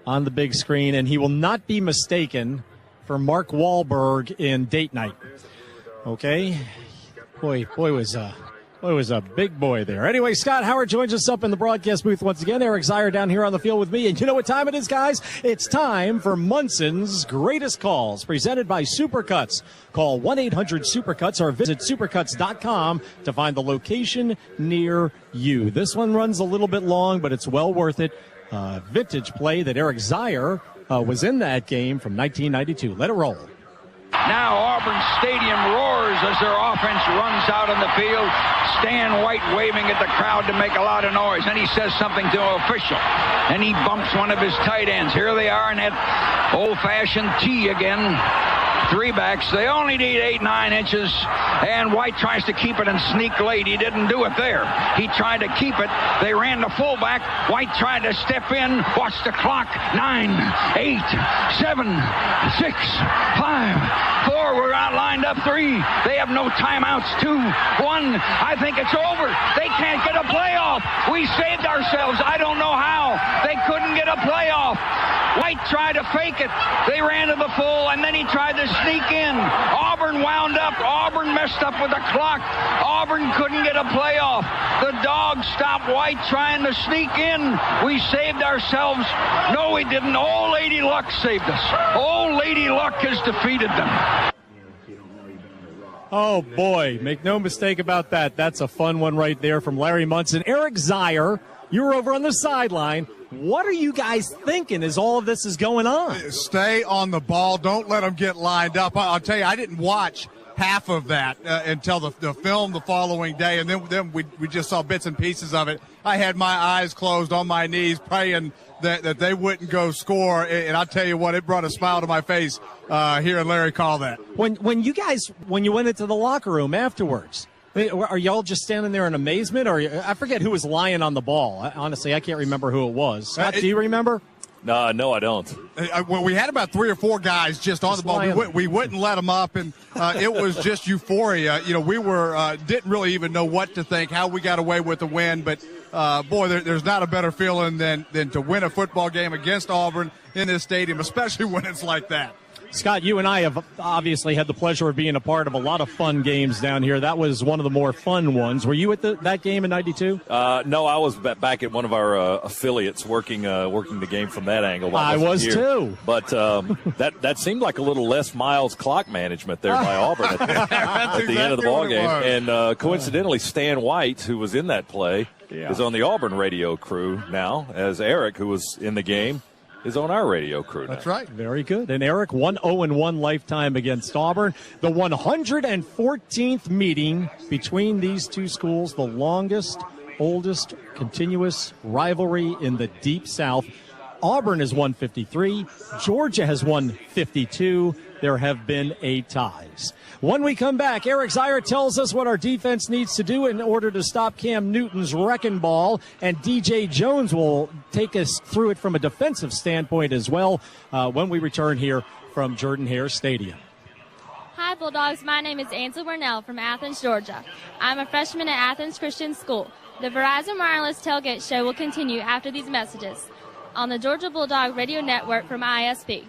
on the big screen, and he will not be mistaken for Mark Wahlberg in Date Night. Okay? Boy was a big boy there. Anyway, Scott Howard joins us up in the broadcast booth once again. Eric Zier down here on the field with me. And you know what time it is, guys? It's time for Munson's Greatest Calls, presented by Supercuts. Call 1-800-SUPERCUTS or visit supercuts.com to find the location near you. This one runs a little bit long, but it's well worth it. Vintage play that Eric Zier was in that game from 1992. Let it roll. Now Auburn Stadium roars as their offense runs out on the field. Stan White waving at the crowd to make a lot of noise. Then he says something to an official. Then he bumps one of his tight ends. Here they are in that old-fashioned T again. Three backs. They only need 8-9 inches, and White tries to keep it and sneak late. He didn't do it there. He tried to keep it. They ran the fullback. White tried to step in. Watch the clock. 9, 8, 7, 6, 5, 4. We're out lined up. 3. They have no timeouts. 2, 1. I think it's over. They can't get a playoff. We saved ourselves. I don't know how. They couldn't get a playoff. White tried to fake it. They ran to the full, and then he tried to sneak in. Auburn wound up. Auburn messed up with the clock. Auburn couldn't get a playoff. The Dogs stopped White trying to sneak in. We saved ourselves. No, we didn't. Old Lady Luck saved us. Old Lady Luck has defeated them. Oh, boy. Make no mistake about that. That's a fun one right there from Larry Munson. Eric Zier, you were over on the sideline. What are you guys thinking as all of this is going on? Stay on the ball. Don't let them get lined up. I'll tell you, I didn't watch half of that until the film the following day, and then we just saw bits and pieces of it. I had my eyes closed on my knees praying that they wouldn't go score, and I'll tell you what, it brought a smile to my face hearing Larry call that. When you went into the locker room afterwards, are y'all just standing there in amazement? Or I forget who was lying on the ball. Honestly, I can't remember who it was. Scott, do you remember? No, I don't. Well, we had about 3 or 4 guys just on the ball. We wouldn't let them up, and it was just euphoria. We were didn't really even know what to think, how we got away with the win. But, boy, there's not a better feeling than to win a football game against Auburn in this stadium, especially when it's like that. Scott, you and I have obviously had the pleasure of being a part of a lot of fun games down here. That was one of the more fun ones. Were you at that game in '92? No, I was back at one of our affiliates working the game from that angle. I was here, too. But that seemed like a little Les Miles clock management there by Auburn at the end of the ball game. And coincidentally, Stan White, who was in that play, is on the Auburn radio crew now, as Eric, who was in the game, is on our radio crew now. That's right. Very good. And Eric, 1-0-1 lifetime against Auburn. The 114th meeting between these two schools, the longest, oldest, continuous rivalry in the Deep South. Auburn has won 53. Georgia has won 52. There have been 8 ties. When we come back, Eric Zier tells us what our defense needs to do in order to stop Cam Newton's wrecking ball, and DJ Jones will take us through it from a defensive standpoint as well when we return here from Jordan-Hare Stadium. Hi, Hi, Bulldogs. My name is Ansel Burnell from Athens, Georgia. I'm a freshman at Athens Christian School. The Verizon Wireless Tailgate Show will continue after these messages on the Georgia Bulldog Radio Network from ISP.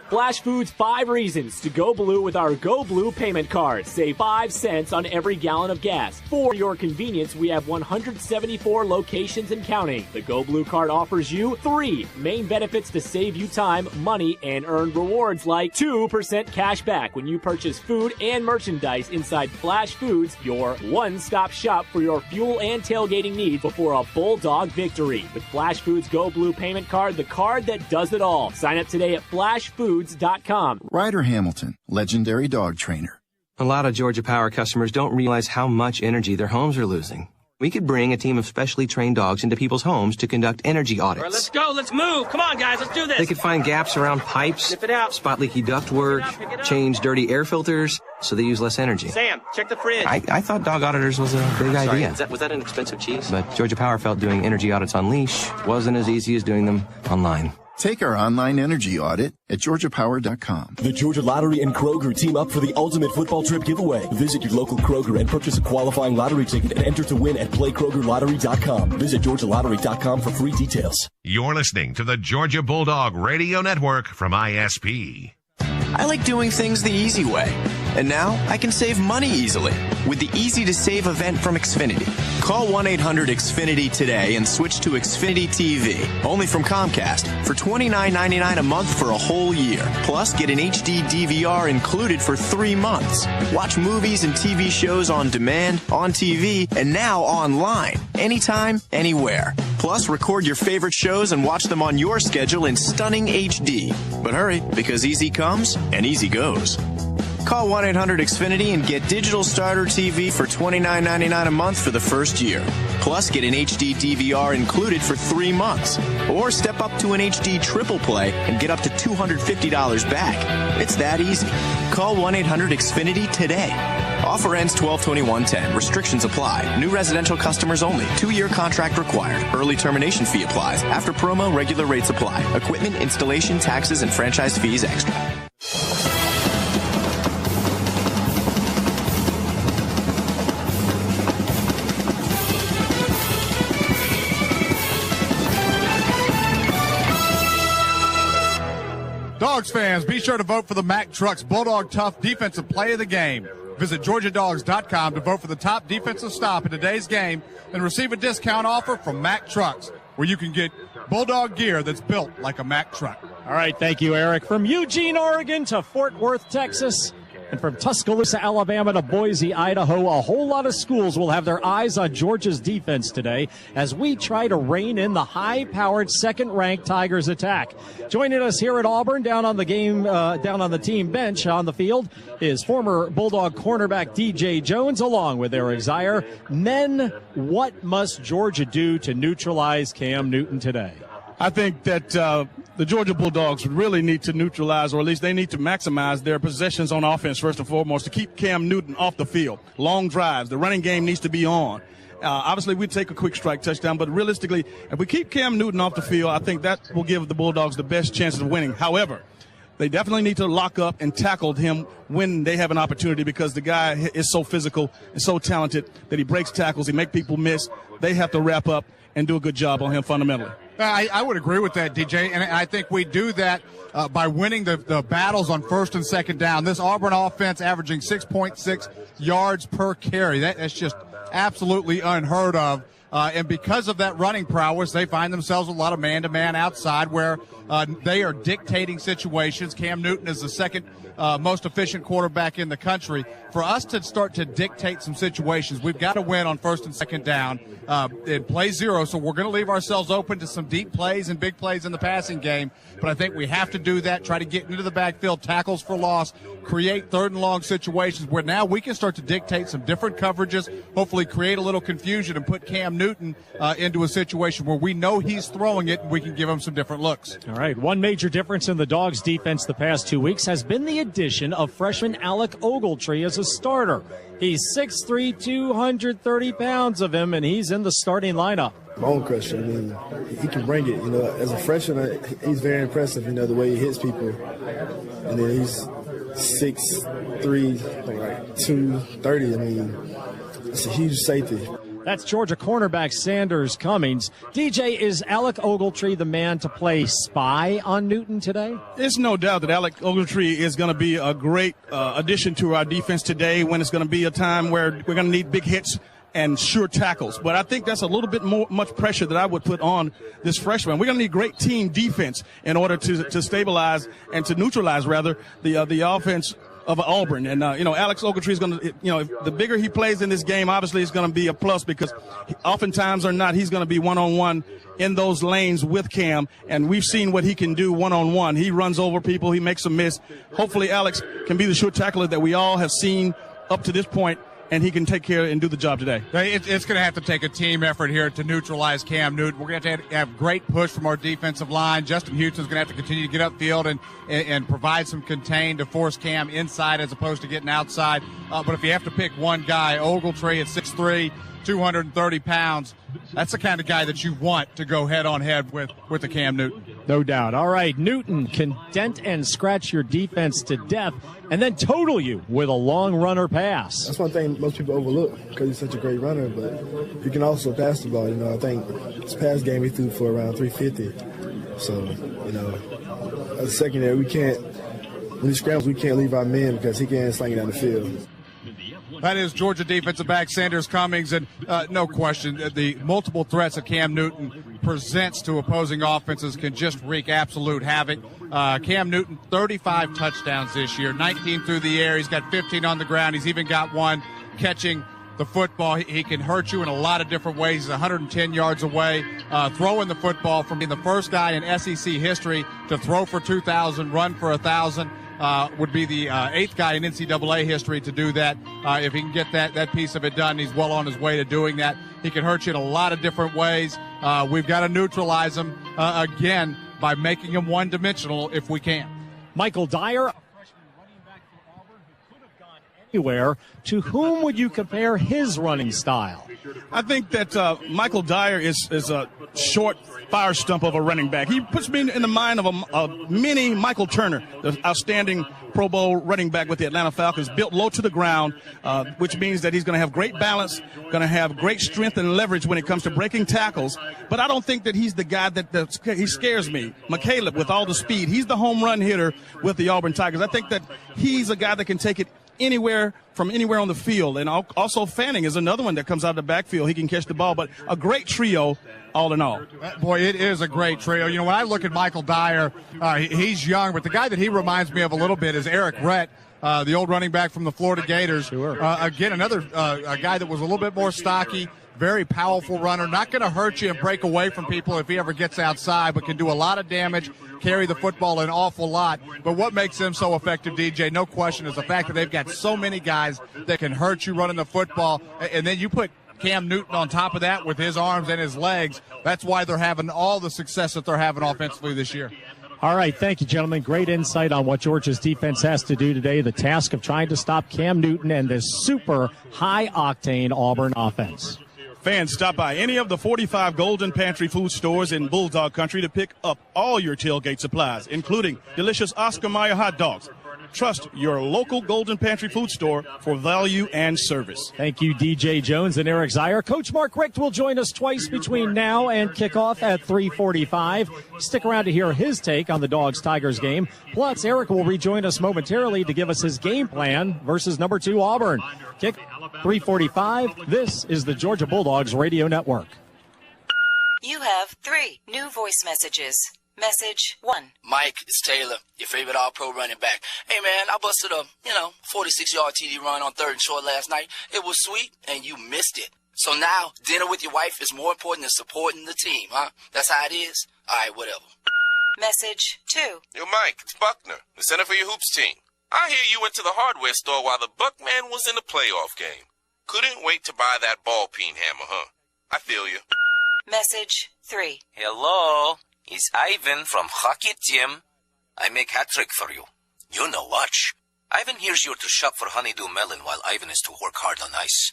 Flash Foods 5 reasons to go blue with our Go Blue payment card. Save 5 cents on every gallon of gas. For your convenience, we have 174 locations and counting. The Go Blue card offers you 3 main benefits to save you time, money, and earn rewards like 2% cash back when you purchase food and merchandise inside Flash Foods, your one-stop shop for your fuel and tailgating needs before a Bulldog victory. With Flash Foods Go Blue payment card, the card that does it all. Sign up today at flashfoods.com. Ryder Hamilton, legendary dog trainer. A lot of Georgia Power customers don't realize how much energy their homes are losing. We could bring a team of specially trained dogs into people's homes to conduct energy audits. All right, let's go. Let's move. Come on, guys. Let's do this. They could find gaps around pipes, Sniff it out. spot leaky ductwork, change dirty air filters so they use less energy. Sam, check the fridge. I thought dog auditors was a big idea. Was that an expensive cheese? But Georgia Power felt doing energy audits on leash wasn't as easy as doing them online. Take our online energy audit at georgiapower.com. The Georgia Lottery and Kroger team up for the ultimate football trip giveaway. Visit your local Kroger and purchase a qualifying lottery ticket and enter to win at playkrogerlottery.com. Visit georgialottery.com for free details. You're listening to the Georgia Bulldog Radio Network from ISP. I like doing things the easy way. And now I can save money easily with the Easy to Save event from Xfinity. Call 1-800-XFINITY today and switch to Xfinity TV, only from Comcast, for $29.99 a month for a whole year. Plus, get an HD DVR included for 3 months. Watch movies and TV shows on demand, on TV, and now online, anytime, anywhere. Plus, record your favorite shows and watch them on your schedule in stunning HD. But hurry, because easy comes and easy goes. Call 1-800-XFINITY and get Digital Starter TV for $29.99 a month for the first year. Plus, get an HD DVR included for 3 months. Or step up to an HD Triple Play and get up to $250 back. It's that easy. Call 1-800-XFINITY today. Offer ends 12/21/10. Restrictions apply. New residential customers only. 2-year contract required. Early termination fee applies. After promo, regular rates apply. Equipment, installation, taxes, and franchise fees extra. Dogs fans, be sure to vote for the Mack Trucks Bulldog Tough Defensive Play of the Game. Visit GeorgiaDogs.com to vote for the top defensive stop in today's game and receive a discount offer from Mack Trucks, where you can get Bulldog gear that's built like a Mack truck. All right, thank you, Eric. From Eugene, Oregon to Fort Worth, Texas, and from Tuscaloosa, Alabama to Boise, Idaho, a whole lot of schools will have their eyes on Georgia's defense today as we try to rein in the high-powered second-ranked Tigers attack. Joining us here at Auburn, down on the team bench on the field, is former Bulldog cornerback DJ Jones, along with Eric Zier. Men, what must Georgia do to neutralize Cam Newton today? I think that the Georgia Bulldogs really need to neutralize, or at least they need to maximize their possessions on offense first and foremost to keep Cam Newton off the field. Long drives. The running game needs to be on. Obviously, we take a quick strike touchdown, but realistically, if we keep Cam Newton off the field, I think that will give the Bulldogs the best chances of winning. However, they definitely need to lock up and tackle him when they have an opportunity, because the guy is so physical and so talented that he breaks tackles, he makes people miss. They have to wrap up and do a good job on him fundamentally. I would agree with that, DJ, and I think we do that by winning the battles on first and second down. This Auburn offense averaging 6.6 yards per carry. That's just absolutely unheard of. And because of that running prowess, they find themselves a lot of man-to-man outside where they are dictating situations. Cam Newton is the second most efficient quarterback in the country. For us to start to dictate some situations, we've got to win on first and second down in play zero. So we're going to leave ourselves open to some deep plays and big plays in the passing game. But I think we have to do that, try to get into the backfield, tackles for loss, create third and long situations where now we can start to dictate some different coverages, hopefully create a little confusion and put Cam Newton into a situation where we know he's throwing it and we can give him some different looks. All right, one major difference in the Dogs' defense the past 2 weeks has been the addition of freshman Alec Ogletree as a starter. He's 6'3", 230 pounds of him, and he's in the starting lineup. Bone crusher. I mean, he can bring it. You know, as a freshman, he's very impressive. You know, the way he hits people, and then he's 6'3", like 230. I mean, it's a huge safety. That's Georgia cornerback Sanders Cummings. DJ, is Alec Ogletree the man to play spy on Newton today? There's no doubt that Alec Ogletree is going to be a great addition to our defense today, when it's going to be a time where we're going to need big hits and sure tackles. But I think that's a little bit much pressure that I would put on this freshman. We're going to need great team defense in order to stabilize and to neutralize, rather, the offense of Auburn. And, Alex Ogletree is going to, the bigger he plays in this game, obviously it's going to be a plus, because oftentimes or not, he's going to be one-on-one in those lanes with Cam. And we've seen what he can do one-on-one. He runs over people. He makes a miss. Hopefully Alex can be the sure tackler that we all have seen up to this point, and he can take care and do the job today. It's going to have to take a team effort here to neutralize Cam Newton. We're going to have great push from our defensive line. Justin Houston's going to have to continue to get upfield and provide some contain to force Cam inside as opposed to getting outside. But if you have to pick one guy, Ogletree at 6'3", 230 pounds, that's the kind of guy that you want to go head-on-head with the Cam Newton. No doubt. All right, Newton can dent and scratch your defense to death and then total you with a long runner pass. That's one thing most people overlook because he's such a great runner, but he can also pass the ball. I think his pass game he threw for around 350. So, as a secondary, when he scrambles, we can't leave our men because he can't sling it down the field. That is Georgia defensive back Sanders Cummings, and no question, the multiple threats that Cam Newton presents to opposing offenses can just wreak absolute havoc. Cam Newton, 35 touchdowns this year, 19 through the air. He's got 15 on the ground. He's even got one catching the football. He can hurt you in a lot of different ways. He's 110 yards away, throwing the football, from being the first guy in SEC history to throw for 2,000, run for 1,000. Would be the eighth guy in NCAA history to do that. If he can get that piece of it done, he's well on his way to doing that. He can hurt you in a lot of different ways. We've got to neutralize him again by making him one-dimensional if we can. Michael Dyer, a freshman running back for Auburn who could have gone anywhere. To whom would you compare his running style? I think that Michael Dyer is a short fire stump of a running back. He puts me in the mind of a mini Michael Turner, the outstanding Pro Bowl running back with the Atlanta Falcons, built low to the ground, which means that he's going to have great balance, going to have great strength and leverage when it comes to breaking tackles. But I don't think that he's the guy that he scares me. McCaleb, with all the speed, he's the home run hitter with the Auburn Tigers. I think that he's a guy that can take it anywhere on the field. And also Fanning is another one that comes out of the backfield. He can catch the ball, but a great trio all in all. Boy, it is a great trio. When I look at Michael Dyer, he's young, but the guy that he reminds me of a little bit is Eric Rhett, the old running back from the Florida Gators. Sure. Again, another a guy that was a little bit more stocky, very powerful runner, not going to hurt you and break away from people if he ever gets outside, but can do a lot of damage, carry the football an awful lot. But what makes them so effective, DJ, no question, is the fact that they've got so many guys that can hurt you running the football. And then you put Cam Newton on top of that with his arms and his legs. That's why they're having all the success that they're having offensively this year. All right, thank you, gentlemen. Great insight on what Georgia's defense has to do today, the task of trying to stop Cam Newton and this super high-octane Auburn offense. Fans, stop by any of the 45 Golden Pantry food stores in Bulldog Country to pick up all your tailgate supplies, including delicious Oscar Mayer hot dogs. Trust your local Golden Pantry food store for value and service. Thank you, DJ Jones and Eric Zier. Coach Mark Richt will join us twice between now and kickoff at 3:45. Stick around to hear his take on the Dogs-Tigers game. Plus, Eric will rejoin us momentarily to give us his game plan versus number 2 Auburn. Kick 3:45. This is the Georgia Bulldogs Radio Network. You have 3 new voice messages. Message 1. Mike, it's Taylor, your favorite All-Pro running back. Hey, man, I busted a, 46-yard TD run on 3rd and short last night. It was sweet, and you missed it. So now, dinner with your wife is more important than supporting the team, huh? That's how it is? All right, whatever. Message 2. Yo, Mike, it's Buckner, the center for your hoops team. I hear you went to the hardware store while the Buckman was in the playoff game. Couldn't wait to buy that ball-peen hammer, huh? I feel you. Message 3. Hello, it's Ivan from Hockey Gym. I make hat trick for you. You know watch. Ivan here's you to shop for honeydew melon while Ivan is to work hard on ice.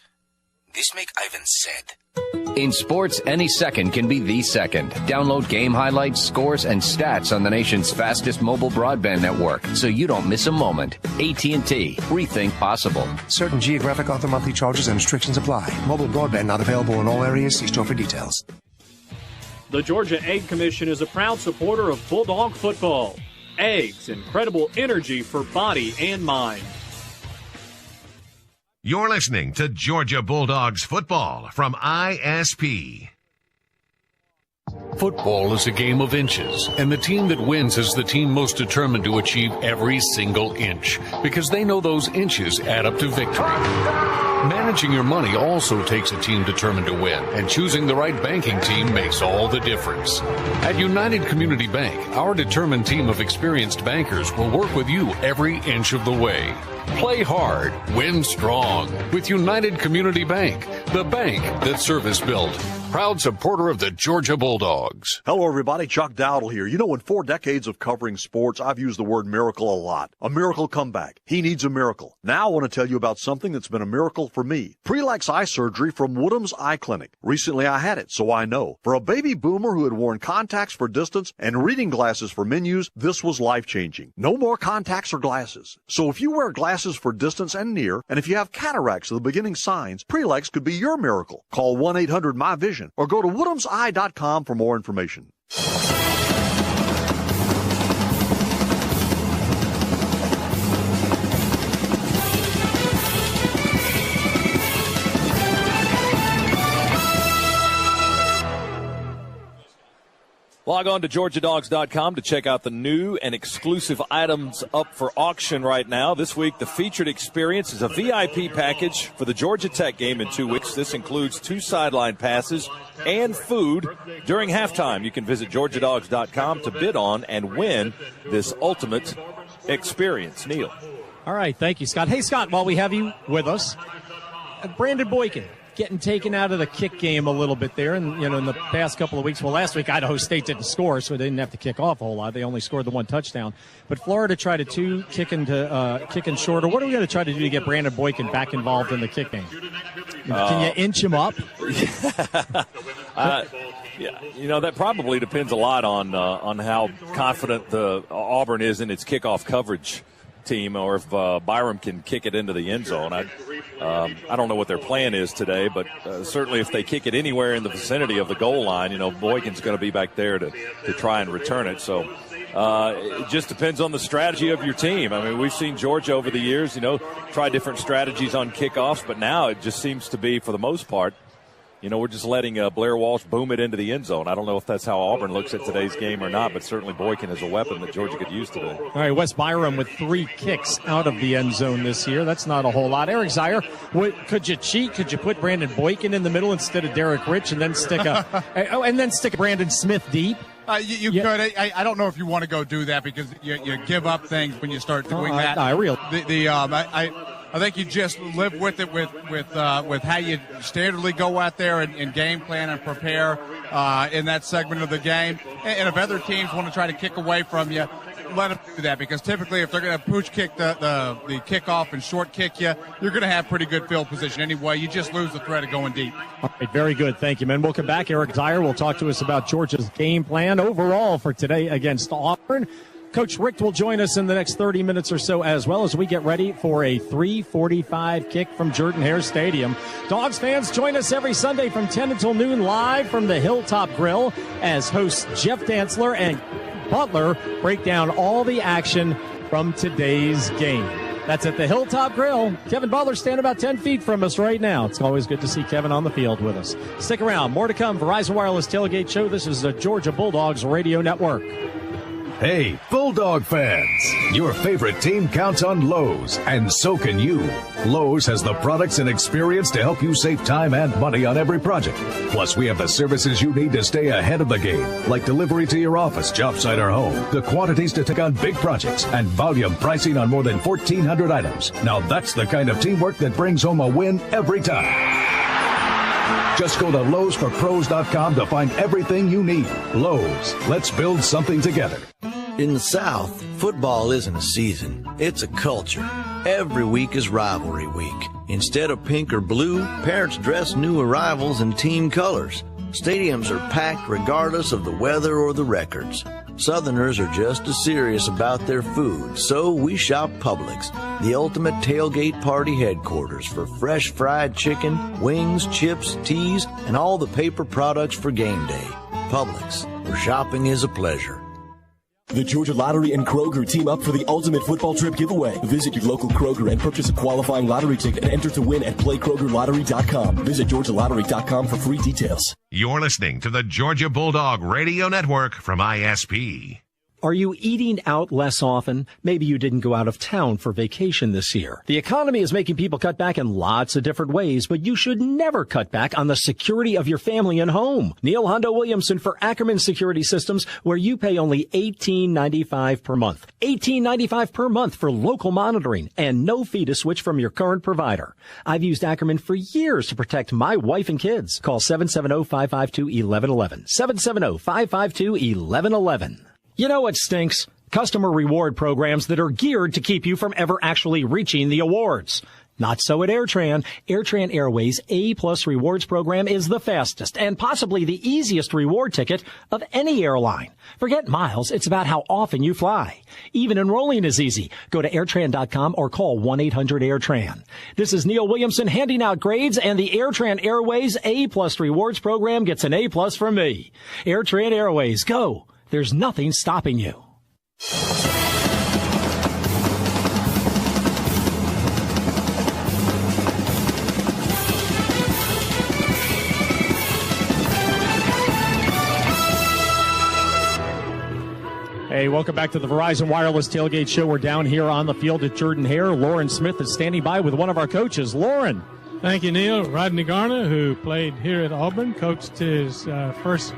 This make Ivan sad. In sports, any second can be the second. Download game highlights, scores, and stats on the nation's fastest mobile broadband network so you don't miss a moment. AT&T. Rethink possible. Certain geographic author monthly charges and restrictions apply. Mobile broadband not available in all areas. See store for details. The Georgia Egg Commission is a proud supporter of Bulldog football. Eggs, incredible energy for body and mind. You're listening to Georgia Bulldogs football from ISP. Football is a game of inches, and the team that wins is the team most determined to achieve every single inch, because they know those inches add up to victory. Managing your money also takes a team determined to win, and choosing the right banking team makes all the difference. At United Community Bank, our determined team of experienced bankers will work with you every inch of the way. Play hard, win strong with United Community Bank, the bank that's service built. Proud supporter of the Georgia Bulldogs. Hello, everybody. Chuck Dowdle here. You know, in 4 decades of covering sports, I've used the word miracle a lot. A miracle comeback. He needs a miracle. Now I want to tell you about something that's been a miracle for me. Prelex eye surgery from Woodham's Eye Clinic. Recently I had it, so I know. For a baby boomer who had worn contacts for distance and reading glasses for menus, this was life-changing. No more contacts or glasses. So if you wear glasses for distance and near, and if you have cataracts of the beginning signs, Prelex could be your miracle. Call 1-800-MY-VISION or go to woodhamseye.com for more information. Log on to GeorgiaDogs.com to check out the new and exclusive items up for auction right now. This week, the featured experience is a VIP package for the Georgia Tech game in 2 weeks. This includes 2 sideline passes and food during halftime. You can visit GeorgiaDogs.com to bid on and win this ultimate experience. Neil. All right, thank you, Scott. Hey, Scott, while we have you with us, Brandon Boykin getting taken out of the kick game a little bit there, and in the past couple of weeks. Well, last week Idaho State didn't score, so they didn't have to kick off a whole lot. They only scored the 1 touchdown. But Florida tried to 2 kicking shorter. What are we going to try to do to get Brandon Boykin back involved in the kick game? Can you inch him up? Yeah, that probably depends a lot on how confident the Auburn is in its kickoff coverage team, or if Byram can kick it into the end zone. I don't know what their plan is today, but certainly if they kick it anywhere in the vicinity of the goal line, Boykin's going to be back there to try and return it. So it just depends on the strategy of your team. I mean, we've seen Georgia over the years, try different strategies on kickoffs, but now it just seems to be, for the most part, we're just letting Blair Walsh boom it into the end zone. I don't know if that's how Auburn looks at today's game or not, but certainly Boykin is a weapon that Georgia could use today. All right, Wes Byram with 3 kicks out of the end zone this year. That's not a whole lot. Eric Zier, could you cheat? Could you put Brandon Boykin in the middle instead of Derek Rich, and then stick a Brandon Smith deep? You could. I don't know if you want to go do that, because you give up things when you start doing that. I think you just live with it with how you standardly go out there and game plan and prepare in that segment of the game. And if other teams want to try to kick away from you, let them do that, because typically if they're going to pooch kick the kickoff and short kick you, you're going to have pretty good field position anyway. You just lose the threat of going deep. All right, very good. Thank you, man. We'll come back. Eric Zier will talk to us about Georgia's game plan overall for today against Auburn. Coach Richt will join us in the next 30 minutes or so, as well as we get ready for a 3:45 kick from Jordan-Hare Stadium. Dogs fans, join us every Sunday from 10 until noon live from the Hilltop Grill as hosts Jeff Dantzler and Butler break down all the action from today's game. That's at the Hilltop Grill. Kevin Butler standing about 10 feet from us right now. It's always good to see Kevin on the field with us. Stick around. More to come. Verizon Wireless Tailgate Show. This is the Georgia Bulldogs Radio Network. Hey, Bulldog fans, your favorite team counts on Lowe's, and so can you. Lowe's has the products and experience to help you save time and money on every project. Plus, we have the services you need to stay ahead of the game, like delivery to your office, job site, or home, the quantities to take on big projects, and volume pricing on more than 1,400 items. Now that's the kind of teamwork that brings home a win every time. Just go to LowesForPros.com to find everything you need. Lowe's, let's build something together. In the South, football isn't a season, it's a culture. Every week is rivalry week. Instead of pink or blue, parents dress new arrivals in team colors. Stadiums are packed regardless of the weather or the records. Southerners are just as serious about their food, so we shop Publix, the ultimate tailgate party headquarters for fresh fried chicken, wings, chips, teas, and all the paper products for game day. Publix, where shopping is a pleasure. The Georgia Lottery and Kroger team up for the ultimate football trip giveaway. Visit your local Kroger and purchase a qualifying lottery ticket and enter to win at playkrogerlottery.com. Visit georgialottery.com for free details. You're listening to the Georgia Bulldog Radio Network from ISP. Are you eating out less often? Maybe you didn't go out of town for vacation this year. The economy is making people cut back in lots of different ways, but you should never cut back on the security of your family and home. Neil Hondo Williamson for Ackerman Security Systems, where you pay only $18.95 per month. $18.95 per month for local monitoring and no fee to switch from your current provider. I've used Ackerman for years to protect my wife and kids. Call 770-552-1111. 770-552-1111. You know what stinks? Customer reward programs that are geared to keep you from ever actually reaching the awards. Not so at AirTran. AirTran Airways A-Plus Rewards program is the fastest and possibly the easiest reward ticket of any airline. Forget miles. It's about how often you fly. Even enrolling is easy. Go to airtran.com or call 1-800-AIRTRAN. This is Neil Williamson handing out grades, and the AirTran Airways A-Plus Rewards program gets an A-Plus from me. AirTran Airways, go. There's nothing stopping you. Hey, welcome back to the Verizon Wireless Tailgate Show. We're down here on the field at Jordan-Hare. Lauren Smith is standing by with one of our coaches. Lauren. Thank you, Neil. Rodney Garner, who played here at Auburn, coached his first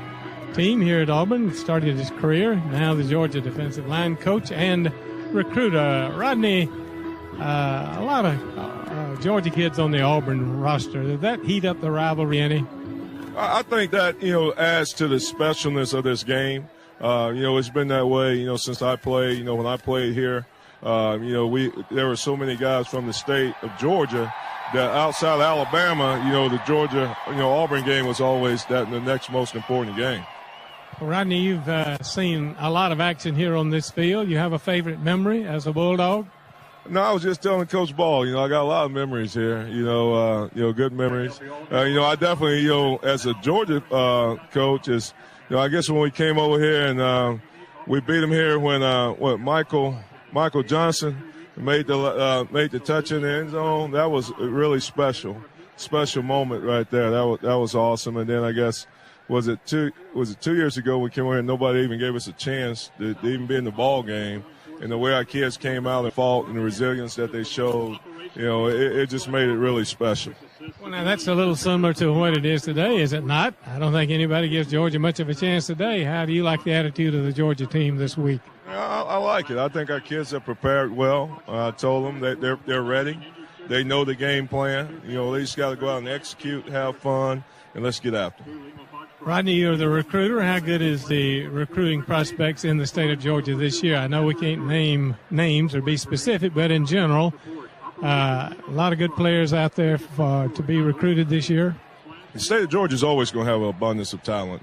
team here at Auburn, started his career, now the Georgia defensive line coach and recruiter. Rodney, a lot of Georgia kids on the Auburn roster. Did that heat up the rivalry any? I think that, adds to the specialness of this game. It's been that way, since I played, when I played here, there were so many guys from the state of Georgia that outside of Alabama, the Georgia, Auburn game was always the next most important game. Well, Rodney, you've seen a lot of action here on this field. You have a favorite memory as a Bulldog? No, I was just telling Coach Ball, I got a lot of memories here, good memories. I definitely, as a Georgia coach, I guess when we came over here and we beat them here when Michael Johnson made the touch in the end zone. That was a really special moment right there. That was awesome. And then I guess was it 2 years ago we came over here and nobody even gave us a chance to even be in the ball game. And the way our kids came out and fought and the resilience that they showed, it just made it really special. Well, now that's a little similar to what it is today, is it not? I don't think anybody gives Georgia much of a chance today. How do you like the attitude of the Georgia team this week? I like it. I think our kids are prepared well. I told them that they're ready. They know the game plan. They just got to go out and execute, have fun, and let's get after it. Rodney, you're the recruiter. How good is the recruiting prospects in the state of Georgia this year? I know we can't name names or be specific, but in general, a lot of good players out there to be recruited this year. The state of Georgia is always going to have an abundance of talent.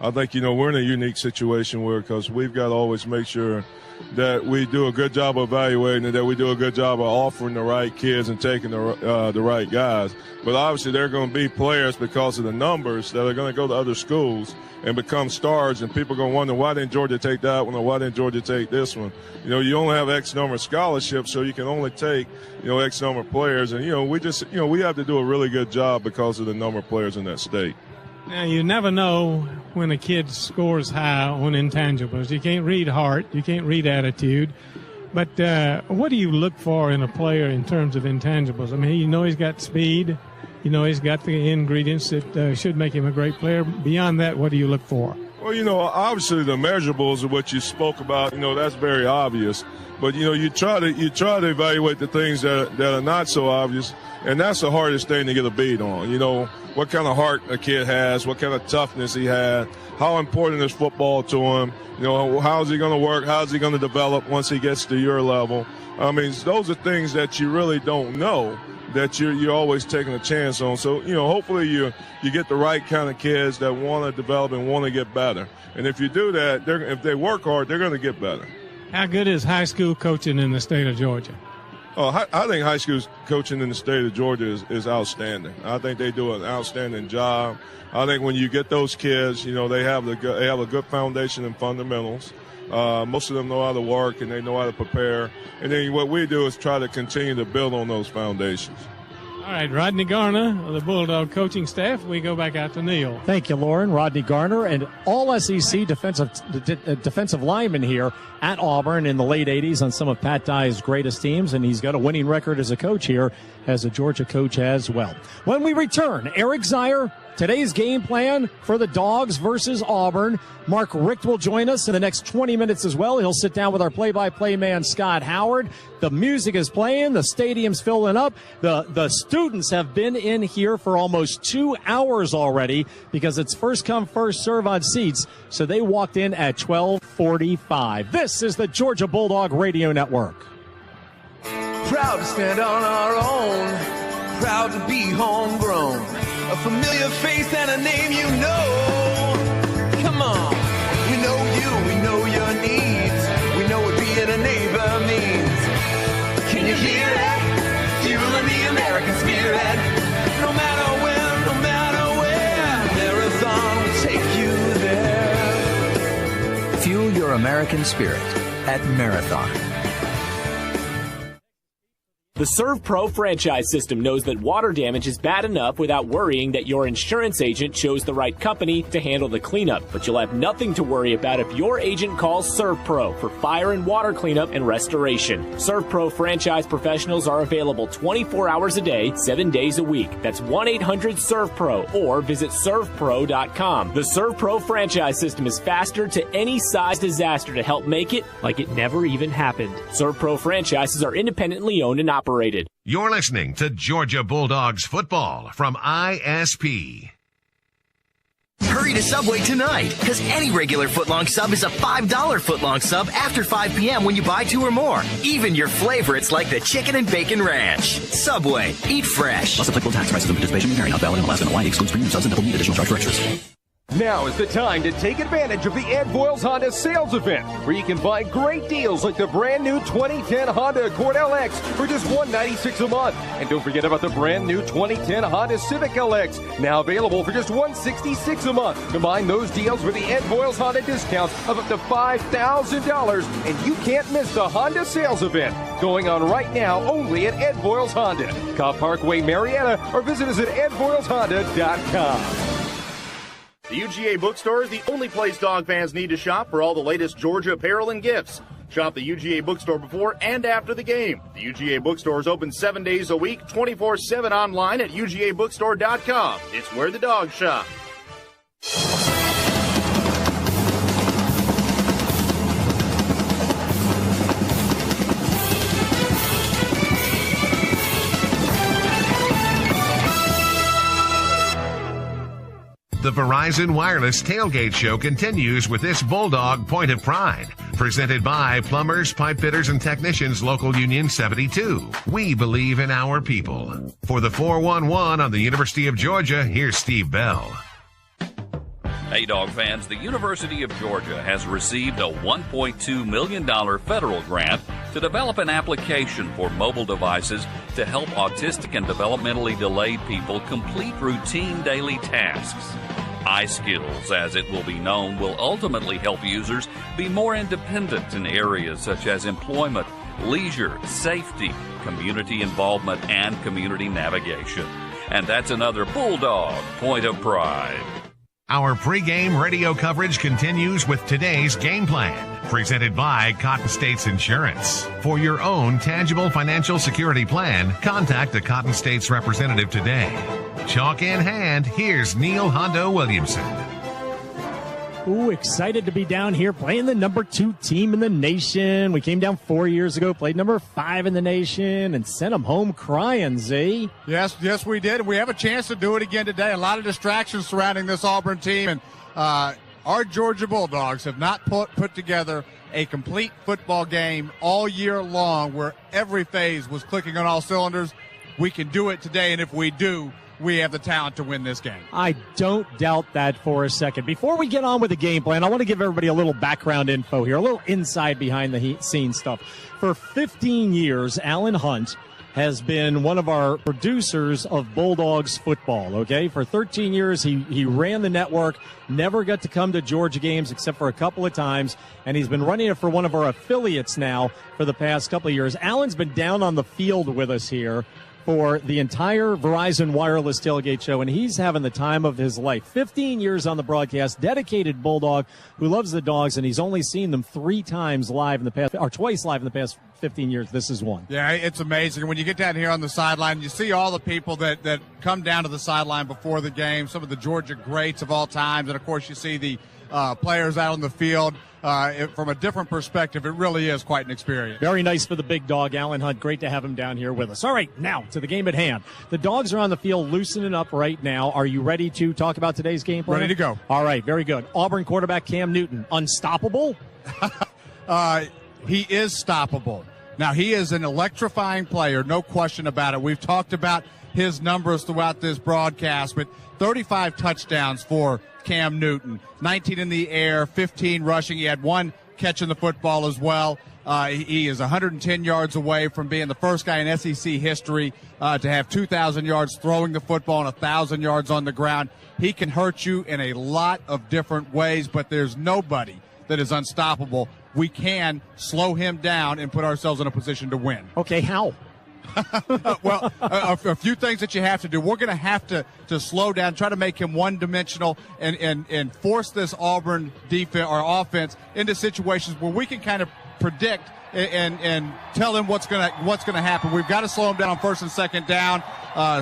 I think, we're in a unique situation because we've got to always make sure that we do a good job of evaluating and that we do a good job of offering the right kids and taking the right guys. But obviously there are going to be players because of the numbers that are going to go to other schools and become stars, and people are going to wonder, why didn't Georgia take that one or why didn't Georgia take this one? You only have X number of scholarships, so you can only take, X number of players. And, we have to do a really good job because of the number of players in that state. Now, you never know when a kid scores high on intangibles. You can't read heart. You can't read attitude. But what do you look for in a player in terms of intangibles? I mean, he's got speed. He's got the ingredients that should make him a great player. Beyond that, what do you look for? Well, obviously the measurables of what you spoke about, that's very obvious. But, you try to evaluate the things that are not so obvious, and that's the hardest thing to get a beat on. What kind of heart a kid has, what kind of toughness he had, how important is football to him, how is he going to work, how is he going to develop once he gets to your level. I mean, those are things that you really don't know, that you're always taking a chance on. So, hopefully you get the right kind of kids that want to develop and want to get better. And if you do that, if they work hard, they're going to get better. How good is high school coaching in the state of Georgia? Oh, I think high school coaching in the state of Georgia is outstanding. I think they do an outstanding job. I think when you get those kids, they have a good foundation and fundamentals. Most of them know how to work and they know how to prepare. And then what we do is try to continue to build on those foundations. All right, Rodney Garner of the Bulldog coaching staff. We go back out to Neil. Thank you, Lauren. Rodney Garner, and all SEC defensive lineman here at Auburn in the late 80s on some of Pat Dye's greatest teams, and he's got a winning record as a coach here, as a Georgia coach as well. When we return, Eric Zeier, today's game plan for the Dogs versus Auburn. Mark Richt will join us in the next 20 minutes as well. He'll sit down with our play-by-play man, Scott Howard. The music is playing. The stadium's filling up. The students have been in here for almost 2 hours already because it's first come, first serve on seats. So they walked in at 12:45. This is the Georgia Bulldog Radio Network. Proud to stand on our own. Proud to be homegrown. A familiar face and a name you know. Come on. We know you, we know your needs. We know what being a neighbor means. Can you hear it? Fueling the American spirit. No matter when, no matter where, Marathon will take you there. Fuel your American spirit at Marathon. The ServPro franchise system knows that water damage is bad enough without worrying that your insurance agent chose the right company to handle the cleanup. But you'll have nothing to worry about if your agent calls ServPro for fire and water cleanup and restoration. ServPro franchise professionals are available 24 hours a day, 7 days a week. That's 1-800-ServPro or visit servpro.com. The ServPro franchise system is faster to any size disaster to help make it like it never even happened. ServPro franchises are independently owned and operated. You're listening to Georgia Bulldogs football from ISP. Hurry to Subway tonight, because any regular footlong sub is a $5 footlong sub after 5 p.m. when you buy 2 or more. Even your favorites like the chicken and bacon ranch. Subway, eat fresh. Plus applicable tax, prices and participation may vary. Not valid in Alaska and Hawaii. Excludes premium subs and double need additional charge for extras. Now is the time to take advantage of the Ed Boyles Honda sales event, where you can find great deals like the brand new 2010 Honda Accord LX for just $196 a month. And don't forget about the brand new 2010 Honda Civic LX, now available for just $166 a month. Combine those deals with the Ed Boyles Honda discounts of up to $5,000, and you can't miss the Honda sales event going on right now only at Ed Boyles Honda, Cobb Parkway, Marietta, or visit us at edboyleshonda.com. The UGA Bookstore is the only place dog fans need to shop for all the latest Georgia apparel and gifts. Shop the UGA Bookstore before and after the game. The UGA Bookstore is open 7 days a week, 24/7 online at UGABookstore.com. It's where the dogs shop. The Verizon Wireless Tailgate Show continues with this Bulldog Point of Pride, presented by Plumbers, Pipe Fitters, and Technicians Local Union 72. We believe in our people. For the 411 on the University of Georgia, here's Steve Bell. Hey, dog fans, the University of Georgia has received a $1.2 million federal grant to develop an application for mobile devices to help autistic and developmentally delayed people complete routine daily tasks. iSkills, as it will be known, will ultimately help users be more independent in areas such as employment, leisure, safety, community involvement, and community navigation. And that's another Bulldog Point of Pride. Our pregame radio coverage continues with today's game plan, presented by Cotton States Insurance. For your own tangible financial security plan, contact a Cotton States representative today. Chalk in hand, here's Neil Hondo Williamson. Ooh, excited to be down here playing the number 2 team in the nation. We came down 4 years ago, played number 5 in the nation, and sent them home crying, Z. Yes, we did. We have a chance to do it again today. A lot of distractions surrounding this Auburn team, and our Georgia Bulldogs have not put together a complete football game all year long where every phase was clicking on all cylinders. We can do it today, and if we do, we have the talent to win this game. I don't doubt that for a second. Before we get on with the game plan, I want to give everybody a little background info here, a little inside behind the scenes stuff. For 15 years, Alan Hunt has been one of our producers of Bulldogs football, okay? For 13 years, he ran the network, never got to come to Georgia games except for a couple of times, and he's been running it for one of our affiliates now for the past couple of years. Alan's been down on the field with us here for the entire Verizon Wireless Tailgate show, and he's having the time of his life. 15 years on the broadcast, dedicated Bulldog who loves the dogs, and he's only seen them twice live in the past 15 years. This is one. Yeah, it's amazing. When you get down here on the sideline, you see all the people that come down to the sideline before the game, some of the Georgia greats of all times, and of course you see the players out on the field. From a different perspective, it really is quite an experience. Very nice for the big dog, Alan Hunt. Great to have him down here with us. All right, now to the game at hand. The dogs are on the field loosening up right now. Are you ready to talk about today's game plan? Ready to go. All right, very good. Auburn quarterback Cam Newton, unstoppable? He is stoppable. Now, he is an electrifying player, no question about it. We've talked about his numbers throughout this broadcast, but 35 touchdowns for Cam Newton, 19 in the air, 15 rushing. He had one catching the football as well. He is 110 yards away from being the first guy in SEC history to have 2,000 yards throwing the football and 1,000 yards on the ground. He can hurt you in a lot of different ways, but there's nobody that is unstoppable. We can slow him down and put ourselves in a position to win. Okay, how? Well, a few things that you have to do. We're going to have to slow down, try to make him one-dimensional, and force this Auburn defense or offense into situations where we can kind of predict and tell him what's going to happen. We've got to slow him down on first and second down.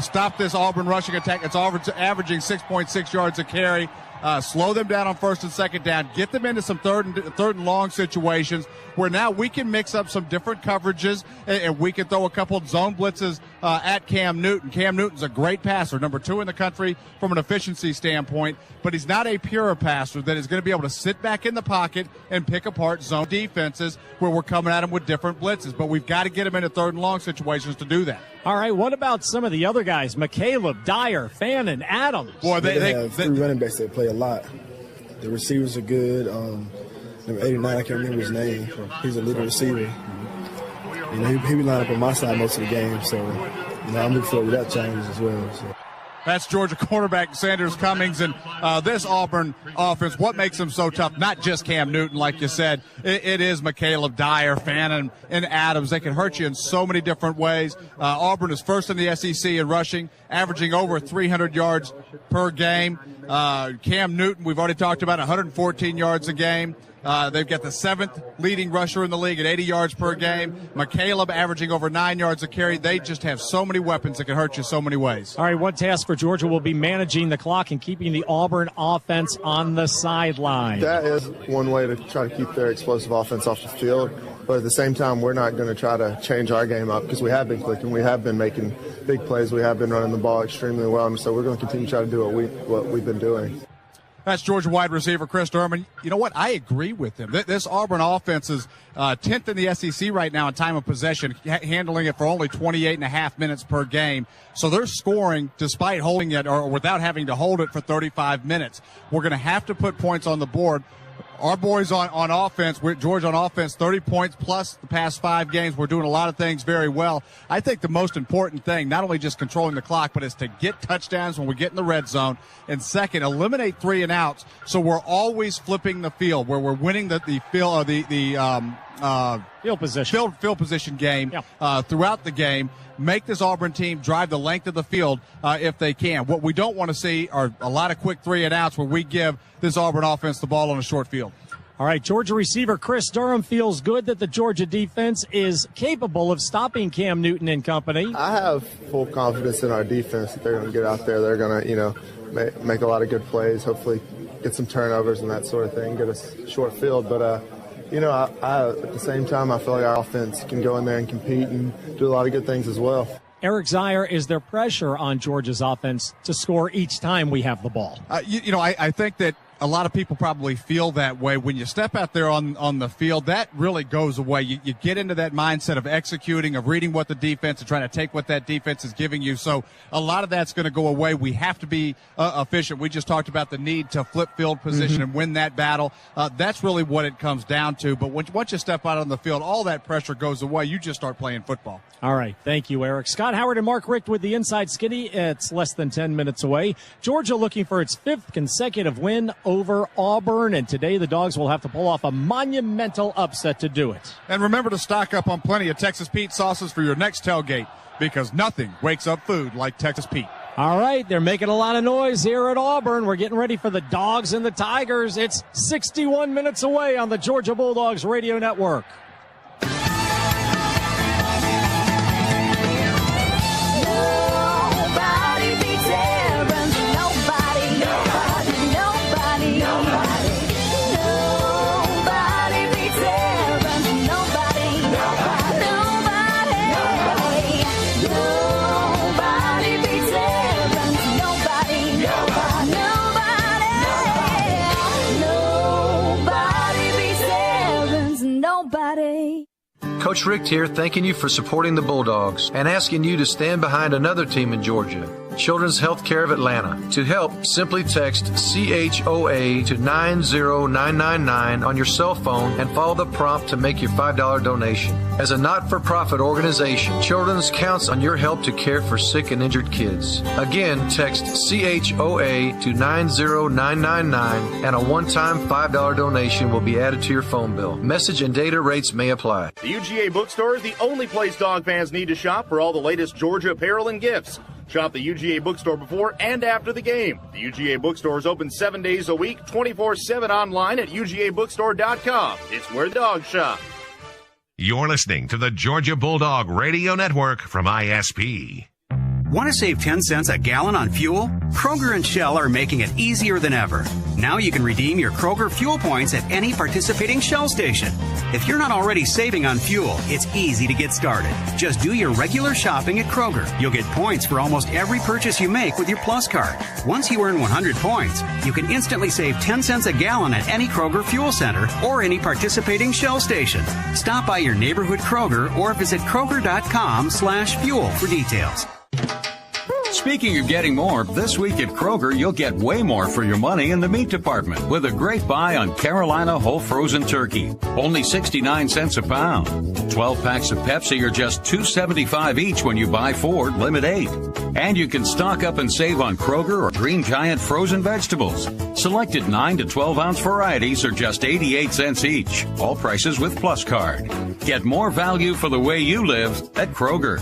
Stop this Auburn rushing attack. It's averaging 6.6 yards a carry. Slow them down on first and second down. Get them into some third and long situations where now we can mix up some different coverages and we can throw a couple of zone blitzes at Cam Newton. Cam Newton's a great passer, number 2 in the country from an efficiency standpoint, but he's not a pure passer that is going to be able to sit back in the pocket and pick apart zone defenses where we're coming at him with different blitzes. But we've got to get him into third and long situations to do that. All right, what about some of the other guys? McCaleb, Dyer, Fannin, Adams. Boy, they have three running backs that play a lot. The receivers are good. Number 89, I can't remember his name. He's a leading receiver. You know, he be lined up on my side most of the game, so you know, I'm looking forward to that challenge as well. So. That's Georgia quarterback Sanders Cummings, and this Auburn offense, what makes them so tough? Not just Cam Newton, like you said. It is McCaleb, Dyer, Fannin, and Adams. They can hurt you in so many different ways. Auburn is first in the SEC in rushing, averaging over 300 yards per game. Cam Newton, we've already talked about, 114 yards a game. They've got the 7th leading rusher in the league at 80 yards per game. McCaleb averaging over 9 yards a carry. They just have so many weapons that can hurt you so many ways. All right, one task for Georgia will be managing the clock and keeping the Auburn offense on the sideline. That is one way to try to keep their explosive offense off the field. But at the same time, we're not going to try to change our game up because we have been clicking. We have been making big plays. We have been running the ball extremely well. And so we're going to continue to try to do what we've been doing. That's Georgia wide receiver Chris Durham. You know what? I agree with him. This Auburn offense is 10th in the SEC right now in time of possession, handling it for only 28.5 minutes per game. So they're scoring despite holding it or without having to hold it for 35 minutes. We're going to have to put points on the board. Our boys on offense, Georgia on offense, 30 points plus the past 5 games. We're doing a lot of things very well. I think the most important thing, not only just controlling the clock, but is to get touchdowns when we get in the red zone. And second, eliminate 3 and outs. So we're always flipping the field where we're winning the field or the field position game throughout the game. Make this Auburn team drive the length of the field if they can. What we don't want to see are a lot of quick 3 and outs where we give this Auburn offense the ball on a short field. All right, Georgia receiver Chris Durham feels good that the Georgia defense is capable of stopping Cam Newton and company. I have full confidence in our defense that they're going to get out there. They're going to, make a lot of good plays, hopefully get some turnovers and that sort of thing, get a short field. But, I at the same time, I feel like our offense can go in there and compete and do a lot of good things as well. Eric Zier, is there pressure on Georgia's offense to score each time we have the ball? I think that a lot of people probably feel that way. When you step out there on the field, that really goes away. You get into that mindset of executing, of reading what the defense and trying to take what that defense is giving you. So a lot of that's going to go away. We have to be efficient. We just talked about the need to flip field position and win that battle. That's really what it comes down to. But once you step out on the field, all that pressure goes away. You just start playing football. All right. Thank you, Eric. Scott Howard and Mark Richt with the Inside Skinny. It's less than 10 minutes away. Georgia looking for its 5th consecutive win over Auburn, and today the Dogs will have to pull off a monumental upset to do it. And remember to stock up on plenty of Texas Pete sauces for your next tailgate, because nothing wakes up food like Texas Pete. All right, they're making a lot of noise here at Auburn. We're getting ready for the Dogs and the Tigers. It's 61 minutes away on the Georgia Bulldogs Radio Network. Coach Richt here, thanking you for supporting the Bulldogs and asking you to stand behind another team in Georgia, Children's Healthcare of Atlanta. To help, simply text CHOA to 90999 on your cell phone and follow the prompt to make your $5 donation. As a not-for-profit organization, Children's counts on your help to care for sick and injured kids. Again, text CHOA to 90999 and a one-time $5 donation will be added to your phone bill. Message and data rates may apply. The UGA Bookstore is the only place dog fans need to shop for all the latest Georgia apparel and gifts. Shop the UGA Bookstore before and after the game. The UGA Bookstore is open 7 days a week, 24/7 online at UGABookstore.com. It's where dogs shop. You're listening to the Georgia Bulldog Radio Network from ISP. Want to save 10 cents a gallon on fuel? Kroger and Shell are making it easier than ever. Now you can redeem your Kroger fuel points at any participating Shell station. If you're not already saving on fuel, it's easy to get started. Just do your regular shopping at Kroger. You'll get points for almost every purchase you make with your Plus card. Once you earn 100 points, you can instantly save 10 cents a gallon at any Kroger fuel center or any participating Shell station. Stop by your neighborhood Kroger or visit Kroger.com/fuel for details. Speaking of getting more, this week at Kroger, you'll get way more for your money in the meat department with a great buy on Carolina whole frozen turkey. Only 69 cents a pound. 12 packs of Pepsi are just $2.75 each when you buy 4, limit 8. And you can stock up and save on Kroger or Green Giant frozen vegetables. Selected 9 to 12 ounce varieties are just 88 cents each. All prices with Plus card. Get more value for the way you live at Kroger.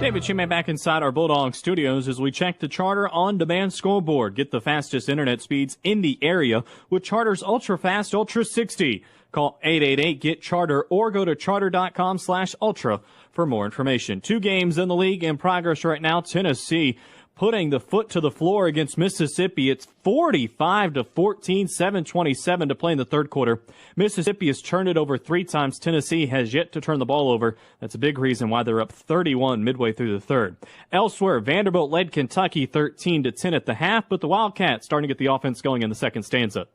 David Chimay back inside our Bulldog studios as we check the Charter on-demand scoreboard. Get the fastest internet speeds in the area with Charter's ultra-fast Ultra 60. Call 888-GET-CHARTER or go to charter.com/ultra for more information. 2 games in the league in progress right now. Tennessee putting the foot to the floor against Mississippi. It's 45-14, 7:27 to play in the third quarter. Mississippi has turned it over 3 times. Tennessee has yet to turn the ball over. That's a big reason why they're up 31 midway through the third. Elsewhere, Vanderbilt led Kentucky 13-10 at the half, but the Wildcats starting to get the offense going in the second stanza.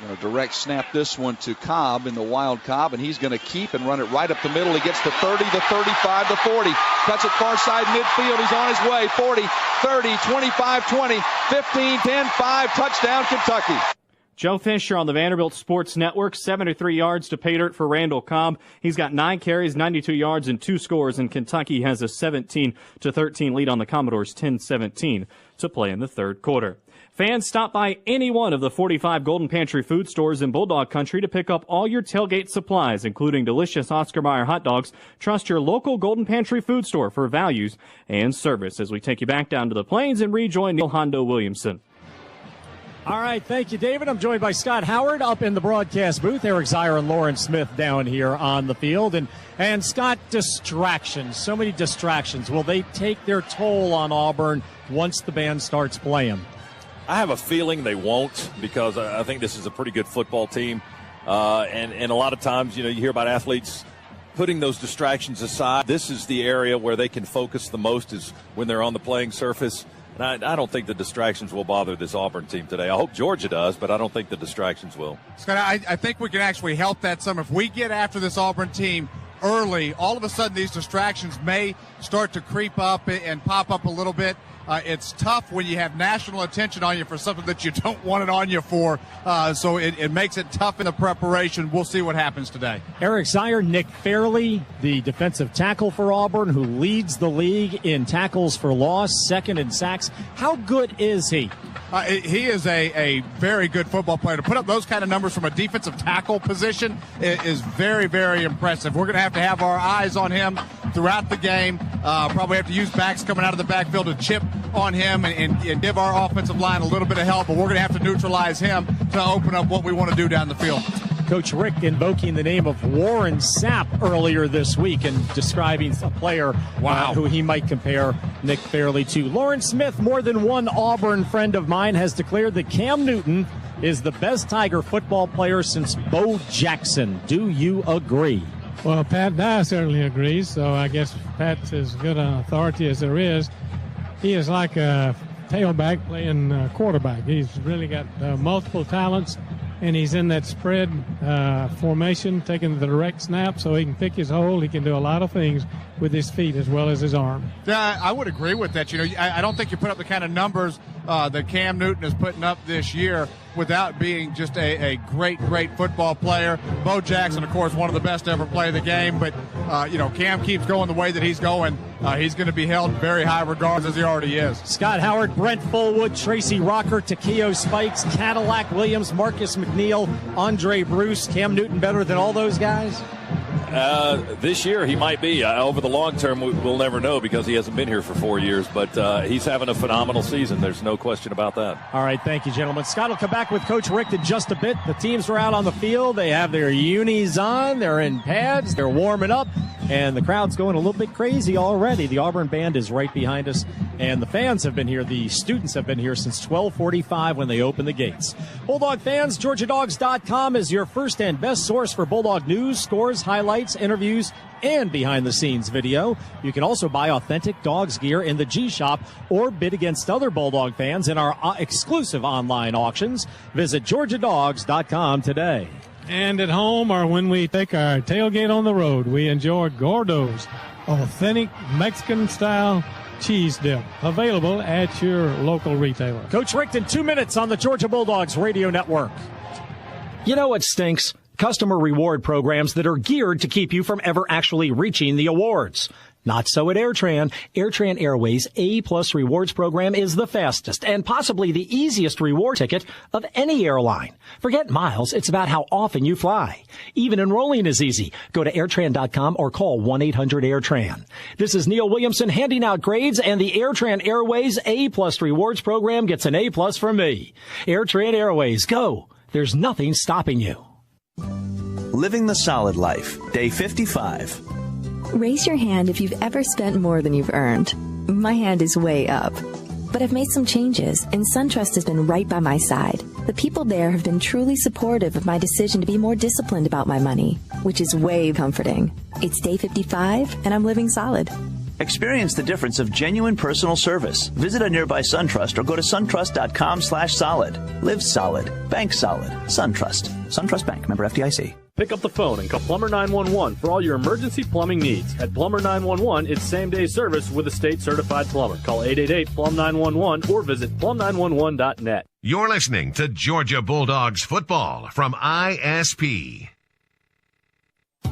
Going to direct snap this one to Cobb in the wild Cobb, and he's going to keep and run it right up the middle. He gets to 30, to 35, to 40. Cuts it far side midfield. He's on his way. 40, 30, 25, 20, 15, 10, 5. Touchdown, Kentucky. Joe Fisher on the Vanderbilt Sports Network, 73 yards to pay dirt for Randall Cobb. He's got 9 carries, 92 yards, and 2 scores, and Kentucky has a 17-13 lead on the Commodores, 10-17 to play in the third quarter. Fans, stop by any one of the 45 Golden Pantry food stores in Bulldog Country to pick up all your tailgate supplies, including delicious Oscar Mayer hot dogs. Trust your local Golden Pantry food store for values and service as we take you back down to the Plains and rejoin Neil Hondo Williamson. All right, thank you, David. I'm joined by Scott Howard up in the broadcast booth. Eric Zier and Lauren Smith down here on the field. And Scott, distractions, so many distractions. Will they take their toll on Auburn once the band starts playing? I have a feeling they won't, because I think this is a pretty good football team. And a lot of times, you hear about athletes putting those distractions aside. This is the area where they can focus the most, is when they're on the playing surface. And I don't think the distractions will bother this Auburn team today. I hope Georgia does, but I don't think the distractions will. Scott, I think we can actually help that some. If we get after this Auburn team early, all of a sudden these distractions may start to creep up and pop up a little bit. It's tough when you have national attention on you for something that you don't want it on you for. So it makes it tough in the preparation. We'll see what happens today. Eric Zier, Nick Fairley, the defensive tackle for Auburn, who leads the league in tackles for loss, second in sacks. How good is he? He is a very good football player. To put up those kind of numbers from a defensive tackle position is very, very impressive. We're going to have our eyes on him throughout the game. Probably have to use backs coming out of the backfield to chip on him and give our offensive line a little bit of help, but we're going to have to neutralize him to open up what we want to do down the field. Coach Rick invoking the name of Warren Sapp earlier this week and describing a player who he might compare Nick Fairley to. Lauren Smith, more than one Auburn friend of mine, has declared that Cam Newton is the best Tiger football player since Bo Jackson. Do you agree? Well, Pat Dye certainly agrees, so I guess Pat's as good an authority as there is. He is like a tailback playing quarterback. He's really got multiple talents, and he's in that spread formation, taking the direct snap so he can pick his hole. He can do a lot of things with his feet as well as his arm. Yeah, I would agree with that. I don't think you put up the kind of numbers that Cam Newton is putting up this year without being just a great football player. Bo Jackson, of course, one of the best to ever play the game, but Cam keeps going the way that he's going. He's going to be held in very high regards, as he already is. Scott Howard, Brent Fullwood, Tracy Rocker, Takeo Spikes, Cadillac Williams, Marcus McNeil, Andre Bruce. Cam Newton better than all those guys? This year he might be. Over the long term, we'll never know because he hasn't been here for 4 years. But he's having a phenomenal season. There's no question about that. All right, thank you, gentlemen. Scott will come back with Coach Rick in just a bit. The teams are out on the field. They have their unis on. They're in pads. They're warming up. And the crowd's going a little bit crazy already. The Auburn band is right behind us. And the fans have been here. The students have been here since 12:45 when they opened the gates. Bulldog fans, GeorgiaDogs.com is your first and best source for Bulldog news, scores, highlights, interviews, and behind-the-scenes video. You can also buy authentic Dogs gear in the G-Shop or bid against other Bulldog fans in our exclusive online auctions. Visit GeorgiaDogs.com today. And at home, or when we take our tailgate on the road, we enjoy Gordo's authentic Mexican-style cheese dip, available at your local retailer. Coach Rick in 2 minutes on the Georgia Bulldogs Radio Network. You know what stinks? Customer reward programs that are geared to keep you from ever actually reaching the awards. Not so at AirTran. AirTran Airways A+ rewards program is the fastest and possibly the easiest reward ticket of any airline. Forget miles. It's about how often you fly. Even enrolling is easy. Go to airtran.com or call 1-800-AIRTRAN. This is Neil Williamson handing out grades, and the AirTran Airways A+ rewards program gets an A+ from me. AirTran Airways, go. There's nothing stopping you. Living the solid life, day 55. Raise your hand if you've ever spent more than you've earned. My hand is way up. But I've made some changes, and SunTrust has been right by my side. The people there have been truly supportive of my decision to be more disciplined about my money, which is way comforting. It's day 55, and I'm living solid. Experience the difference of genuine personal service. Visit a nearby SunTrust or go to suntrust.com/solid. Live solid. Bank solid. SunTrust. SunTrust Bank. Member FDIC. Pick up the phone and call Plumber 911 for all your emergency plumbing needs. At Plumber 911, it's same-day service with a state-certified plumber. Call 888-PLUM-911 or visit plum911.net. You're listening to Georgia Bulldogs football from ISP.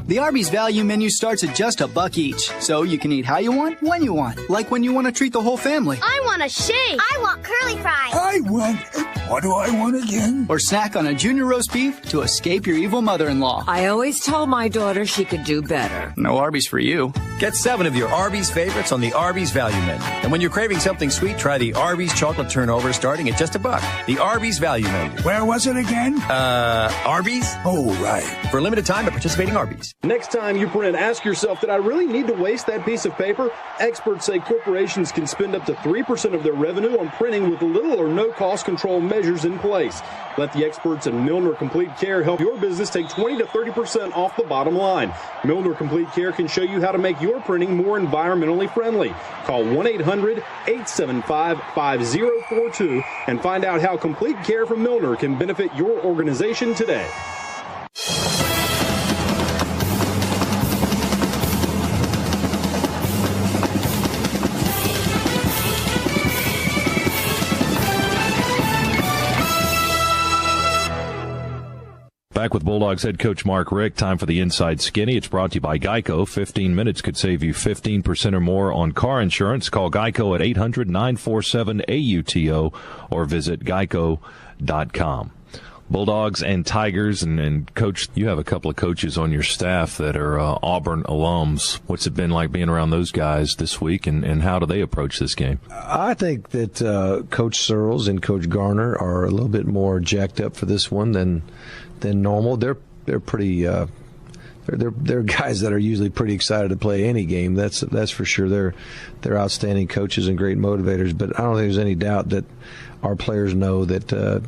The Arby's value menu starts at just $1 each, so you can eat how you want, when you want. Like when you want to treat the whole family. I want a shake. I want curly fries. What do I want again? Or snack on a junior roast beef to escape your evil mother-in-law. I always told my daughter she could do better. No Arby's for you. Get 7 of your Arby's favorites on the Arby's value menu. And when you're craving something sweet, try the Arby's chocolate turnover starting at just $1. The Arby's value menu. Where was it again? Arby's? Oh, right. For a limited time at participating Arby's. Next time you print, ask yourself, did I really need to waste that piece of paper? Experts say corporations can spend up to 3% of their revenue on printing with little or no cost control measures in place. Let the experts at Milner Complete Care help your business take 20 to 30% off the bottom line. Milner Complete Care can show you how to make your printing more environmentally friendly. Call 1-800-875-5042 and find out how Complete Care from Milner can benefit your organization today. Back with Bulldogs head coach Mark Richt. Time for the Inside Skinny. It's brought to you by Geico. 15 minutes could save you 15% or more on car insurance. Call Geico at 800-947-AUTO or visit geico.com. Bulldogs and Tigers, and Coach, you have a couple of coaches on your staff that are Auburn alums. What's it been like being around those guys this week, and how do they approach this game? I think that Coach Searles and Coach Garner are a little bit more jacked up for this one than normal. They're pretty. They're guys that are usually pretty excited to play any game. That's for sure. They're outstanding coaches and great motivators. But I don't think there's any doubt that our players know that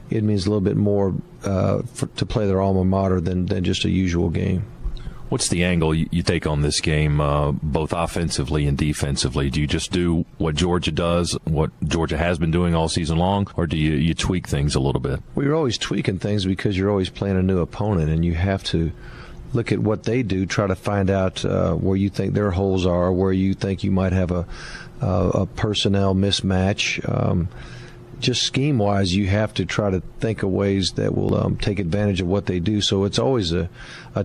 it means a little bit more to play their alma mater than just a usual game. What's the angle you take on this game, both offensively and defensively? Do you just do what Georgia does, what Georgia has been doing all season long, or do you tweak things a little bit? Well, you're always tweaking things because you're always playing a new opponent, and you have to look at what they do, try to find out where you think their holes are, where you think you might have a personnel mismatch. Just scheme-wise, you have to try to think of ways that will take advantage of what they do. So it's always a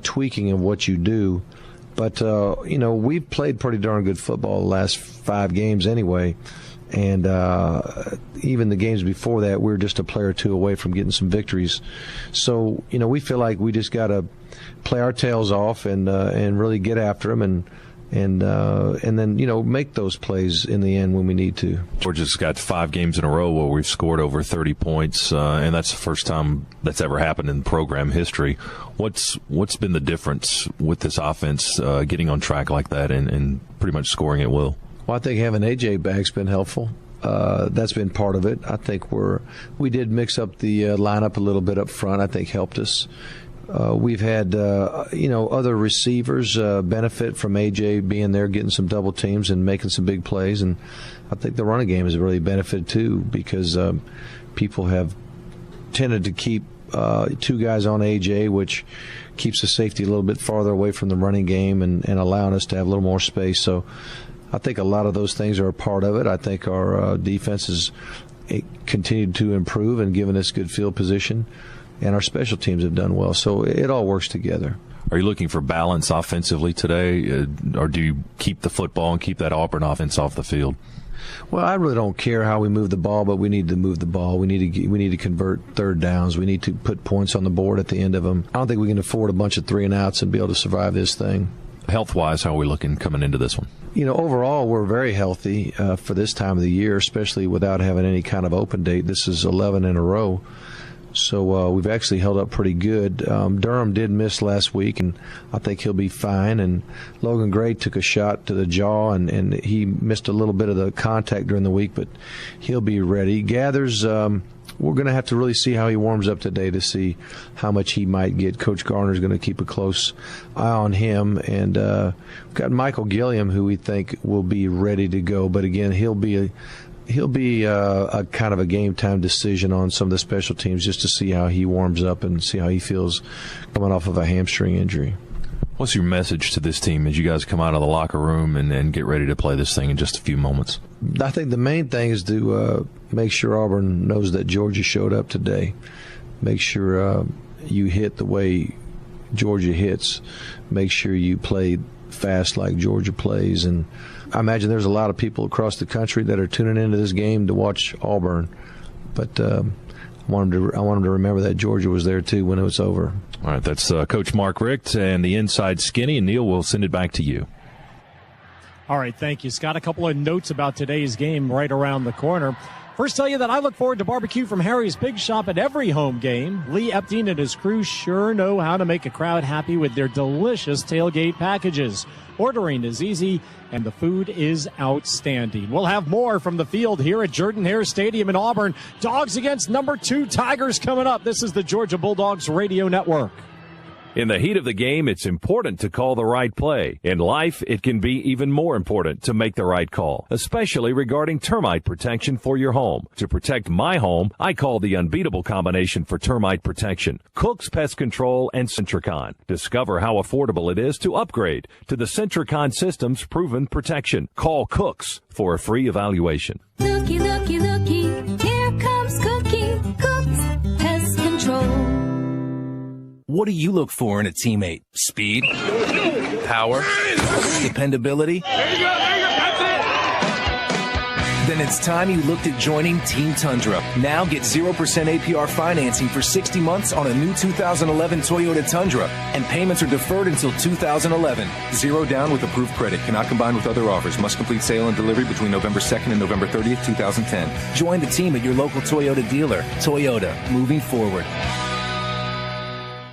tweaking of what you do. But, we've played pretty darn good football the last 5 games anyway. And even the games before that, we were just a player or two away from getting some victories. So, we feel like we just got to play our tails off and really get after them and then make those plays in the end when we need to. Georgia's got 5 games in a row where we've scored over 30 points, and that's the first time that's ever happened in program history. What's been the difference with this offense getting on track like that and pretty much scoring at will? Well, I think having AJ back's been helpful. That's been part of it. I think we did mix up the lineup a little bit up front. I think helped us. We've had, other receivers benefit from A.J. being there, getting some double teams and making some big plays. And I think the running game has really benefited, too, because people have tended to keep 2 guys on A.J., which keeps the safety a little bit farther away from the running game and allowing us to have a little more space. So I think a lot of those things are a part of it. I think our defense has continued to improve and given us good field position. And our special teams have done well, so it all works together. Are you looking for balance offensively today, or do you keep the football and keep that Auburn offense off the field? Well, I really don't care how we move the ball, but we need to move the ball. We need to convert third downs. We need to put points on the board at the end of them. I don't think we can afford a bunch of 3-and-outs and be able to survive this thing. Health-wise, how are we looking coming into this one? Overall, we're very healthy for this time of the year, especially without having any kind of open date. This is 11 in a row. So we've actually held up pretty good. Durham did miss last week, and I think he'll be fine. And Logan Gray took a shot to the jaw, and he missed a little bit of the contact during the week, but he'll be ready. Gathers, we're going to have to really see how he warms up today to see how much he might get. Coach Garner's going to keep a close eye on him. And we've got Michael Gilliam, who we think will be ready to go. But, again, he'll be a kind of a game-time decision on some of the special teams just to see how he warms up and see how he feels coming off of a hamstring injury. What's your message to this team as you guys come out of the locker room and get ready to play this thing in just a few moments? I think the main thing is to make sure Auburn knows that Georgia showed up today. Make sure you hit the way Georgia hits. Make sure you play fast like Georgia plays. And I imagine there's a lot of people across the country that are tuning into this game to watch Auburn. But I want them to remember that Georgia was there, too, when it was over. All right, that's Coach Mark Richt and the Inside Skinny. And, Neil, we'll send it back to you. All right, thank you, Scott. A couple of notes about today's game right around the corner. First, tell you that I look forward to barbecue from Harry's Big Shop at every home game. Lee Epting and his crew sure know how to make a crowd happy with their delicious tailgate packages. Ordering is easy, and the food is outstanding. We'll have more from the field here at Jordan-Hare Stadium in Auburn. Dogs against number 2 Tigers coming up. This is the Georgia Bulldogs Radio Network. In the heat of the game, it's important to call the right play. In life, it can be even more important to make the right call, especially regarding termite protection for your home. To protect my home, I call the unbeatable combination for termite protection: Cook's Pest Control and Centricon. Discover how affordable it is to upgrade to the Centricon system's proven protection. Call Cook's for a free evaluation. Looky, looky, looky, here comes Cookie, Cook's Pest Control. What do you look for in a teammate? Speed? Power? Dependability? Then it's time you looked at joining Team Tundra. Now get 0% APR financing for 60 months on a new 2011 Toyota Tundra, and payments are deferred until 2011. Zero down with approved credit. Cannot combine with other offers. Must complete sale and delivery between November 2nd and November 30th, 2010. Join the team at your local Toyota dealer. Toyota, moving forward.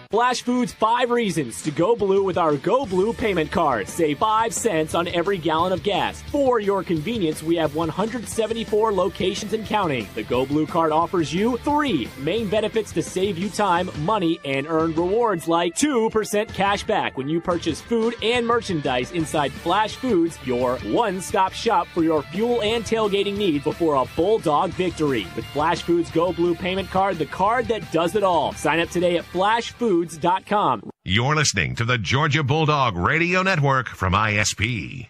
Flash Foods 5 reasons to go blue with our Go Blue payment card. Save 5 cents on every gallon of gas. For your convenience, we have 174 locations and counting. The Go Blue card offers you 3 main benefits to save you time, money, and earn rewards like 2% cash back when you purchase food and merchandise inside Flash Foods, your one-stop shop for your fuel and tailgating needs before a Bulldog victory. With Flash Foods Go Blue payment card, the card that does it all. Sign up today at flashfoods.com. You're listening to the Georgia Bulldog Radio Network from ISP.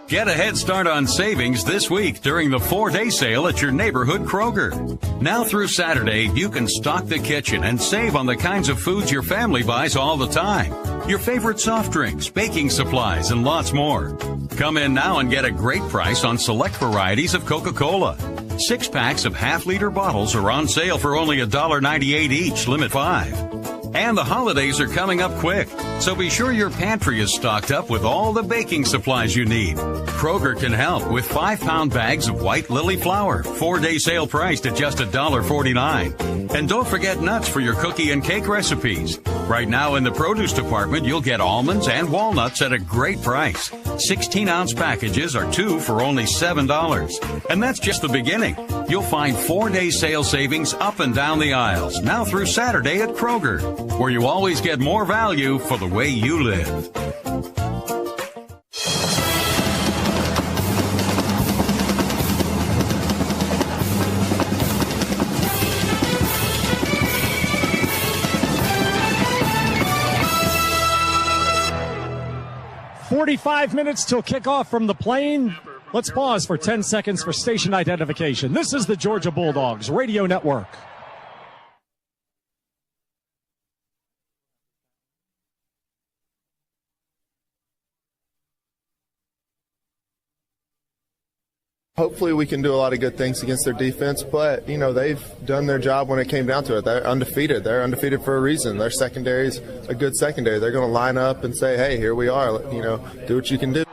Get a head start on savings this week during the 4-day sale at your neighborhood Kroger. Now through Saturday, you can stock the kitchen and save on the kinds of foods your family buys all the time. Your favorite soft drinks, baking supplies, and lots more. Come in now and get a great price on select varieties of Coca-Cola. 6 packs of half-liter bottles are on sale for only $1.98 each, limit 5. And the holidays are coming up quick, so be sure your pantry is stocked up with all the baking supplies you need. Kroger can help with 5-pound bags of white lily flour, 4-day sale priced at just $1.49. And don't forget nuts for your cookie and cake recipes. Right now in the produce department, you'll get almonds and walnuts at a great price. 16-ounce packages are 2 for only $7. And that's just the beginning. You'll find 4-day sale savings up and down the aisles, now through Saturday at Kroger, where you always get more value for the way you live. "45 minutes till kickoff from the plane." Let's pause for 10 seconds for station identification. This is the Georgia Bulldogs Radio Network. Hopefully we can do a lot of good things against their defense, but, you know, they've done their job when it came down to it. They're undefeated. They're undefeated for a reason. Their secondary's a good secondary. They're going to line up and say, hey, here we are, you know, do what you can do.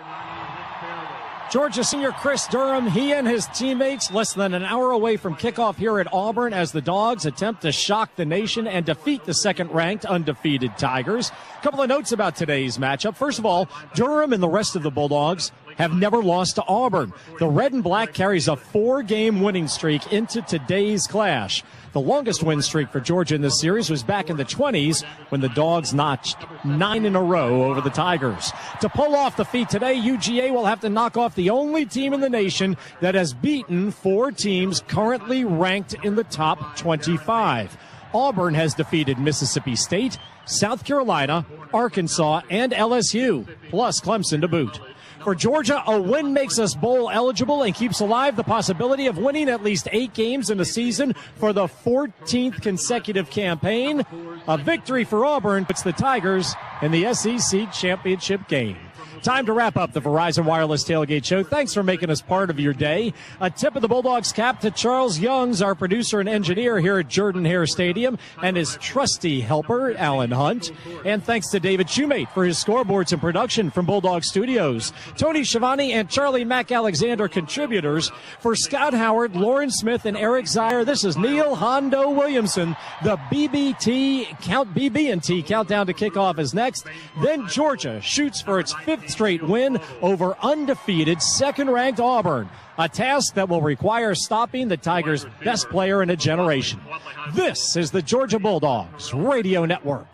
Georgia senior Chris Durham, he and his teammates less than an hour away from kickoff here at Auburn as the Dogs attempt to shock the nation and defeat the second-ranked undefeated Tigers. A couple of notes about today's matchup. First of all, Durham and the rest of the Bulldogs have never lost to Auburn. The red and black carries a 4-game winning streak into today's clash. The longest win streak for Georgia in this series was back in the 20s when the Dogs notched 9 in a row over the Tigers. To pull off the feat today, UGA will have to knock off the only team in the nation that has beaten 4 teams currently ranked in the top 25. Auburn has defeated Mississippi State, South Carolina, Arkansas, and LSU, plus Clemson to boot. For Georgia, a win makes us bowl eligible and keeps alive the possibility of winning at least 8 games in a season for the 14th consecutive campaign. A victory for Auburn puts the Tigers in the SEC championship game. Time to wrap up the Verizon Wireless Tailgate Show. Thanks for making us part of your day. A tip of the Bulldogs cap to Charles Youngs, our producer and engineer here at Jordan-Hare Stadium, and his trusty helper, Alan Hunt. And thanks to David Shoemate for his scoreboards and production from Bulldog Studios. Tony Schiavone and Charlie Mack Alexander contributors. For Scott Howard, Lauren Smith, and Eric Zier, this is Neil Hondo Williamson. The BB&T countdown to kickoff is next. Then Georgia shoots for its 5th straight win over undefeated second-ranked Auburn, a task that will require stopping the Tigers' best player in a generation. This is the Georgia Bulldogs Radio Network.